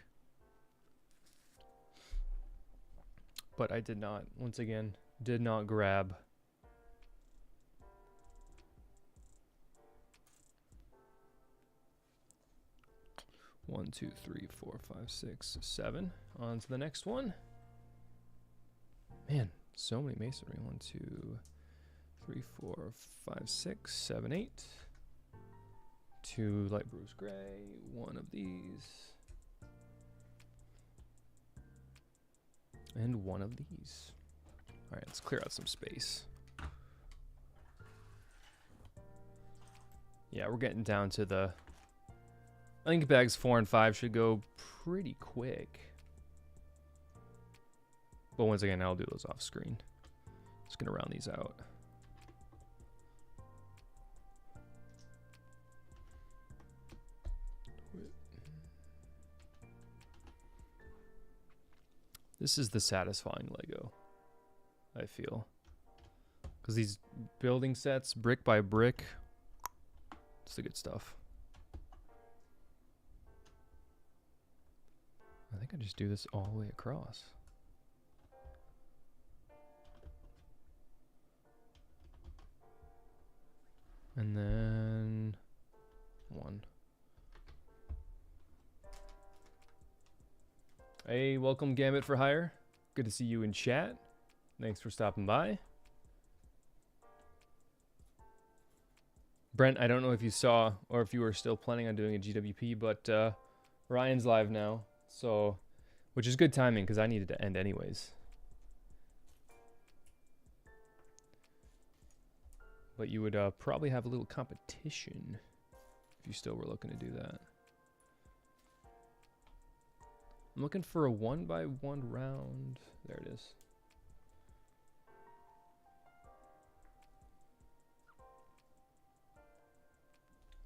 But I did not, once again, did not grab. One, 2, 3, 4, 5, 6, 7. On to the next one. Man, so many masonry. 1, 2, 3, 4, 5, 6, 7, 8. 2 light Bruce gray. 1 of these. And 1 of these. All right, let's clear out some space. Yeah, we're getting down to the... I think bags 4 and 5 should go pretty quick. But once again, I'll do those off screen. Just gonna round these out. This is the satisfying Lego. I feel. Because these building sets, brick by brick, it's the good stuff. I think I just do this all the way across. And then 1. Hey, welcome Gambit for Hire. Good to see you in chat. Thanks for stopping by. Brent, I don't know if you saw or if you were still planning on doing a GWP, but Ryan's live now, so which is good timing because I needed to end anyways. But you would probably have a little competition if you still were looking to do that. I'm looking for a 1x1 round. There it is.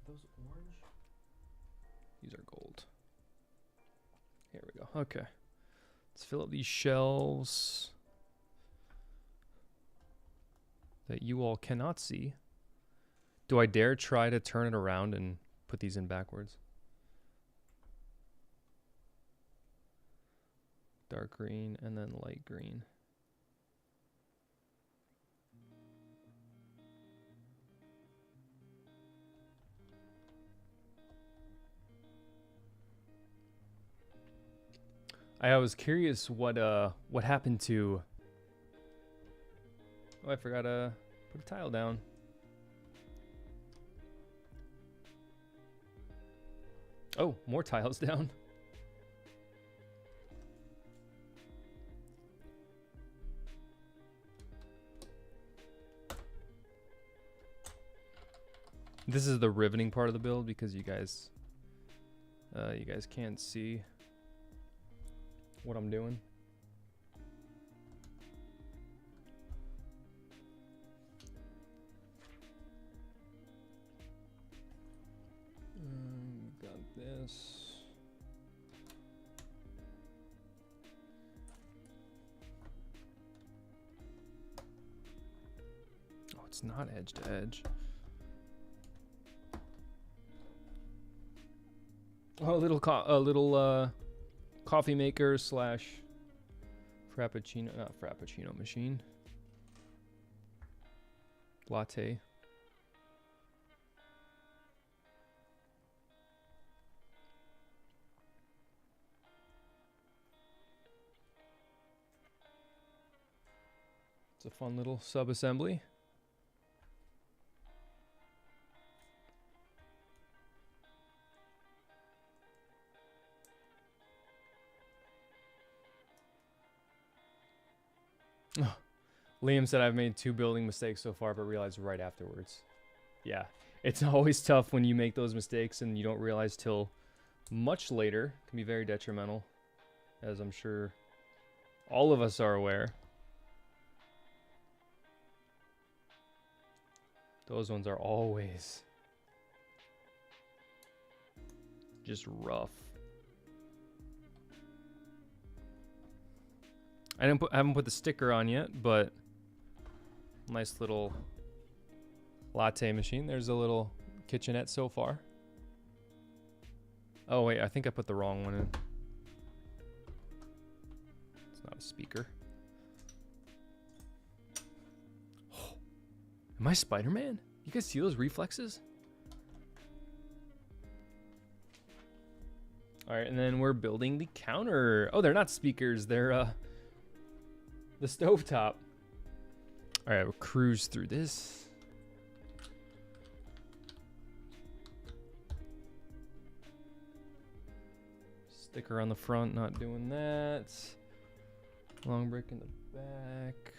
Those orange? These are gold. Here we go. Okay. Let's fill up these shelves that you all cannot see. Do I dare try to turn it around and put these in backwards? Dark green and then light green. I was curious what happened to. Oh, I forgot to put a tile down. Oh, more tiles down. This is the riveting part of the build because you guys can't see what I'm doing. Got this. Oh, it's not edge to edge. Oh, a little coffee maker slash frappuccino, not frappuccino machine. Latte. It's a fun little sub-assembly. Liam said I've made 2 building mistakes so far, but realized right afterwards. Yeah, it's always tough when you make those mistakes and you don't realize till much later. It can be very detrimental, as I'm sure all of us are aware. Those ones are always just rough. I haven't put the sticker on yet, but nice little latte machine. There's a little kitchenette so far. Oh wait, I think I put the wrong one in. It's not a speaker. Oh, am I Spider-Man? You guys see those reflexes? All right, and then we're building the counter. Oh, they're not speakers. They're the stovetop. All right, we'll cruise through this. Sticker on the front, not doing that. Long brick in the back.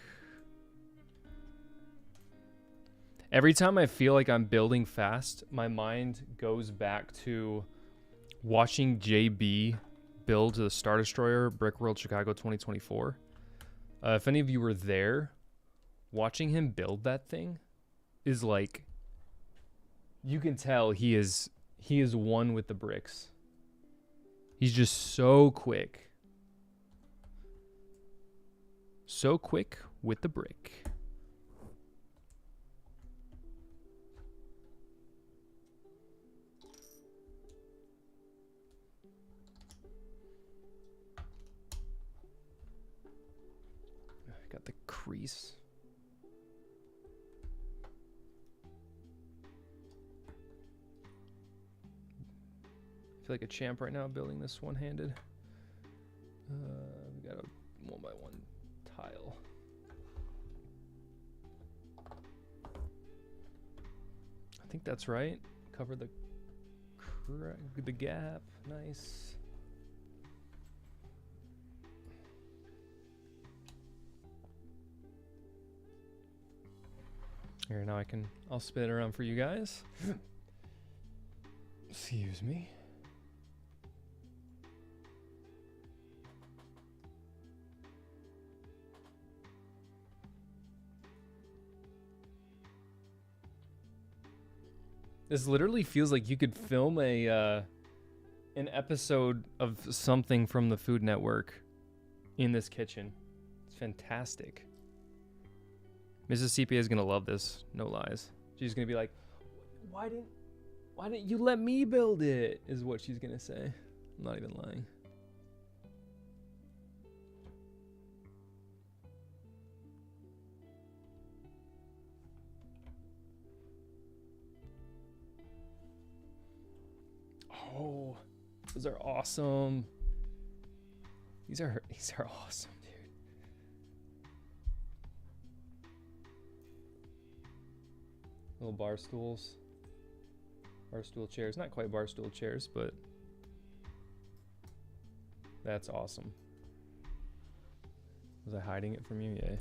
Every time I feel like I'm building fast, my mind goes back to watching JB build the Star Destroyer Brick World Chicago 2024. If any of you were there, watching him build that thing is like, you can tell he is one with the bricks. He's just so quick. So quick with the brick. Got the crease. I feel like a champ right now building this one-handed. We got a 1x1 tile. I think that's right. Cover the gap. Nice. Here, now I'll spin it around for you guys. Excuse me. This literally feels like you could film an episode of something from the Food Network in this kitchen. It's fantastic. Mrs. CPA is gonna love this, no lies. She's gonna be like, why didn't you let me build it? Is what she's gonna say. I'm not even lying. Oh, those are awesome. These are awesome. Little bar stools. Bar stool chairs. Not quite bar stool chairs, but that's awesome. Was I hiding it from you? Yeah.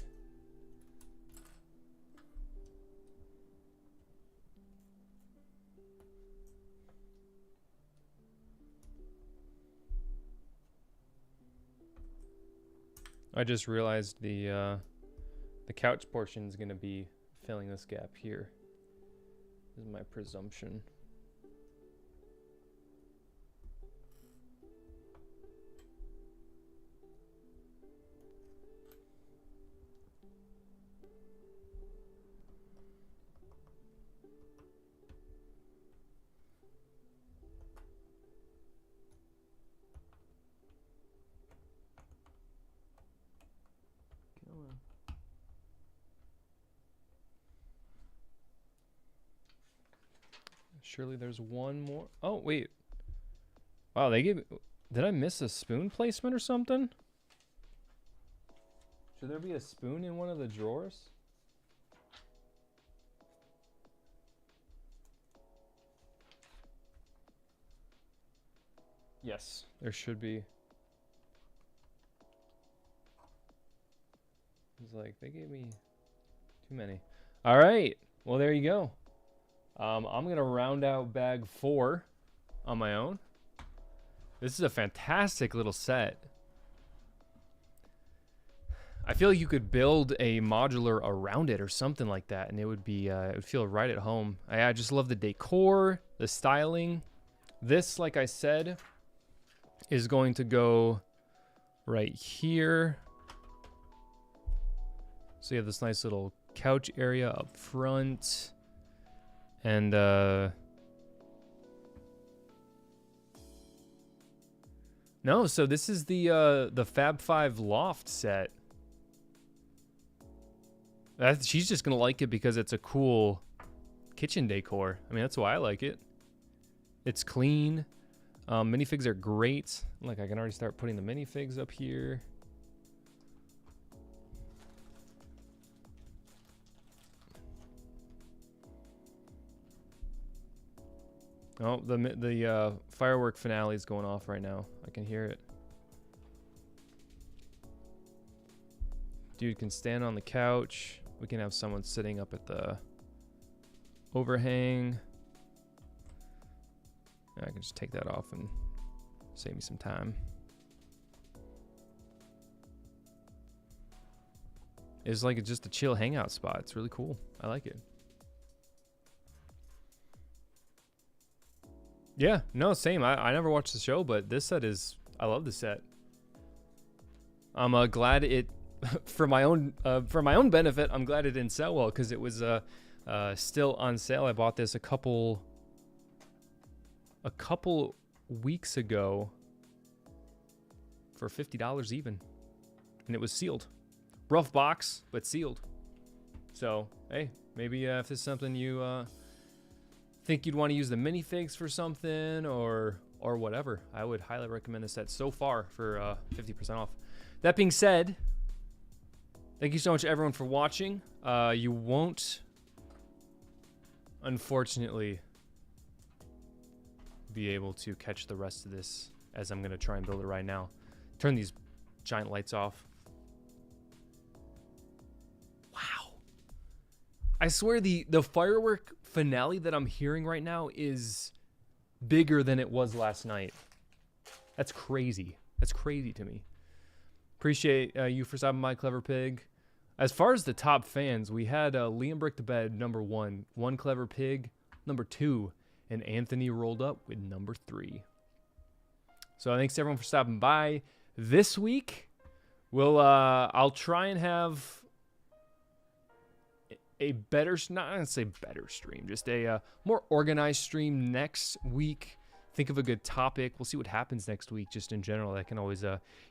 I just realized the couch portion is going to be filling this gap here. This is my presumption. Surely there's one more. Oh, wait. Wow, they gave... Did I miss a spoon placement or something? Should there be a spoon in one of the drawers? Yes, there should be. It's like, they gave me too many. All right. Well, there you go. I'm going to round out bag 4 on my own. This is a fantastic little set. I feel like you could build a modular around it or something like that, and it would be it would feel right at home. I just love the decor, the styling. This, like I said, is going to go right here. So you have this nice little couch area up front. And no, so this is the Fab 5 loft set. She's just gonna like it because it's a cool kitchen decor. I mean, that's why I like it. It's clean. Minifigs are great. Like, I can already start putting the minifigs up here. Oh, the firework finale is going off right now. I can hear it. Dude can stand on the couch. We can have someone sitting up at the overhang. I can just take that off and save me some time. It's like just a chill hangout spot. It's really cool. I like it. Yeah, no, same. I never watched the show, but this set is... I love the set. I'm glad it for my own benefit, I'm glad it didn't sell well because it was still on sale. I bought this a couple weeks ago for $50 even, and it was sealed. Rough box, but sealed. So hey, maybe if this is something you think you'd want to use the minifigs for something or whatever, I would highly recommend this set so far for 50% off. That being said, thank you so much everyone for watching. You won't, unfortunately, be able to catch the rest of this as I'm going to try and build it right now. Turn these giant lights off. Wow. I swear the firework finale that I'm hearing right now is bigger than it was last night. That's crazy. That's crazy to me. Appreciate you for stopping by, Clever Pig. As far as the top fans, we had Liam Brick the Bed, number 1. One Clever Pig, number 2. And Anthony rolled up with number 3. So thanks everyone for stopping by. This week, I'll try and have a better, not gonna say better stream, just a more organized stream next week. Think of a good topic. We'll see what happens next week, just in general. That can always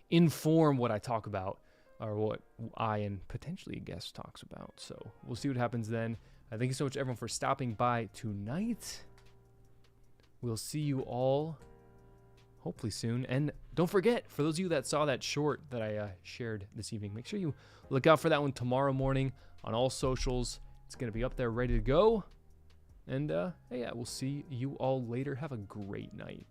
inform what I talk about, or what I and potentially a guest talks about. So we'll see what happens then. Thank you so much, everyone, for stopping by tonight. We'll see you all hopefully soon. And don't forget, for those of you that saw that short that I shared this evening, make sure you look out for that one tomorrow morning on all socials. It's going to be up there ready to go. And hey, yeah, we'll see you all later. Have a great night.